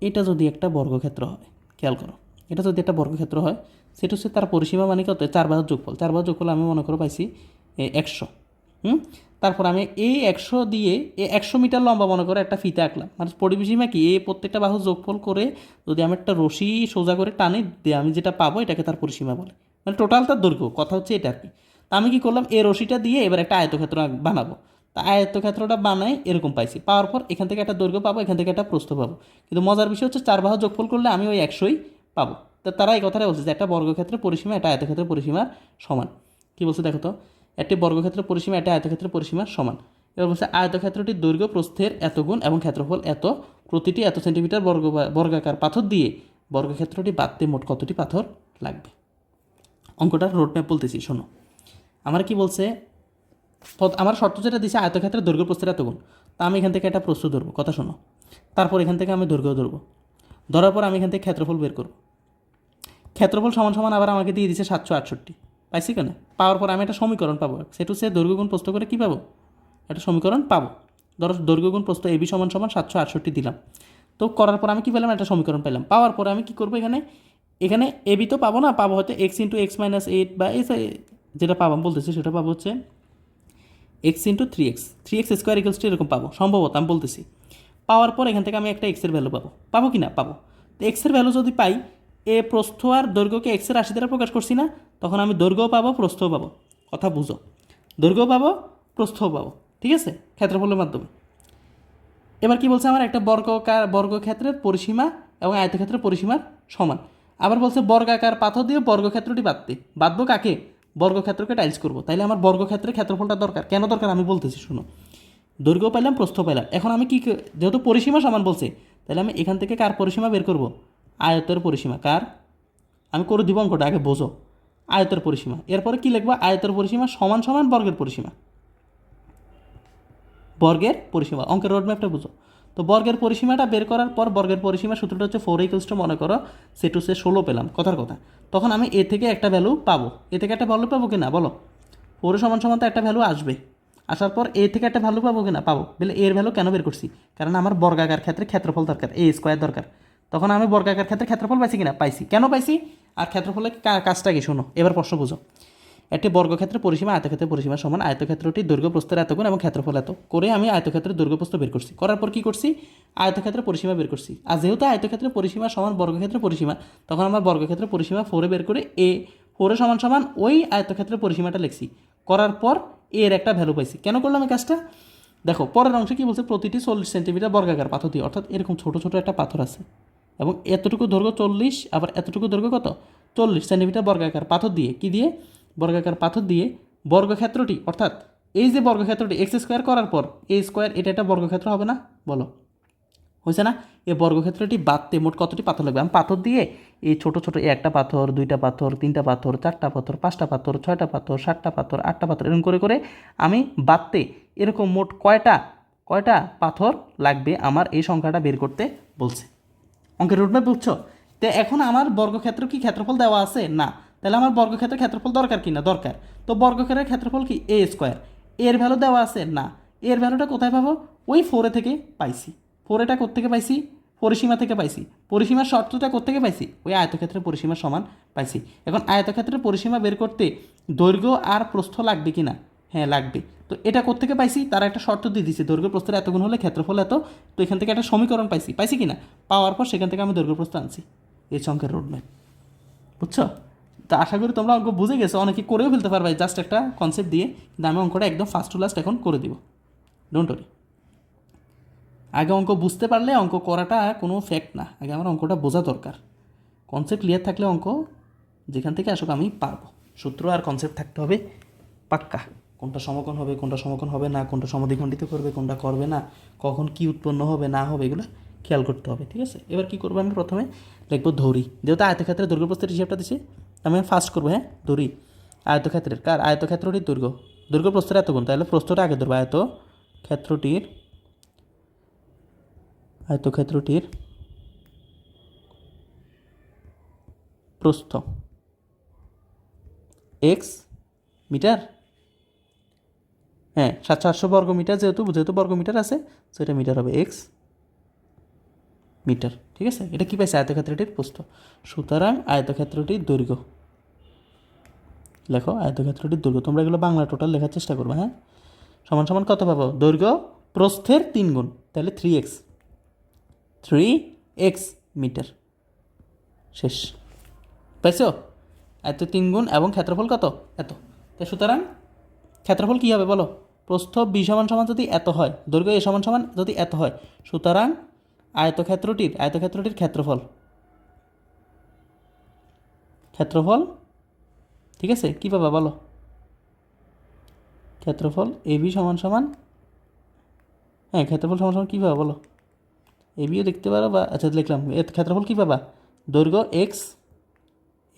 এটা যদি একটা বর্গক্ষেত্র হয়, খেয়াল করো, এটা যদি একটা বর্গক্ষেত্র হয়, সেটা হচ্ছে তার পরিসীমা মানে কত, 4 বাহুর যোগফল। 4 বাহুর যোগফল আমি মনে করো পাইছি 100। তারপর আমি এই 100 দিয়ে 100 মিটার লম্বা মনে করে একটা ফিতে আঁকলাম, মানে পরিসীমা কি, এই প্রত্যেকটা বাহুর যোগফল করে যদি আমি একটা রশি সোজা করে টানি দিয়ে আমি যেটা পাবো এটাকে তার পরিসীমা বলে, মানে টোটাল তার দৈর্ঘ্য, কথা হচ্ছে এটা আর কি। তা আমি কী করলাম, এই রশিটা দিয়ে এবার একটা আয়তক্ষেত্র বানাবো, তা আয়তক্ষেত্রটা বানাই এরকম পাইছি, পাওয়ার পর এখান থেকে একটা দৈর্ঘ্য পাবো, এখান থেকে একটা প্রস্থ পাবো, কিন্তু মজার বিষয় হচ্ছে 4 বাহু যোগফল করলে আমি ওই 100ই পাবো। তো তারা এই কথাটা বলছে যে একটা বর্গক্ষেত্রের পরিসীমা একটা আয়তক্ষেত্রের পরিসীমার সমান। কী বলছে দেখো তো, একটি বর্গক্ষেত্রের পরিসীমা একটা আয়তক্ষেত্রের পরিসীমার সমান। এবার বলছে আয়তক্ষেত্রটির দৈর্ঘ্য প্রস্থের এত গুণ এবং ক্ষেত্রফল এত, প্রতিটি এত সেন্টিমিটার বর্গাকার পাথর দিয়ে বর্গক্ষেত্রটি বাঁধতে মোট কতটি পাথর লাগবে। অঙ্কটার রোডম্যাপ বলতেছি, শোনো। আমার কি বলছে, আমার শর্ত যেটা দিচ্ছে আয়তক্ষেত্রের দৈর্ঘ্য প্রস্থের এত গুণ, তা আমি এখান থেকে একটা প্রস্থ ধরবো, কথা শোনো। তারপর এখান থেকে আমি দৈর্ঘ্য ধরবো, ধরার পর আমি এখান থেকে ক্ষেত্রফল বের করবো। ক্ষেত্রফল সমান সমান আবার আমাকে দিয়ে দিচ্ছে 768, পাইছি কেন? পাওয়ার পর আমি একটা সমীকরণ পাবো, সেটু সে দৈর্ঘ্য গুণ প্রস্থ করে কী পাবো, একটা সমীকরণ পাবো। ধরো দৈর্ঘ্য গুণ প্রস্থ এবি সমান সমান 768 দিলাম, তো করার পর আমি কী পেলাম, একটা সমীকরণ পেলাম। পাওয়ার পরে আমি কী করবো, এখানে এবি তো পাবো না, পাবো হয়তো x × x-8 বা যেটা পাবো বলতেছি সেটা পাবো হচ্ছে x × 3x square equals two এরকম পাবো সম্ভবত, আমি বলতেছি। পাওয়ার পর এখান থেকে আমি একটা এক্সের ভ্যালু পাবো কি না, পাবো। তো এক্সের ভ্যালু যদি পাই, এ প্রস্থ আর দৈর্ঘ্যকে এক্সের রাশি দ্বারা প্রকাশ করছি না, তখন আমি দৈর্ঘ্যও পাবো প্রস্থও পাবো, কথা বুঝো, দৈর্ঘ্য পাবো প্রস্থও পাবো, ঠিক আছে, ক্ষেত্রফলের মাধ্যমে। এবার কি বলছে, আমার একটা বর্গক্ষেত্রের পরিসীমা এবং আয়তক্ষেত্রের পরিসীমার সমান। আবার বলছে বর্গাকার পাথর দিয়ে বর্গক্ষেত্রটি বাঁধবো কাকে, বর্গক্ষেত্রকে টাইলস করবো। তাইলে আমার বর্গক্ষেত্রের ক্ষেত্রফলটা দরকার, কেন দরকার আমি বলতেছি, শুনো। দৈর্ঘ্য পাইলাম প্রস্থ পাইলাম, এখন আমি যেহেতু পরিসীমা সমান বলছে, তাহলে আমি এখান থেকে কার পরিসীমা বের করব, আয়তের পরিসীমা। কার, আমি করে দিব অঙ্কটা, আগে বোঝো। আয়তের পরিসীমা, এরপরে কি লিখবো, আয়তের পরিসীমা সমান সমান বর্গের পরিসীমা, বর্গের পরিসীমা। অঙ্কের রোডম্যাপটা বুঝো। তো বর্গের পরিসীমাটা বের করার পর বর্গের পরিসীমা সূত্রটা হচ্ছে 4 = মনে করো সেটু সে 16 পেলাম, কথার কথা। তখন আমি এ থেকে একটা ভ্যালু পাবো, এ থেকে একটা ভ্যালু পাবো কিনা বলো, 4 সমান সমান তো একটা ভ্যালু আসবে, আসার পর এ থেকে একটা ভ্যালু পাবো কিনা, পাবো। বলে এর ভ্যালু কেন বের করছি, কারণ আমার বর্গাকার ক্ষেত্রে ক্ষেত্রফল দরকার, এ স্কোয়ার দরকার। তখন আমি বর্গাকার ক্ষেত্রে ক্ষেত্রফল পাইছি কিনা, পাইছি। কেন পাইছি, আর ক্ষেত্রফলের কাজটা কি শোনো, এবার প্রশ্ন বুঝো। একটি বর্গক্ষেত্রের পরিসীমা আয়তক্ষেত্রের পরিসীমার সমান, আয়তক্ষেত্রটির দৈর্ঘ্য প্রস্থের এত গুণ এবং ক্ষেত্রফল এত করে আমি আয়তক্ষেত্রের দৈর্ঘ্য প্রস্থ বের করছি। করার পর কী করছি, আয়তক্ষেত্রের পরিসীমা বের করছি। আর যেহেতু আয়তক্ষেত্রের পরিসীমা সমান বর্গক্ষেত্রের পরিসীমা, তখন আমার বর্গক্ষেত্রের পরিসীমা 4 বের করে 4 সমান সমান ওই আয়তক্ষেত্রের পরিসীমাটা লিখছি। করার পর এর একটা ভ্যালু পাইছি। কেন করলাম এই কাজটা, দেখো পরের অংশে কী বলছে, প্রতিটি 40 সেন্টিমিটার বর্গাকার পাথর দিয়ে, অর্থাৎ এরকম ছোটো ছোটো একটা পাথর আছে এবং এতটুকু দৈর্ঘ্য 40, আবার এতটুকু দৈর্ঘ্য কত 40 সেন্টিমিটার বর্গাকার পাথর দিয়ে, কি দিয়ে, বর্গাকার পাথর দিয়ে বর্গক্ষেত্রটি, অর্থাৎ এই যে বর্গক্ষেত্রটি এক্স স্কোয়ার করার পর এ স্কোয়ার, এটা একটা বর্গক্ষেত্র হবে না, বলো হয়েছে না? এই বর্গক্ষেত্রটি বাঁধতে মোট কতটি পাথর লাগবে, আমি পাথর দিয়ে এই ছোটো ছোটো একটা পাথর, দুইটা পাথর, তিনটা পাথর, চারটা পাথর, পাঁচটা পাথর, ছয়টা পাথর, সাতটা পাথর, আটটা পাথর, এরকম করে করে আমি বাঁধতে এরকম মোট কয়টা পাথর লাগবে আমার এই সংখ্যাটা বের করতে বলছে। অঙ্কের রুটম্যাপ বুঝছো? তো এখন আমার বর্গক্ষেত্র কি ক্ষেত্রফল দেওয়া আছে না, তাহলে আমার বর্গক্ষেত্রের ক্ষেত্রফল দরকার কি না, দরকার। তো বর্গক্ষেত্রের ক্ষেত্রফল কি এ স্কোয়ার, এর ভ্যালু দেওয়া আছে না, এর ভ্যালুটা কোথায় পাবো, ওই 4 থেকে পাইছি। 4 এটা কোত্থেকে পাইছি, পরিসীমা থেকে পাইছি। পরিসীমার শর্তটা কোত্থেকে পাইছি, ওই আয়তক্ষেত্রের পরিসীমার সমান পাইছি। এখন আয়তক্ষেত্রের পরিসীমা বের করতে দৈর্ঘ্য আর প্রস্থ লাগবে কি না, হ্যাঁ লাগবে। তো এটা কোত্থেকে পাইছি, তারা একটা শর্ত দিয়ে দিয়েছে, দৈর্ঘ্য প্রস্থের এত গুণ হলে ক্ষেত্রফল এত। তো এখান থেকে একটা সমীকরণ পাইছি কি না, পাওয়ার পর সেখান থেকে আমি দৈর্ঘ্য প্রস্থ আনছি। এই অঙ্কের রোডম্যাপ, বুঝছো? তো আশা করি তোমরা অঙ্ক বুঝে গেছো, অনেকে করেও ফেলতে পারবে জাস্ট একটা কনসেপ্ট দিয়ে, কিন্তু আমি অঙ্কটা একদম ফার্স্ট টু লাস্ট এখন করে দিব, ডোন্ট ওয়ারি। আগে অঙ্ক বুঝতে পারলে অঙ্ক করাটা কোনো ফ্যাক্ট না, আগে আমার অঙ্কটা বোঝা দরকার। কনসেপ্ট ক্লিয়ার থাকলে অঙ্ক যেখান থেকে আসুক আমি পারবো। সূত্র আর কনসেপ্ট থাকতে হবে পাক্কা, কোনটা সমকোণ হবে, কোনটা সমকোণ হবে না, কোনটা সমদ্বিখণ্ডিত করবে, কোনটা করবে না, কখন কি উৎপন্ন হবে না হবে, এগুলো খেয়াল করতে হবে, ঠিক আছে। এবার কী করবো, আমি প্রথমে লিখবো ধরি, যেহেতু আয়তক্ষেত্রের দৈর্ঘ্য প্রস্থের হিসাবটা দিছি, আমি ফার্স্ট করবো, হ্যাঁ ধরি আয়তক্ষেত্রের, কার আয়তক্ষেত্রটির দৈর্ঘ্য প্রস্থের এত গুণ, তাহলে প্রস্থটা আগে ধরবো, আয়তক্ষেত্রটির প্রস্থ এক্স মিটার, হ্যাঁ 700 বর্গ মিটার, যেহেতু বর্গ মিটার আছে সেটা মিটার হবে, এক্স মিটার, ঠিক আছে। এটা কী পাইছে, আয়তক্ষেত্রটির প্রস্থ। সুতরাং আয়তক্ষেত্রটির দৈর্ঘ্য, লেখো আয়তক্ষেত্রটির দৈর্ঘ্য, তোমরা এগুলো বাংলা টোটাল লেখার চেষ্টা করবে, হ্যাঁ। সমান সমান কত পাবো, দৈর্ঘ্য প্রস্থের 3 গুণ, তাহলে 3x মিটার, শেষ। পাইছো, এত 3 গুণ এবং ক্ষেত্রফল কত এত, তাই সুতরাং ক্ষেত্রফল কী হবে বলো, প্রস্থ বি সমান সমান যদি এত হয়, দৈর্ঘ্য এ সমান সমান যদি এত হয়, সুতরাং আয়তক্ষেত্রটির ক্ষেত্রফল ঠিক আছে, কী পাবা বলো, ক্ষেত্রফল এ বি সমান সমান, হ্যাঁ ক্ষেত্রফল সমান সমান কী পাবা বলো, এ বিও দেখতে পারো বা, আচ্ছা লিখলাম, ক্ষেত্রফল কী পাবা, দৈর্ঘ্য এক্স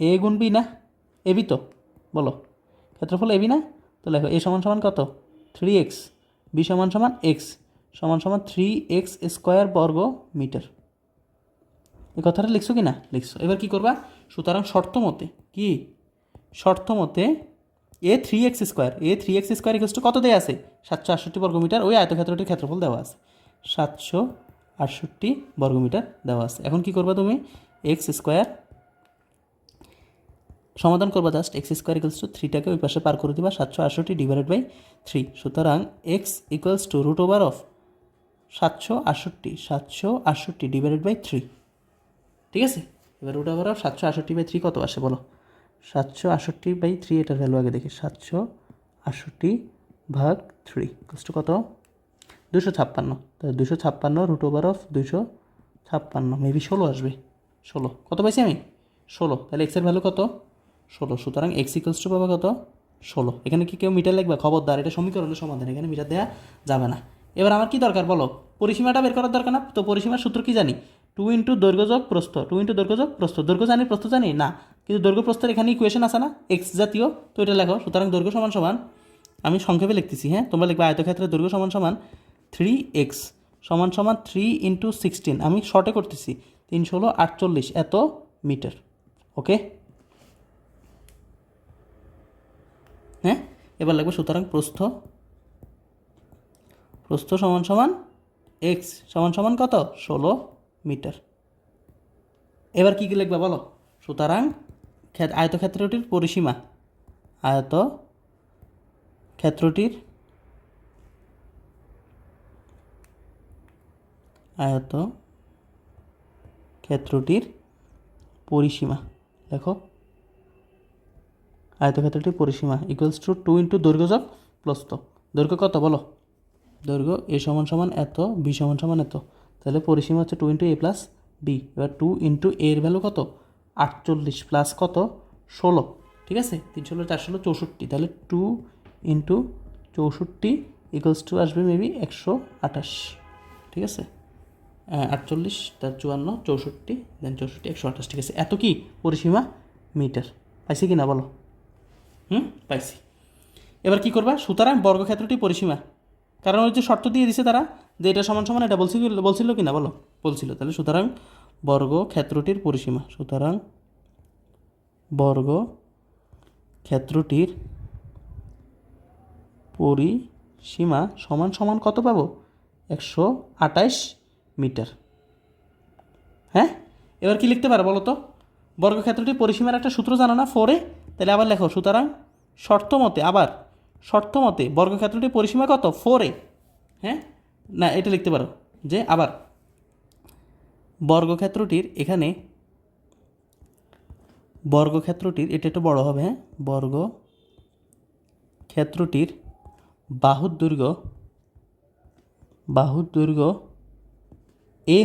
এ গুণ বি না, এ বি তো বলো, ক্ষেত্রফল এ বি না, তো লেখো এ সমান সমান কত 3x, বি সমান সমান এক্স সমান সমান 3x স্কোয়ার বর্গ মিটার। এই কথাটা লিখছো কি না, লিখছো। এবার কি করবা, সুতরাং শর্ত মতে এ 3x স্কোয়ার ইকুয়ালস টু কত দেওয়া আছে, 768 বর্গমিটার, ওই আয়তক্ষেত্রটির ক্ষেত্রফল দেওয়া আছে 768 বর্গমিটার দেওয়া আছে। এখন কি করবা তুমি, এক্স স্কোয়ার সমাধান করবা, just X square equals to 3টাকে ওই পাশে পার করে দিবা, 768 ডিভাইডেড বাই 3, সুতরাং x equals to root over of 768 divided by 3, ঠিক আছে। এবার রুট ওভার অফ 768/3 কত আসে বলো, 768/3, এটার ভ্যালু আগে দেখি, 768/3 ইকুয়ালস টু কত 256, তো 256 রুট ওভার অফ 256, মেবি 16 আসবে, 16 কত পাইছি আমি 16, তাহলে এক্সের ভ্যালু কত 16, সুতরাং এক্স ইকুয়ালস টু পাবা কত 16। এখানে কি কেউ মিটার লিখবা, খবরদার, এটা সমীকরণের সমাধান, এখানে মিটার দেওয়া যাবে না। এবার আমার কি দরকার বলো, পরিসীমাটা বের করার দরকার না, তো পরিসীমার সূত্র কি জানি, 2 ইন্টু দৈর্ঘ্য যোগ প্রস্থ, দৈর্ঘ্য জানি প্রস্থ জানি না, কিন্তু দৈর্ঘ্য প্রস্থের এখানে ইকুয়েশন আছে না এক্স জাতীয়, তো এটা লেখো, সুতরাং দৈর্ঘ্য সমান সমান, আমি সংক্ষেপে লিখতেছি, হ্যাঁ তোমরা লিখবা আয়তক্ষেত্রের দৈর্ঘ্য সমান সমান 3x সমান সমান 3 ইন্টু 16, আমি শর্টে করতেছি, 3 × 16 48 এত মিটার, ওকে। হ্যাঁ এবার লাগবে, সুতরাং প্রস্থ সমান সমান এক্স সমান সমান কত 16 মিটার। এবার কী কী লিখবা বলো, সুতরাং আয়তক্ষেত্রটির পরিসীমা, আয়তক্ষেত্রটির পরিসীমা, দেখো আয়তক্ষেত্রটির পরিসীমা ইকুয়ালস টু 2 ইন্টু দৈর্ঘ্য যোগ প্রস্থ, দৈর্ঘ্য কত বলো, দৈর্ঘ্য এ সমান সমান এত, বি সমান সমান এত, তাহলে পরিসীমা হচ্ছে 2 ইন্টু এ প্লাস বি। এবার 2 ইন্টু এর ভ্যালু কত 48 প্লাস কত 16, ঠিক আছে, 3 × 16 4 × 16 64, তাহলে 2 ইন্টু 64 ইকুয়ালস টু আসবে মেবি 128, ঠিক আছে, 48 তার 54 64 দেন 64 128, ঠিক আছে। এত কি পরিসীমা মিটার, পাইছি কি না বলো, পাইছি। এবার কি করবা, সুতরাং বর্গক্ষেত্রটি পরিসীমা, কারণ ওই যে শর্ত দিয়ে দিছে তারা যে এটা সমান সমান এটা বলছিল কি না বলো, বলছিল, তাহলে সুতরাং বর্গক্ষেত্রটির পরিসীমা, সুতরাং বর্গক্ষেত্রটির পরিসীমা সমান সমান কত পাবো 128 মিটার। হ্যাঁ এবার কি লিখতে পারো বলো তো, বর্গক্ষেত্রটির পরিসীমার একটা সূত্র জানো না 4a, তাহলে আবার লেখো, সুতরাং শর্ত মতে বর্গক্ষেত্রটির পরিসীমা কত 4a, হ্যাঁ না এটা লিখতে পারো যে আবার বর্গক্ষেত্রটির এখানে বর্গক্ষেত্রটির, এটা একটু বড় হবে, হ্যাঁ, বর্গক্ষেত্রটির বাহুর দৈর্ঘ্য এ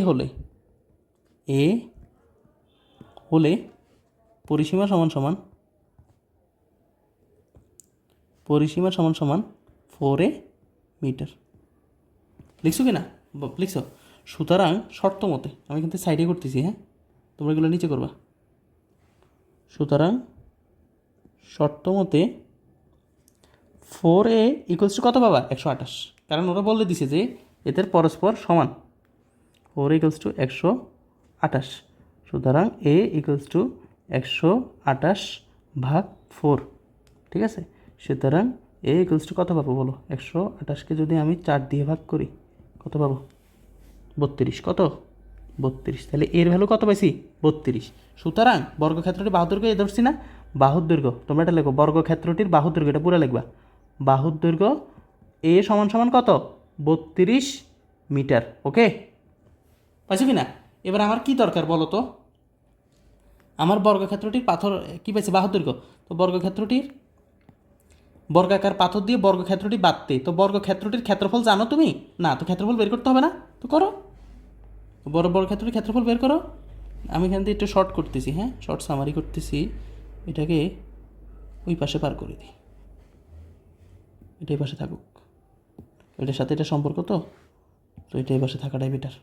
হলে পরিসীমা সমান সমান 4a মিটার। লিখছো কি না? লিখছো? সুতরাং শর্ত মতে, আমি কিন্তু সাইডে করতেছি, হ্যাঁ, তোমরা এগুলো নিচে করবা। সুতরাং শর্ত মতে 4a ইকুয়ালস টু কত পাবা? 128, কারণ ওরা বলে দিছে যে এদের পরস্পর সমান। 4a ইকুয়ালস টু 128, সুতরাং a ইকুয়ালস টু 128 ভাগ 4, ঠিক আছে? সুতরাং a ইকুয়ালস টু কত পাবো বলো? 128কে যদি আমি 4 দিয়ে ভাগ করি কত পাবো? 32। কত? 32। তাহলে এর ভ্যালু কত পাইছি? 32। সুতরাং বর্গক্ষেত্রটির বাহুর দৈর্ঘ্য এ ধরছি না, বাহুর দৈর্ঘ্য, তোমরা এটা লেখো, বর্গক্ষেত্রটির বাহুর দৈর্ঘ্য, এটা পুরো লিখবা। বাহুর দৈর্ঘ্য এ সমান সমান কত? 32 মিটার। ওকে, পাইছো কি না? এবার আমার কি দরকার বলো তো? আমার বর্গক্ষেত্রটির পাথর কি পাইছে? বাহুর দৈর্ঘ্য। তো বর্গক্ষেত্রটির বর্গাকার পাথর দিয়ে বর্গক্ষেত্রটি বাঁধতে, তো বর্গক্ষেত্রটির ক্ষেত্রফল জানো তুমি? না, তো ক্ষেত্রফল বের করতে হবে না? তো করো, বর্গক্ষেত্রটির ক্ষেত্রফল বের করো। আমি এখান থেকে একটু শর্ট করতেছি, হ্যাঁ, শর্ট সামারি করতেছি। এটাকে ওই পাশে পার করে দিই, এটা এই পাশে থাকুক, এটার সাথে এটা সম্পর্ক, তো এটা এই পাশে থাকাটাই বেটার।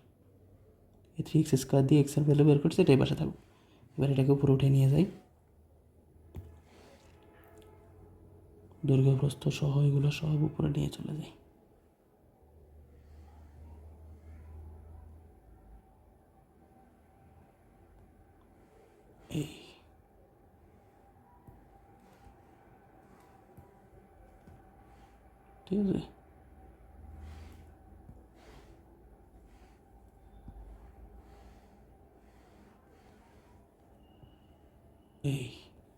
এই 3x² দিয়ে এক্সের ভ্যালু বের করছি, এটা এই পাশে থাকুক। এবার এটাকে উপরে উঠে নিয়ে যাই, দৈর্ঘ্য প্রস্থ সহ এগুলো সব উপরে নিয়ে চলে যাই। এই ঠিক আছে, এই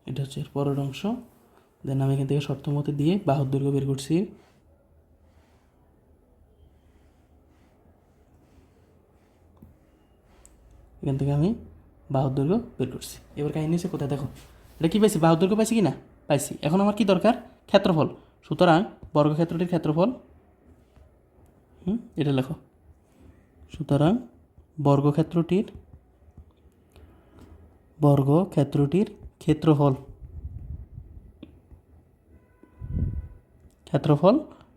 এটা হচ্ছে এর পরের অংশ। দেন আমি এখান থেকে শর্ত মতে দিয়ে বাহুর দৈর্ঘ্য বের করছি। এখান থেকে আমি বাহুর দৈর্ঘ্য বের করছি। এবার কাহিনী হচ্ছে কোথায় দেখো, এটা কী পাইছি? বাহুর দৈর্ঘ্য পাইছি কি না? পাইছি। এখন আমার কি দরকার? ক্ষেত্রফল। সুতরাং বর্গক্ষেত্রটির ক্ষেত্রফল, এটা লেখো। সুতরাং বর্গক্ষেত্রটির ক্ষেত্রফল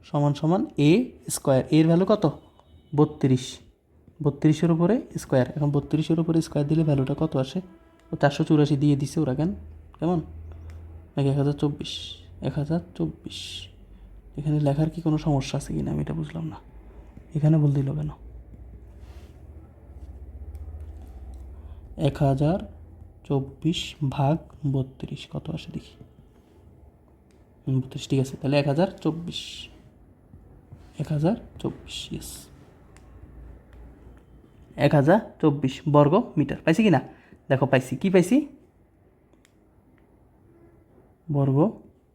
সমান সমান a স্কোয়ার। এর ভ্যালু কত? 32। 32-এর উপরে স্কোয়ার। এখন 32-এর উপরে স্কোয়ার দিলে ভ্যালুটা কত আসে? ও 484 দিয়ে দিছে ওরা, কেমন? 1024। 1024। এখানে লেখার কি কোনো সমস্যা আছে কিনা আমি এটা বুঝলাম না, এখানে ভুল দিল কেন? 1024 ভাগ 32 কত আসে দেখি। 32, ঠিক আছে। তাহলে 1024, 1024, ইয়েস, 1024 বর্গ মিটার। পাইছি কি না? দেখো পাইছি, কি পাইছি? বর্গ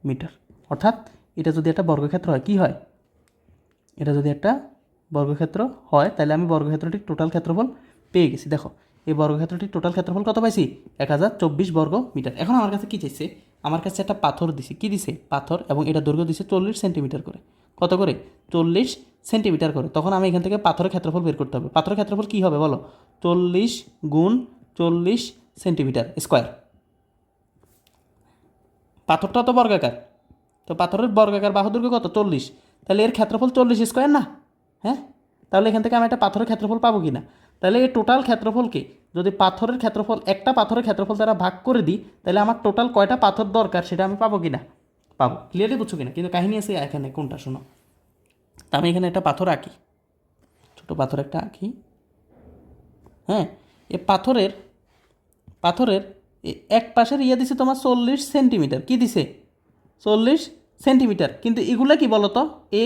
মিটার। অর্থাৎ এটা যদি একটা বর্গক্ষেত্র হয়, কি হয়? এটা যদি একটা বর্গক্ষেত্র হয়, তাহলে আমি বর্গক্ষেত্রটির টোটাল ক্ষেত্রফল পেয়ে গেছি। দেখো, এই বর্গক্ষেত্রটির টোটাল ক্ষেত্রফল কত পাইছি? 1024 বর্গ মিটার। এখন আমার কাছে কী চাইছে? আমার কাছে একটা পাথর দিছে। কি দিছে? পাথর, এবং এটা দৈর্ঘ্য দিছে 40 সেন্টিমিটার করে। কত করে? 40 সেন্টিমিটার করে। তখন আমি এখান থেকে পাথরের ক্ষেত্রফল বের করতে হবে। পাথরের ক্ষেত্রফল কী হবে বলো? 40 গুণ 40 সেন্টিমিটার স্কোয়ার। পাথরটা তো বর্গাকার, তো পাথরের বর্গাকার বাহু দৈর্ঘ্য কত? 40। তাহলে এর ক্ষেত্রফল 40 স্কোয়ার না? হ্যাঁ, তাহলে এখান থেকে আমি একটা পাথরের ক্ষেত্রফল পাবো কি না? তাহলে এই টোটাল ক্ষেত্রফলকে যদি পাথরের ক্ষেত্রফল, একটা পাথরের ক্ষেত্রফল দ্বারা ভাগ করে দিই, তাহলে আমার টোটাল কয়টা পাথর দরকার সেটা আমি পাবো কি না? পাবো। ক্লিয়ারলি বুঝছো কিনা? কিন্তু কাহিনী আছে এখানে, কোনটা শোনো। তা আমি এখানে একটা পাথর আঁকি, ছোটো পাথর একটা আঁকি। হ্যাঁ, এ পাথরের এক পাশের দিছে তোমার 40 সেন্টিমিটার। কি দিছে? 40 সেন্টিমিটার। কিন্তু এগুলো কি বলো তো?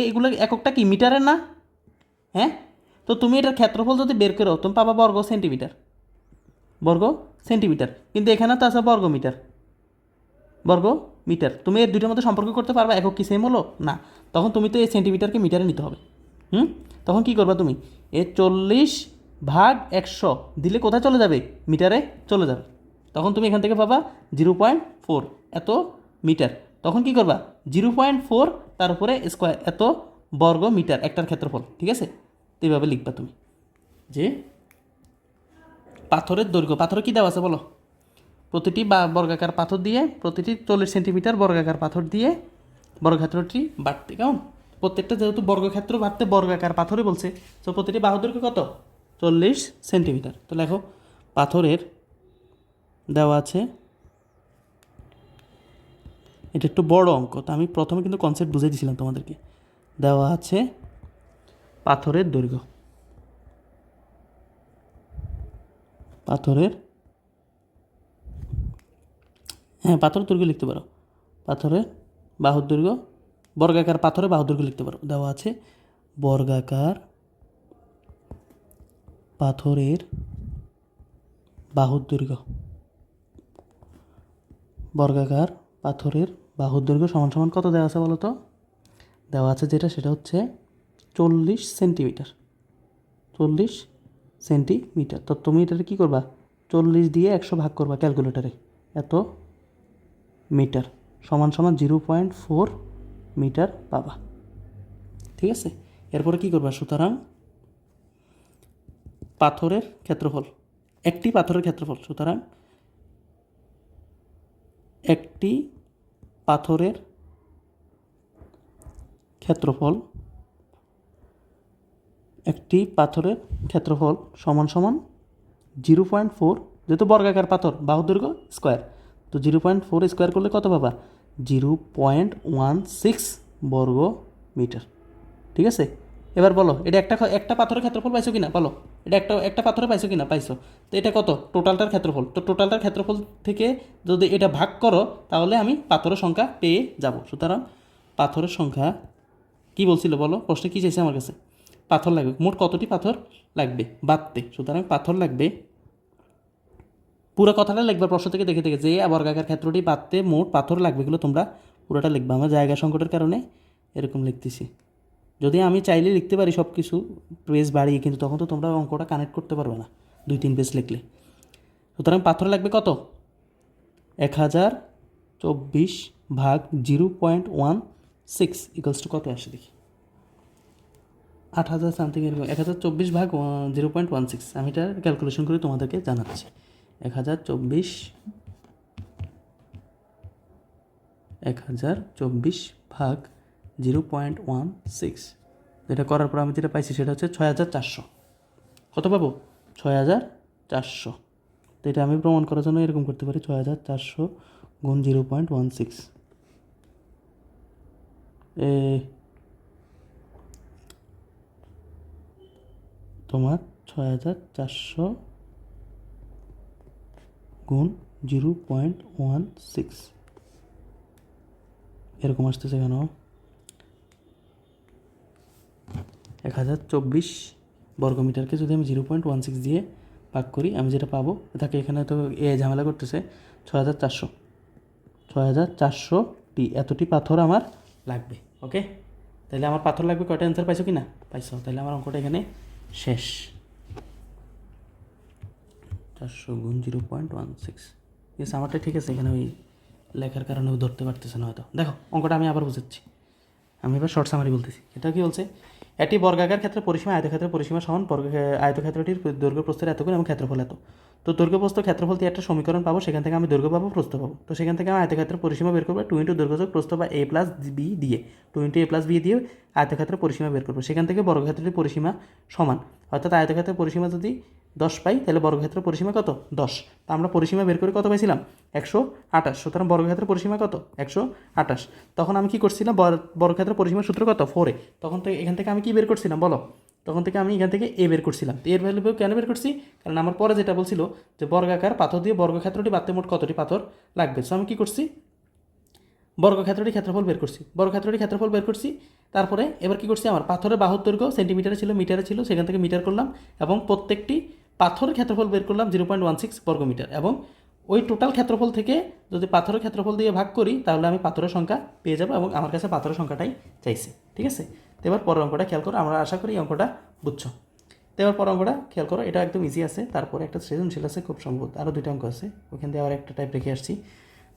এগুলো এককটা কি? মিটারের না? হ্যাঁ, তো তুমি এটার ক্ষেত্রফল যদি বের করো, তুমি পাবা বর্গ সেন্টিমিটার। কিন্তু এখানে তো আছে বর্গ মিটার। তুমি এর দুইটার মধ্যে সম্পর্ক করতে পারবা? একক কি সেম হলো না? তখন তুমি তো এই সেন্টিমিটারকে মিটারে নিতে হবে। তখন কি করবা তুমি? 40 ভাগ 100 দিলে কোথায় চলে যাবে? মিটারে চলে যাবে। তখন তুমি এখান থেকে পাবা 0.4 এত মিটার। তখন কি করবা 0.4 তার উপরে স্কোয়ার এত বর্গ মিটার একটার ক্ষেত্রফল, ঠিক আছে। তো এইভাবে লিখবা তুমি যে পাথরের দৈর্ঘ্য, পাথরে কী দেওয়া আছে বলো, প্রতিটি বা বর্গাকার পাথর দিয়ে প্রতিটি 40 সেন্টিমিটার বর্গাকার পাথর দিয়ে বর্গক্ষেত্রটি বাড়তে, কেমন, প্রত্যেকটা যেহেতু বর্গক্ষেত্র বাড়তে বর্গাকার পাথরে বলছে, তো প্রতিটি বাহুর দৈর্ঘ্য কত 40 সেন্টিমিটার। তো লেখো পাথরের দেওয়া আছে, এটা একটু বড় অঙ্ক, তো আমি প্রথমে কিন্তু কনসেপ্ট বুঝিয়ে দিয়েছিলাম তোমাদেরকে। দেওয়া আছে পাথরের দৈর্ঘ্য, পাথরের, হ্যাঁ পাথরের দৈর্ঘ্য লিখতে পারো, পাথরের বাহুর দৈর্ঘ্য, বর্গাকার পাথরের বাহুর দৈর্ঘ্য লিখতে পারো। দেওয়া আছে বর্গাকার পাথরের বাহুর দৈর্ঘ্য, বর্গাকার পাথরের বাহুর দৈর্ঘ্য সমান সমান কত দেওয়া আছে বলো তো, দেওয়া আছে যেটা সেটা হচ্ছে 40 সেন্টিমিটার, 40 সেন্টিমিটার। তো তুমি এটাকে কী করবা 40 দিয়ে 100 ভাগ করবা ক্যালকুলেটারে, এত মিটার সমান সমান 0.4 মিটার পাবা, ঠিক আছে। এরপরে কী করবা, সুতরাং পাথরের ক্ষেত্রফল, একটি পাথরের ক্ষেত্রফল, সুতরাং একটি পাথরের ক্ষেত্রফল, একটি পাথরের ক্ষেত্রফল সমান সমান 0.4, যেহেতু বর্গাকার পাথর বাহুর দৈর্ঘ্য স্কোয়ার, তো 0.4 স্কোয়ার করলে কত পাবা 0.16 বর্গ মিটার, ঠিক আছে। এবার বলো এটা একটা পাথরের ক্ষেত্রফল পাইছো কিনা বলো, এটা একটা পাথরে পাইছো কিনা, পাইছো। তো এটা কত টোটালটার ক্ষেত্রফল, তো টোটালটার ক্ষেত্রফল থেকে যদি এটা ভাগ করো তাহলে আমি পাথরের সংখ্যা পেয়ে যাব। সুতরাং পাথরের সংখ্যা কি বলছিল বলো, প্রশ্নে কী চাইছে আমার কাছে, পাথর লাগবে, মোট কতটি পাথর লাগবে বাঁধতে। সুতরাং পাথর লাগবে, পুরো কথাটা লিখবা প্রশ্ন থেকে দেখে দেখে, যে বর্গাকার ক্ষেত্রটি বাঁধতে মোট পাথর লাগবে, এগুলো তোমরা পুরোটা লিখবা। আমার জায়গা সংকটের কারণে এরকম লিখতেছি, যদি আমি চাইলে লিখতে পারি সব কিছু পেজ বাড়িয়ে, কিন্তু তখন তো তোমরা অঙ্কটা কানেক্ট করতে পারবে না 2-3 পেজ লিখলে। সুতরাং পাথর লাগবে কত 1024 ভাগ 0.16 ইকুয়ালস টু কত আসে দেখি, 8000 সামথিং এরকম, 1024 ভাগ 0.16, আমি এটা ক্যালকুলেশন করে তোমাদেরকে জানাচ্ছি। 1024 ভাগ 0.16, যেটা করার পর আমি যেটা পাইছি সেটা হচ্ছে 6400। কত পাবো 6400। তো এটা আমি প্রমাণ করার জন্য এরকম করতে পারি, 6400 গুণ 0.16, তোমার 6400 গুণ 0.16 এরকম আসতেছে কেন, 1024 বর্গমিটারকে যদি আমি 0.16 দিয়ে ভাগ করি, আমি যেটা পাবো, তাকে এখানে তো ঝামেলা করতেছে, 6400টি এতটি পাথর আমার লাগবে। ওকে, তাহলে আমার পাথর লাগবে কয়টা, অ্যান্সার পাইছো কি না, পাইছো, তাহলে আমার অঙ্কটা এখানে শেষ। 400 গুণ 0.16, ইয়েস আমারটা ঠিক আছে, এখানে ওই লেখার কারণেও ধরতে পারতেছে না হয়তো। দেখো অঙ্কটা আমি আবার বুঝাচ্ছি, আমি এবার শর্ট সামারি বলতেছি। এটা কি বলছে, একটি বর্গাকার ক্ষেত্রে পরিসীমা আয়তক্ষেত্রের পরিসীমা সমান আয়তক্ষেত্রটির দৈর্ঘ্য প্রস্থের এত গুণ এবং ক্ষেত্রফল এত। তো দৈর্ঘ্য প্রস্থ ক্ষেত্রফল দিয়ে একটা সমীকরণ পাবো, সেখান থেকে আমি দৈর্ঘ্য পাবো প্রস্থ পাবো। তো সেখান থেকে আমি আয়তক্ষেত্রের পরিসীমা বের করবো 2 ইন্টু দৈর্ঘ্য যোগ প্রস্থ বা a প্লাস b দিয়ে, 2 ইন্টু a প্লাস b দিয়ে আয়তক্ষেত্রের পরিসীমা বের করবো। সেখান থেকে বর্গক্ষেত্রের পরিসীমা সমান, অর্থাৎ আয়তক্ষেত্রের পরিসীমা যদি 10 পাই তাহলে বর্গক্ষেত্রের পরিসীমা কত 10। তা আমরা পরিসীমা বের করে কত পাইছিলাম 128, সুতরাং বর্গক্ষেত্রের পরিসীমা কত 128। তখন আমি কি করছিলাম, বর্গক্ষেত্রের পরিসীমার সূত্র কত 4a, তখন থেকে এখান থেকে আমি কি বের করছিলাম বলো, তখন থেকে আমি এখান থেকে এ বের করছিলাম। তো এর ভ্যালু কেন বের করছি, কারণ আমার পরে যেটা বলছিল যে বর্গাকার পাথর দিয়ে বর্গক্ষেত্রটি বাড়তে মোট কতটি পাথর লাগবে। সো আমি কি করছি, বর্গক্ষেত্রটি ক্ষেত্রফল বের করছি, বর্গক্ষেত্রটি ক্ষেত্রফল বের করছি। তারপরে এবার কি করছি, আমার পাথরের বাহুর দৈর্ঘ্য সেন্টিমিটারে ছিল, মিটারে ছিল, সেখান থেকে মিটার করলাম এবং প্রত্যেকটি পাথরের ক্ষেত্রফল বের করলাম 0.16 বর্গমিটার, এবং ওই টোটাল ক্ষেত্রফল থেকে যদি পাথরের ক্ষেত্রফল দিয়ে ভাগ করি তাহলে আমি পাথরের সংখ্যা পেয়ে যাবো, এবং আমার কাছে পাথরের সংখ্যাটাই চাইছে। ঠিক আছে, তো এবার পরের অঙ্কটা খেয়াল করো, আমরা আশা করি এই অঙ্কটা বুঝছো। তো এবার পর অঙ্কটা খেয়াল করো, এটা একদম ইজি আছে। তারপরে একটা সৃজনশীল আছে খুব সম্ভবত, আরও 2টা অঙ্ক আছে, ওইখান দিয়ে আবার একটা টাইপ রেখে আসছি।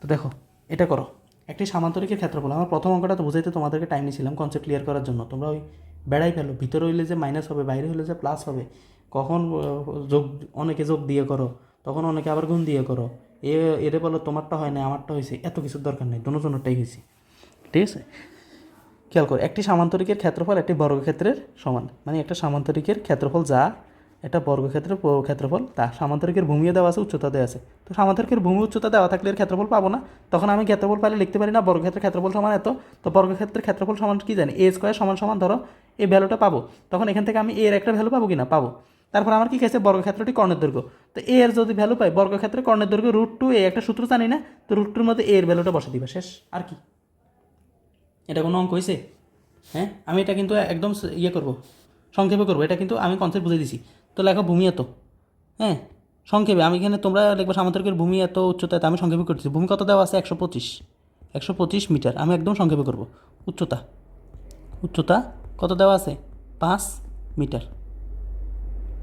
তো দেখো এটা করো, একটি সামান্তরিকের ক্ষেত্রফল। আমার প্রথম অঙ্কটা তো বুঝাইতে তোমাদেরকে টাইম নিয়েছিলাম কনসেপ্ট ক্লিয়ার করার জন্য, তোমরা ওই বেড়াই ফেলো, ভিতরে হইলে যে মাইনাস হবে, বাইরে হইলে যে প্লাস হবে, কখন যোগ, অনেকে যোগ দিয়ে করো, তখন অনেকে আবার গুণ দিয়ে করো, এরে বলো তোমারটা হয় না আমারটা হয়েছে, এত কিছুর দরকার নেই, দুজনেরটাই হয়েছে। ঠিক আছে, খেয়াল করো, একটি সামান্তরিকের ক্ষেত্রফল একটি বর্গক্ষেত্রের সমান, মানে একটা সামান্তরিকের ক্ষেত্রফল যা এটা বর্গক্ষেত্রের ক্ষেত্রফল তা। সামান্তরিকের ভূমিও দেওয়া আছে, উচ্চতা দেওয়া আছে। তো সামান্তরিকের ভূমি উচ্চতা দেওয়া থাকলে এর ক্ষেত্রফল পাবো না, তখন আমি ক্ষেত্রফল পাইলে লিখতে পারি না বর্গক্ষেত্রের ক্ষেত্রফল সমান এত। তো বর্গক্ষেত্রের ক্ষেত্রফল সমান কি জানি, এ স্কোয়ার সমান সমান ধরো এই ভ্যালুটা পাবো, তখন এখান থেকে আমি এর একটা ভ্যালু পাবো কি না, পাবো। তারপর আমার কি কাছে বর্গক্ষেত্রটি কর্ণের দৈর্ঘ্য, তো এ এর যদি ভ্যালু পাই বর্গক্ষেত্রের কর্ণের দৈর্ঘ্য √2 এ, একটা সূত্র জানি না, তো √2 মধ্যে এর ভ্যালুটা বসে দিবা, শেষ। আর কি, এটা কোনো অঙ্ক হয়েছে? হ্যাঁ, আমি এটা কিন্তু একদম ইয়ে করবো, সংক্ষেপে করবো, এটা কিন্তু আমি কনসেপ্ট বুঝে দিছি। তো লেখো ভূমি এত, হ্যাঁ সংক্ষেপে, আমি এখানে তোমরা লিখবো সামান্তরিকের ভূমি এত উচ্চতা এত, আমি সংক্ষেপে করতেছি। ভূমি কত দেওয়া আছে, 125 মিটার, আমি একদম সংক্ষেপে করবো। উচ্চতা, উচ্চতা কত দেওয়া আছে, 5 মিটার,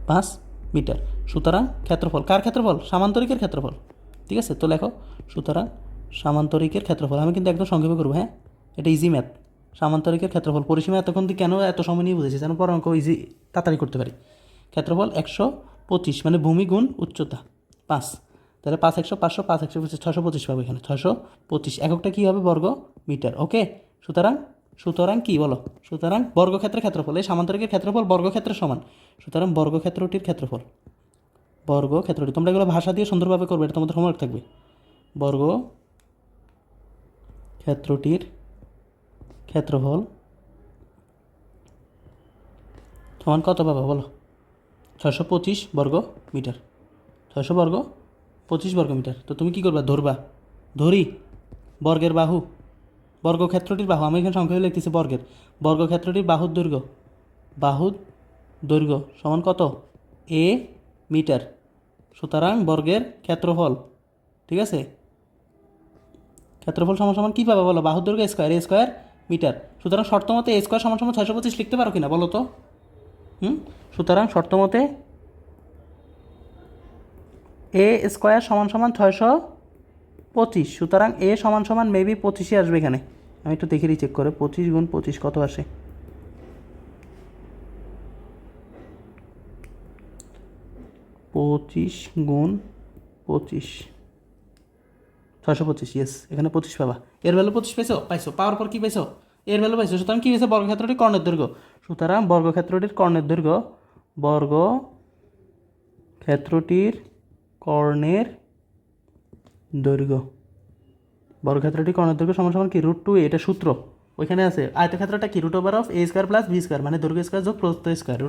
5 মিটার। সুতরাং ক্ষেত্রফল, কার ক্ষেত্রফল, সামান্তরিকের ক্ষেত্রফল। ঠিক আছে, তো লেখো সুতরাং সামান্তরিকের ক্ষেত্রফল, আমি কিন্তু একদম সংক্ষেপে করবো। হ্যাঁ, এটা ইজি ম্যাথ। সামান্তরিকের ক্ষেত্রফল, পরিসীমা এতক্ষণ দিয়ে কেন এত সময় নিয়ে বুঝেছি, যেন পর অঙ্ক ইজি তাড়াতাড়ি করতে পারি। ক্ষেত্রফল 125, মানে ভূমি গুণ উচ্চতা 5, তাহলে 5 100 500, 5 125 625 পাবো এখানে, 625। এককটা কী হবে, বর্গ মিটার। ওকে, সুতরাং সুতরাং কি বলো, সুতরাং বর্গক্ষেত্রের ক্ষেত্রফল, এই সামান্তরিকের ক্ষেত্রফল বর্গক্ষেত্রের সমান। সুতরাং বর্গক্ষেত্রটির ক্ষেত্রফল, বর্গক্ষেত্রটি, তোমরা এগুলো ভাষা দিয়ে সুন্দরভাবে করবে, এটা তোমাদের হোমওয়ার্ক থাকবে। বর্গক্ষেত্রটির ক্ষেত্রফল সমান কত পাবা বলো, 625 বর্গ মিটার, 625 বর্গ মিটার। তো তুমি কী করবা, ধরবা, ধরি বর্গের বাহু, বর্গক্ষেত্রটির বাহু, আমি এখানে সংখ্যায় লিখতেছি বর্গের, বর্গক্ষেত্রটির বাহুর দৈর্ঘ্য, বাহুর দৈর্ঘ্য সমান কত, এ মিটার। সুতরাং বর্গের ক্ষেত্রফল, ঠিক আছে, ক্ষেত্রফল সমান সমান কী পাবা বলো, বাহুর দৈর্ঘ্য স্কোয়ার, এ স্কোয়ার মিটার। সুতরাং শর্ত মতে এ স্কোয়ার সমান সমান 625 লিখতে পারো কিনা বলো তো। সুতরাং শর্ত মতে এ স্কোয়ার সমান সমান 625, সুতরাং এ সমান সমান মেবি 25ই আসবে এখানে। আমি একটু দেখে চেক করে, 25 গুণ 25 কত আসে, 25 গুণ 25 625, ইয়েস, এখানে 25 পাবা। এর ভ্যালু 25 পাইছো, পাওয়ার পর কী পাইছো, এর ভ্যালু পাইছো। সুতরাং কী হয়েছে, বর্গক্ষেত্রটির কর্ণের দৈর্ঘ্য। সুতরাং বর্গক্ষেত্রটির কর্ণের দৈর্ঘ্য, বর্গক্ষেত্রটির কর্ণের দৈর্ঘ্য, বর্গক্ষেত্রটির কর্ণের দৈর্ঘ্য সমান সমান কি, √2, এটা সূত্র ওইখানে আছে। আয়তক্ষেত্রটা কি, √a² + b² মানে দৈর্ঘ্য স্কোয়ার যোগ প্রস্থ স্কোয়ার, √।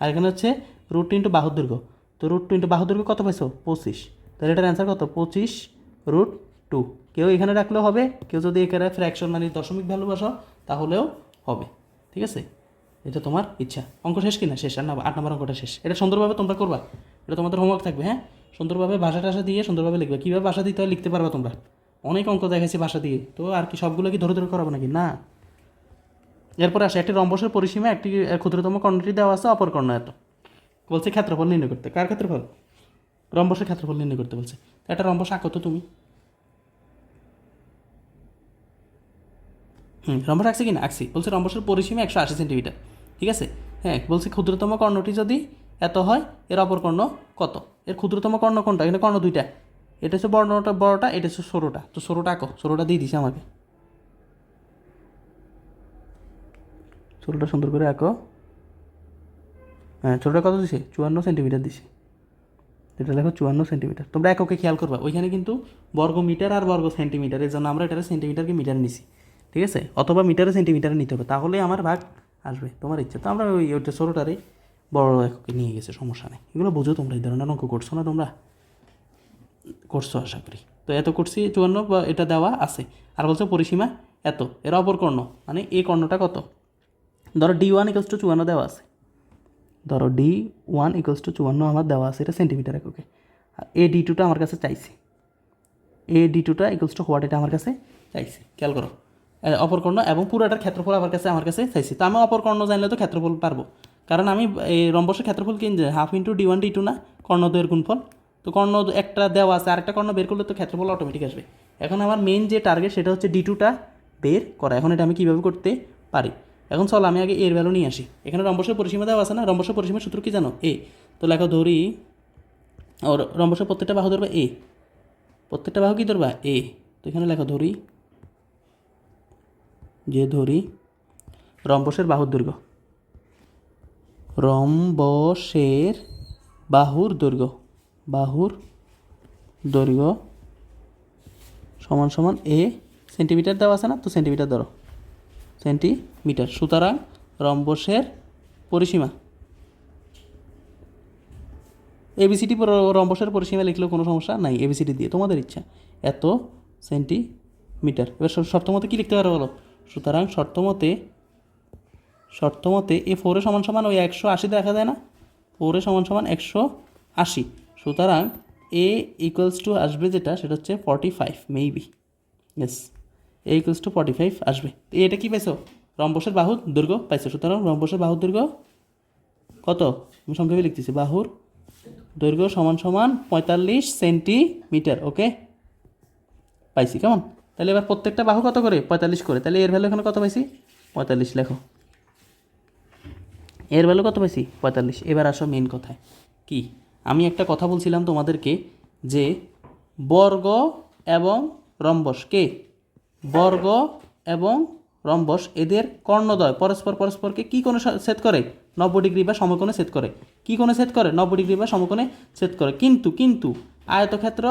আর এখানে হচ্ছে √2 × বাহুর দৈর্ঘ্য। তো √2 × বাহুর দৈর্ঘ্য কত পাইছো, 25। তাহলে এটার অ্যান্সার কত, 25√2। কেউ এখানে রাখলেও হবে, কেউ যদি এখানে ফ্র্যাকশন মানে দশমিক ভ্যালু বসাও তাহলেও হবে। ঠিক আছে, এটা তোমার ইচ্ছা। অঙ্ক শেষ কিনা, শেষ। আর না, 8 নম্বর অঙ্কটা শেষ। এটা সুন্দরভাবে তোমরা করবা, এটা তোমাদের হোমওয়ার্ক থাকবে। হ্যাঁ, সুন্দরভাবে ভাষা টাষা দিয়ে সুন্দরভাবে লিখবে। কীভাবে ভাষা দিতে হয় লিখতে পারবা তোমরা, অনেক অঙ্ক দেখাইছি ভাষা দিয়ে, তো আর কি সবগুলো কি ধরে ধরে করাবো নাকি, না। এরপরে আসে একটি রম্বসের পরিসীমা, একটি ক্ষুদ্রতম কর্ণটি দেওয়া আছে, অপর কর্ণ এত। বলছে ক্ষেত্রফল নির্ণয় করতে, কার ক্ষেত্রফল, রম্বসের ক্ষেত্রফল নির্ণয় করতে বলছে। একটা রম্বস আঁকো তো তুমি। রম্বস আঁকছে কি না, আঁকছি। বলছে রম্বসের পরিসীমা 180 সেন্টিমিটার। ঠিক আছে, হ্যাঁ, বলছে ক্ষুদ্রতম কর্ণটি যদি এত হয়, এর অপর কর্ণ কত। এর ক্ষুদ্রতম কর্ণ কোনটা, এখানে কর্ণ দুইটা, এটা হচ্ছে বড়টা, এটা হচ্ছে ষোলোটা। তো ষোলোটা আঁকো, ষোলোটা দিয়ে দিছে আমাকে, ষোলোটা সুন্দর করে আঁকো। হ্যাঁ, ছোটোটা কত দিছে, 54 সেন্টিমিটার দিছে। এটা লেখো 54 সেন্টিমিটার। তোমরা এককে খেয়াল করবা, ওইখানে কিন্তু বর্গ মিটার আর বর্গ সেন্টিমিটার, এর জন্য আমরা এটা সেন্টিমিটারকে মিটার নিছি। ঠিক আছে, অথবা মিটারে সেন্টিমিটারে নিতে হবে, তাহলেই আমার ভাগ আসবে, তোমার ইচ্ছা। তো আমরা ওইটা ষোলোটারে বড় এককে নিয়ে গেছে, সমস্যা নেই। এগুলো বুঝো তোমরা, এই ধরনের অঙ্ক করছো না তোমরা, করছো আশা করি। তো এত করছি 54, বা এটা দেওয়া আছে। আর বলছে পরিসীমা এত, এর অপর কর্ণ মানে এই কর্ণটা কত। ধরো D1 = 54 দেওয়া আছে, ধরো D1 = 54 আমার দেওয়া আছে, এটা সেন্টিমিটার এককে। আর AD2টা আমার কাছে চাইছে, AD2টা = হোয়াট, এটা আমার কাছে চাইছে। খেয়াল করো, অপর কর্ণ এবং পুরোটার ক্ষেত্রফল আমার কাছে চাইছে। তো আমি অপর কর্ণ জানলে তো ক্ষেত্রফল পারবো। কারণ আমি এই রম্বসের ক্ষেত্রফল কি হাফ ইন্টু D1 D2 না, কর্ণদ্বয়ের গুণফল। তো কর্ণ একটা দেওয়া আছে, আরেকটা কর্ণ বের করলে তো ক্ষেত্রফল অটোমেটিক আসবে। এখন আমার মেইন যে টার্গেট সেটা হচ্ছে D2টা বের করা। এখন এটা আমি কীভাবে করতে পারি? এখন চলো আমি আগে এর ভ্যালু নিয়ে আসি। এখানে রম্বসের পরিসীমা দেওয়া আছে না, রম্বসের পরিসীমার সূত্র কি জানো? এ। তো লেখো ধরি, ওর রম্বসের প্রত্যেকটা বাহু ধরবা এ, প্রত্যেকটা বাহু কি ধরবা এ। তো এখানে লেখো ধরি, যে ধরি রম্বসের বাহুর দৈর্ঘ্য, রম্বসের বাহুর দৈর্ঘ্য, বাহুর দৈর্ঘ্য সমান সমান এ, সেন্টিমিটার দেওয়া আছে না, তো সেন্টিমিটার ধরো, সেন্টিমিটার। সুতরাং রম্বসের পরিসীমা, এবিসিডি রম্বসের পরিসীমা লিখলেও কোনো সমস্যা নাই, এবিসিডি দিয়ে তোমাদের ইচ্ছা, এত সেন্টিমিটার। এবার শর্তমতে কী লিখতে পারো বলো? সুতরাং শর্তমতে এ 4 সমান সমান ওই 180 দেখা যায় না, 4 সমান সমান 180। সুতরাং এ ইকুয়ালস টু আসবে যেটা, সেটা হচ্ছে 45 maybe, yes, A equals to 45 আসবে। তো এটা কি পাইছো? রম্বসের বাহুর দৈর্ঘ্য পাইছো। সুতরাং রম্বসের বাহুর দৈর্ঘ্য কত? আমি সংক্ষেপে লিখতেছি, বাহুর দৈর্ঘ্য সমান সমান 45 সেন্টিমিটার। ওকে, পাইছি। কেমন? তাহলে এবার প্রত্যেকটা বাহু কত করে? 45 করে। তাহলে এর ভ্যালু এখানে কত পাইছি? 45 লেখো। এর ভ্যালু কত পাইছি? 45। এবার আসো মেন কথায়। কি আমি একটা কথা বলছিলাম তোমাদেরকে যে বর্গ এবং রম্বস, কে বর্গ এবং রম্বস এদের কর্ণদ্বয় পরস্পরকে কী কোণে ছেদ করে? 90 ডিগ্রি বা সমকোণে ছেদ করে। কী কোণে ছেদ করে? 90 ডিগ্রি বা সমকোণে ছেদ করে। কিন্তু আয়তক্ষেত্র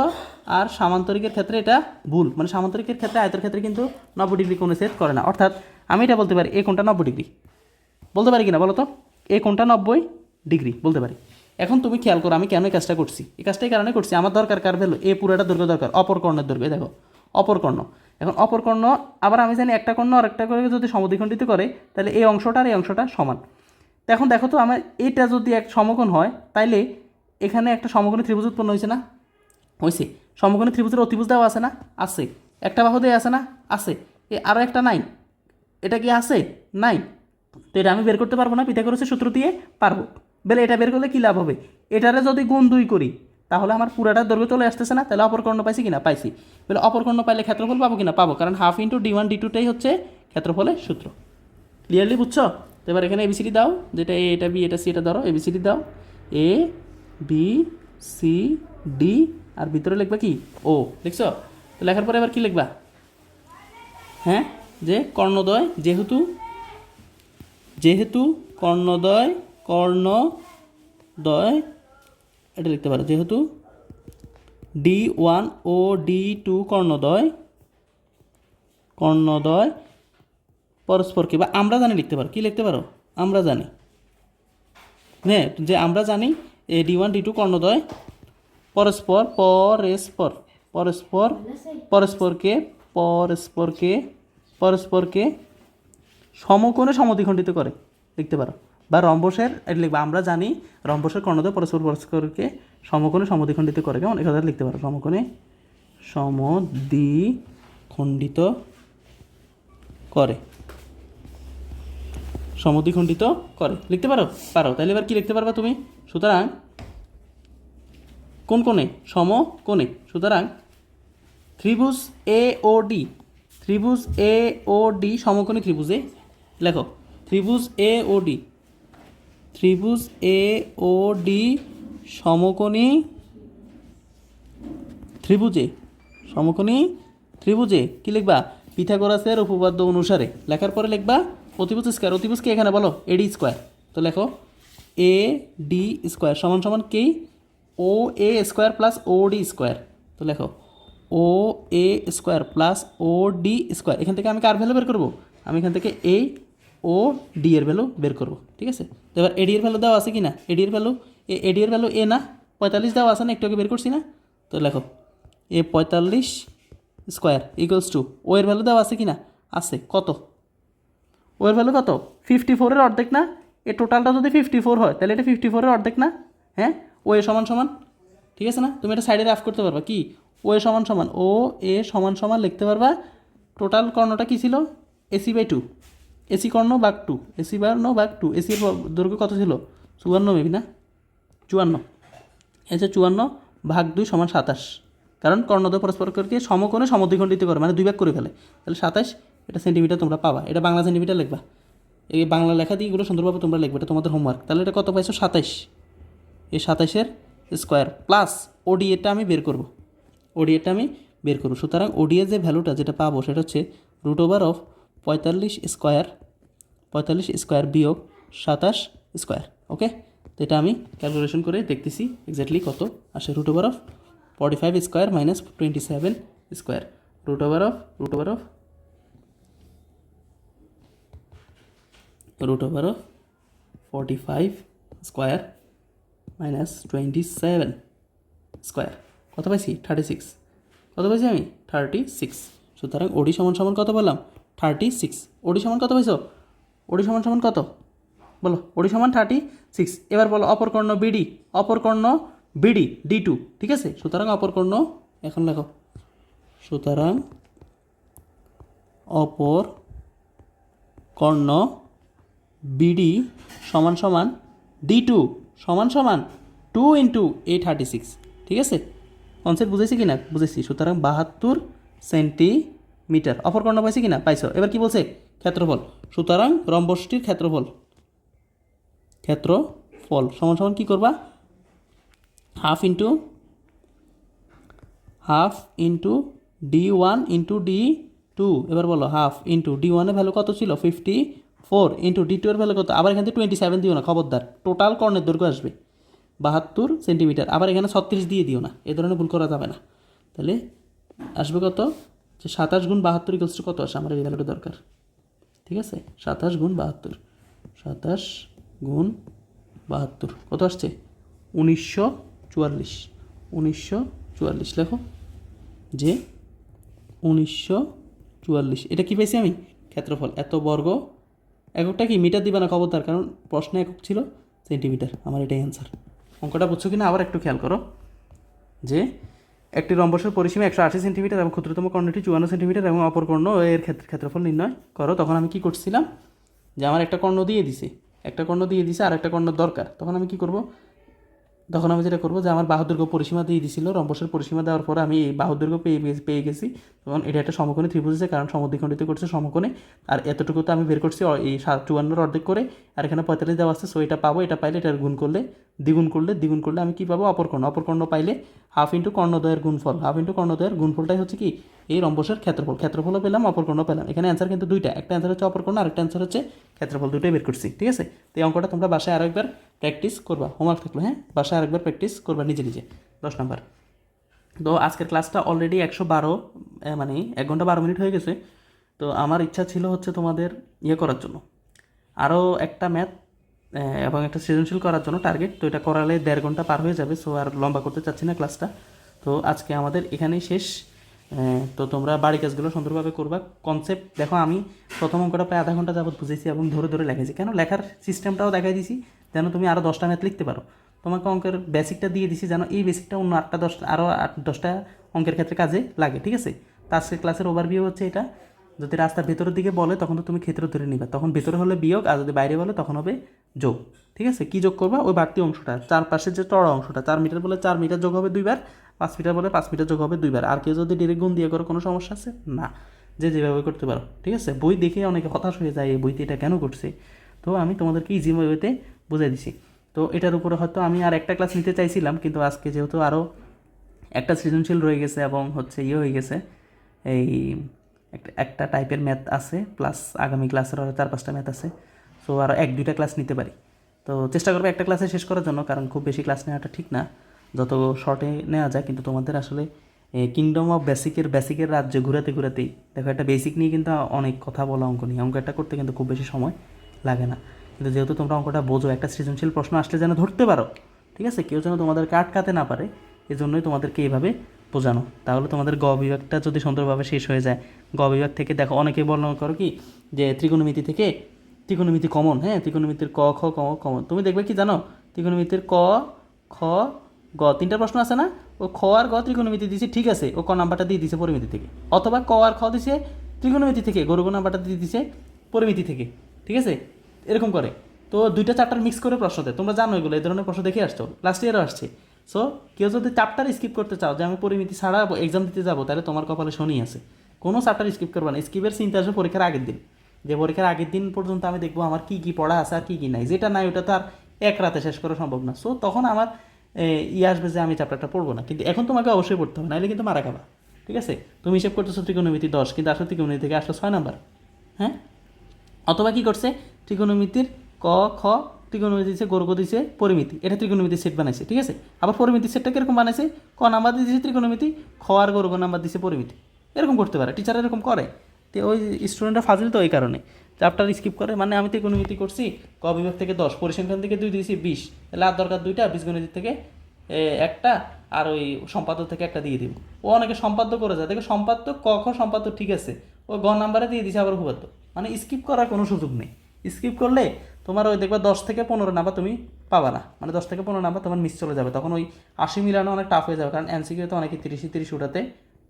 আর সামান্তরিকের ক্ষেত্রে এটা ভুল। মানে সামান্তরিকের ক্ষেত্রে আয়তের ক্ষেত্রে কিন্তু 90 ডিগ্রি কোণে ছেদ করে না। অর্থাৎ আমি এটা বলতে পারি এ কোণটা 90 ডিগ্রি, বলতে পারি কিনা বলো তো? এ কোণটা 90 ডিগ্রি বলতে পারি। এখন তুমি খেয়াল করো আমি কেন এই কাজটা করছি। এই কাজটা এই কারণে করছি, আমার দরকার কার ভ্যালু? এ পুরোটা দৈর্ঘ্য দরকার, অপর কর্ণের দৈর্ঘ্য। দেখো অপর কর্ণ, এখন অপর কর্ণ আবার আমি জানি একটা কর্ণ আর একটা করে যদি সমদ্বিখণ্ডিত করে তাহলে এই অংশটা আর এই অংশটা সমান। তো এখন দেখো তো আমার এটা যদি এক সমকোণ হয় তাইলে এখানে একটা সমকোণী ত্রিভুজ উৎপন্ন হয়েছে না? হয়েছে। সমকোণী ত্রিভুজের অতিভুজ দেওয়া আছে না? আছে। একটা বাহু দেওয়া আছে না? আছে। আরও একটা নাই, এটা কি আছে? নাই। তো এটা আমি বের করতে পারবো না পিথাগোরাসের সূত্র দিয়ে? পারবো। বেলে এটা বের করলে কী লাভ হবে? এটারে যদি গুণ 2 করি তাহলে আমার পুরাটার দৈর্ঘ্য চলে আসতেছে না? তাহলে অপর কর্ণ পাইছি কিনা? পাইছি। বলে অপর কর্ণ পাইলে ক্ষেত্রফল পাবো কিনা? পাবো, কারণ হাফ ইন্টু D1 D2টাই হচ্ছে ক্ষেত্রফলের সূত্র। ক্লিয়ারলি বুঝছো? তো এবার এখানে এবিসিডি দাও, যেটা এ, এটা বি, এটা সি, এটা ধরো। এবিসিডি দাও, এ বি সি ডি, আর ভিতরে লিখবা কি? ও। লিখছো? তো লেখার পরে এবার কি লিখবা? হ্যাঁ, যে কর্ণদ্বয়, যেহেতু কর্ণদ্বয় এটা লিখতে পারো, যেহেতু D1 ও D2 কর্ণদ্বয় পরস্পরকে, বা আমরা জানি লিখতে পারো। কি লিখতে পারো? আমরা জানি, হ্যাঁ, যে আমরা জানি এ D1 D2 কর্ণদ্বয় পরস্পরকে সমকোণে সমদ্বিখণ্ডিত করে লিখতে পারো। বা রম্বসের এটা লিখবা, আমরা জানি রম্বসের কর্ণদ্বয় পরস্পরকে সমকোণে সমদ্বিখণ্ডিত করে। কেমন? এই কথা লিখতে পারো, সমকোণে সমদ্বিখণ্ডিত করে, লিখতে পারো? পারো। তাহলে এবার কি লিখতে পারবা তুমি? সুতরাং কোন কোণে? সমকোণে। সুতরাং ত্রিভুজ এ ও ডি সমকোণী ত্রিভুজে, লেখো ত্রিভুজ এ ও ডি সমকোণী ত্রিভুজে কি লিখবা? পিথাগোরাসের উপপাদ্য অনুসারে। লেখার পরে লিখবা অতিভুজ স্কয়ার। অতিভুজকে এখানে বলো এডি স্কোয়ার। তো লেখো এ ডি স্কোয়ার সমান সমান কি? ও এ স্কোয়ার প্লাস ও ডি স্কোয়ার। তো লেখো ও এ স্কোয়ার প্লাস ও ডি স্কোয়ার। এখান থেকে আমি কার ভ্যালু বের করবো? আমি এখান থেকে এ ও ডি এর ভ্যালু বের করবো। ঠিক আছে? তো এবার এডি এর ভ্যালু দেওয়া আছে কি না? এডি এর ভ্যালু এ না, 45 দেওয়া আছে না? একটু আগে বের করছি না? তো লেখো এ 45 স্কোয়ার ইকুয়ালস টু ও এর ভ্যালু দেওয়া আছে কি না? আছে। কত? ও এর ভ্যালু কত? 54-এর অর্ধেক না? এ টোটালটা যদি 54 হয় তাহলে এটা 54-এর অর্ধেক না? হ্যাঁ, ও এ সমান সমান, ঠিক আছে না? তুমি এটা সাইডে রাফ করতে পারবা। কি? ও এ সমান সমান লিখতে পারবা। টোটাল কর্ণটা কী ছিল? AC/2। এসি কর্ণ ভাগ 2, এসি কর্ণ ভাগ 2, এসির দৈর্ঘ্য কত ছিল 54 মেবি না 54, এই যে 54 ভাগ 2 সমান 27, কারণ কর্ণদ্বয় পরস্পরকে সমকোণে সমদ্বিখণ্ডিত করে মানে 2 ভাগ করে ফেলে, তাহলে 27 এটা সেন্টিমিটার তোমরা পাবা। এটা বাংলা সেন্টিমিটার লিখবা, এই বাংলা লেখা দিয়ে এগুলো সুন্দরভাবে তোমরা লিখবে, এটা তোমাদের হোমওয়ার্ক। তাহলে এটা কত পাইছো 27, এই 27-এর স্কোয়ার প্লাস ওডিএটা আমি বের করব, ওডিএটা আমি বের করব। সুতরাং ওডিএ যে ভ্যালুটা যেটা পাবো সেটা হচ্ছে √অফ 45 স্কোয়ার, 45 স্কোয়ার বিয়োগ 27 স্কোয়ার। ওকে, তো এটা আমি ক্যালকুলেশন করে দেখতেছি এক্স্যাক্টলি কত আসে। √Of 45 square minus 27 square, √of √of 45 square minus 27 square কত পাইছি 36, কত পাইছি আমি 36। সুতরাং ওডি সমান সমান কত বললাম 36, ওডি সমান কত পাইছো, ওডি সমান সমান কত বলো, ওডি সমান 36। এবার বলো অপর কর্ণ বিডি, অপর কর্ণ বিডি D2, ঠিক আছে। সুতরাং অপর কর্ণ এখন লেখো, সুতরাং অপর কর্ণ বিডি সমান সমান D2 সমান সমান 2 × এই 36, ঠিক আছে। কনসেপ্ট বুঝেছি কি না, বুঝেছি। সুতরাং 72 সেন্টিমিটার অপর কর্ণ পাইছি কি না, পাইছো। এবার কি বলছে ক্ষেত্রফল, সুতরাং রম্বসটির ক্ষেত্রফল সমান সমান কী করবা হাফ ইন্টু D1 × D2। এবার বলো হাফ ইন্টু D1 এর ভ্যালু কত ছিল 54 ইন্টু D2 এর ভ্যালু কত, আবার এখান থেকে 27 দিও না খবরদার, টোটাল কর্ণের দৈর্ঘ্য আসবে 72 সেন্টিমিটার, আবার এখানে 36 দিয়ে দিও না, এ ধরনের ভুল করা যাবে না। তাহলে আসবে কত যে 27 × 72 = কত আসে, আমার এই ভ্যালুটা দরকার, ঠিক আছে। 27 × 72, 27 × 72 কত আসছে 1944 লেখো যে 1944। এটা কি পেয়েছি আমি ক্ষেত্রফল, এত বর্গ এককটা কি মিটার দিবা না খবরদার, কারণ প্রশ্নে একক ছিল সেন্টিমিটার, আমার এটাই অ্যান্সার। অঙ্কটা বুঝছো কিনা আবার একটু খেয়াল করো যে একটি রম্বসের পরিসীমা 180 সেন্টিমিটার এবং ক্ষুদ্রতম কর্ণটি 54 সেন্টিমিটার এবং অপর কর্ণ এর ক্ষেত্রফল নির্ণয় করো। তখন আমি কি করছিলাম যে আমার একটা কর্ণ দিয়ে দিছে আর একটা কর্ণ দরকার, তখন আমি কি করব, তখন আমি যেটা করবো যে আমার বাহুর দৈর্ঘ্য পরিসীমা দিয়ে দিছিল, রম্বসের পরিসীমা দেওয়ার পরে আমি এই বাহুর দৈর্ঘ্য পেয়ে গেছি। তখন এটা একটা সমকোণী ত্রিভুজ আছে, কারণ সমদ্বিখণ্ডিত করছে সমকোণে, আর এতটুকু তো আমি বের করছি এই 54 অর্ধেক করে, আর এখানে 45 দেওয়া আছে। সো এটা পাবো, এটা পাইলে এটার দ্বিগুণ করলে আমি কি পাবো অপর কর্ণ পাইলে হাফ ইন্টু কর্ণদ্বয়ের গুণফলটাই হচ্ছে কি এই রম্বসের ক্ষেত্রফলও পেলাম, অপর কর্ণ পেলাম। এখানে অ্যান্সার কিন্তু দুইটা, একটা অ্যান্সার হচ্ছে অপর কর্ণ, আরেকটা অ্যান্সার হচ্ছে ক্ষেত্রফল, দুটোই বের করছি, ঠিক আছে। তো এই অঙ্কটা তোমরা বাসায় আরও একবার প্র্যাকটিস করবা, হোমওয়ার্ক থাকলো, হ্যাঁ বাসায় আরেকবার প্র্যাকটিস করবা নিজে 10 নাম্বার। তো আজকের ক্লাসটা অলরেডি 112 মানে 1 ঘন্টা 12 মিনিট হয়ে গেছে। তো আমার ইচ্ছা ছিল হচ্ছে তোমাদের করার জন্য আরও একটা ম্যাথ এবং একটা সৃজনশীল করার জন্য টার্গেট। তো এটা করালে 1.5 ঘন্টা পার হয়ে যাবে, সো আর লম্বা করতে চাচ্ছি না ক্লাসটা। তো আজকে আমাদের এখানেই শেষ। তো তোমরা বাড়ি কাজগুলো সুন্দরভাবে করবা। কনসেপ্ট দেখো, আমি প্রথম অঙ্কটা প্রায় আধা ঘন্টা যাবত বুঝেছি এবং ধরে লেখাইছি, কেন লেখার সিস্টেমটাও দেখাই দিছি যেন তুমি আরও 10টা ম্যাথ লিখতে পারো। তোমাকে অঙ্কের বেসিকটা দিয়ে দিছি যেন এই বেসিকটা অন্য 10টা অঙ্কের ক্ষেত্রে কাজে লাগে, ঠিক আছে। তো আজকের ক্লাসের ওভারভিউ হচ্ছে এটা। যদি রাস্তার ভেতরের দিকে বলে তখন তো তুমি ক্ষেত্র ধরে নিবা, তখন ভেতরে হলে বিয়োগ, আর যদি বাইরে বলে তখন হবে যোগ, ঠিক আছে। কী যোগ করবা, ওই বাড়তি অংশটা, চারপাশের যে চড়া অংশটা, 4 মিটার বলে 4 মিটার যোগ হবে 2 বার, 5 মিটার বলে 5 মিটার যোগ হবে 2 বার। আর কেউ যদি ডিরেক্ট গুণ দিয়ে করো কোনো সমস্যা আছে না, যেভাবে করতে পারো, ঠিক আছে। বই দেখে অনেকে হতাশ হয়ে যায় এই বইতে এটা কেন করছে, তো আমি তোমাদেরকে ইজি ওয়েতে বুঝাই দিছি। তো এটার উপরে হয়তো আমি আর একটা ক্লাস নিতে চাইছিলাম, কিন্তু আজকে যেহেতু আরও একটা সৃজনশীল রয়ে গেছে এবং হচ্ছে হয়ে গেছে, এই একটা টাইপের ম্যাথ আছে, প্লাস আগামী ক্লাসের আরও 4-5টা ম্যাথ আছে, সো আরও 1-2টা ক্লাস নিতে পারি। তো চেষ্টা করবো একটা ক্লাসে শেষ করার জন্য, কারণ খুব বেশি ক্লাস নেওয়াটা ঠিক না, যত শর্টে নেওয়া যায়। কিন্তু তোমাদের আসলে কিংডম অফ বেসিকের রাজ্য ঘুরাতেই দেখো, একটা বেসিক নিয়ে কিন্তু অনেক কথা বলা অঙ্ক নিয়ে, অঙ্ক একটা করতে কিন্তু খুব বেশি সময় লাগে না। কিন্তু যেহেতু তোমরা অঙ্কটা বোঝো, একটা সৃজনশীল প্রশ্ন আসলে যেন ধরতে পারো, ঠিক আছে, কেউ যেন তোমাদেরকে আটকাতে না পারে, এজন্যই তোমাদেরকে এইভাবে বোঝানো। তাহলে তোমাদের গ বিভাগটা যদি সুন্দরভাবে শেষ হয়ে যায়, গ বিভাগ থেকে দেখো অনেকে বর্ণনা করো কি যে ত্রিকোণমিতি কমন, হ্যাঁ ত্রিকোণমিতির ক খ কমন। তুমি দেখবে কি জানো, ত্রিকোণমিতির ক খ গ 3টা প্রশ্ন আছে না, ও খ আর গ ত্রিকোণমিতি দিছে, ঠিক আছে, ও ক নাম্বারটা দিয়ে দিছে পরিমিতি থেকে, অথবা ক আর খ দিছে ত্রিকোণমিতি থেকে, গরু নাম্বারটা দিয়ে দিছে পরিমিতি থেকে, ঠিক আছে, এরকম করে। তো 2টা চ্যাপ্টার মিক্স করে প্রশ্ন দেয়, তোমরা জানো এগুলো, এই ধরনের প্রশ্ন দেখে আসছো, লাস্ট ইয়ারও আসছে। সো কেউ যদি চ্যাপ্টার স্কিপ করতে চাও যে আমি পরিমিতি ছাড়া এক্সাম দিতে যাবো, তাহলে তোমার কপালে শনি আছে, কোনো চ্যাপ্টার স্কিপ করবে না। স্কিপের চিন্তা আসবে পরীক্ষার আগের দিন, যে পরীক্ষার আগের দিন পর্যন্ত আমি দেখবো আমার কী কী পড়া আছে আর কী কী নাই, যেটা নাই ওটা তো আর এক রাতে শেষ করা সম্ভব না। সো তখন আমার আসবে যে আমি চ্যাপ্টারটা পড়বো না, কিন্তু এখন তোমাকে অবশ্যই পড়তে হবে, নাহলে কিন্তু মারা খাবা, ঠিক আছে। তুমি হিসেব করতেছো ত্রিকোণমিতি 10, কিন্তু আসলে ত্রিকোণমিতি থেকে আসলো 6 নাম্বার, হ্যাঁ। অথবা কী করছে, ত্রিকোণমিতির ক খ, ত্রিকোণমিতি দিচ্ছে, গর্গ দিচ্ছে, পরিমিতি, এটা ত্রিকোণমিতির সেট বানাইছে, ঠিক আছে। আবার পরিমিতির সেটটা কীরকম বানাইছে, ক নাম্বার দিয়ে দিচ্ছে ত্রিকোণমিতি, খ আর গর্গ নাম্বার দিচ্ছে পরিমিতি, এরকম করতে পারে, টিচার এরকম করে। তো ওই স্টুডেন্টরা ফাজিল তো এই কারণে চ্যাপ্টার স্কিপ করে, মানে আমি ত্রিকোণমিতি করছি, ক বিভাগ থেকে 10, পরিসংখ্যান থেকে 2 দিয়েছি 20, তাহলে আর দরকার 2টা, বীজগণিত থেকে একটা, আর ওই সম্পাদ্য থেকে একটা দিয়ে দিব। ও অনেকে সম্পাদ্য করে যায়, দেখে সম্পাদ্য ক খ সম্পাদ্য ঠিক আছে, ও গ নাম্বারে দিয়ে দিছে আবার উপপাদ্য, মানে স্কিপ করার কোনো সুযোগ নেই। স্কিপ করলে তোমার ওই দেখবা 10 থেকে 15 নাম্বার তুমি পাবা না, মানে 10 থেকে 15 নাম্বার তোমার মিস চলে যাবে, তখন ওই 80 মিলানো অনেক টাফ হয়ে যাবে, কারণ এমসিকিউ তো অনেকে 30 উঠাতে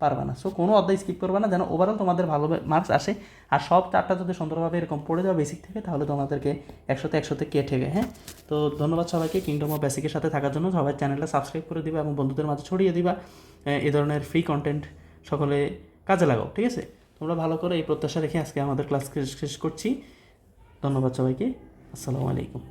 পারবে না। সো কোনো অধ্যায় স্কিপ করবে না, যেন ওভারঅল তোমাদের ভালো মার্কস আসে। আর সব চারটা যদি সুন্দরভাবে এরকম পড়ে যাওয়া বেসিক থেকে, তাহলে তোমাদেরকে 100-100 কে ঠেকে, হ্যাঁ। তো ধন্যবাদ সবাইকে কিংডম অফ বেসিকের সাথে থাকার জন্য। সবাই চ্যানেলটা সাবস্ক্রাইব করে দিবা এবং বন্ধুদের মাঝে ছড়িয়ে দিবা, এই ধরনের ফ্রি কন্টেন্ট সকলে কাজে লাগাও, ঠিক আছে। তোমরা ভালো করে এই প্রত্যাশা রেখে আজকে আমাদের ক্লাস শেষ করছি। ধন্যবাদ সবাইকে, আসসালামু আলাইকুম।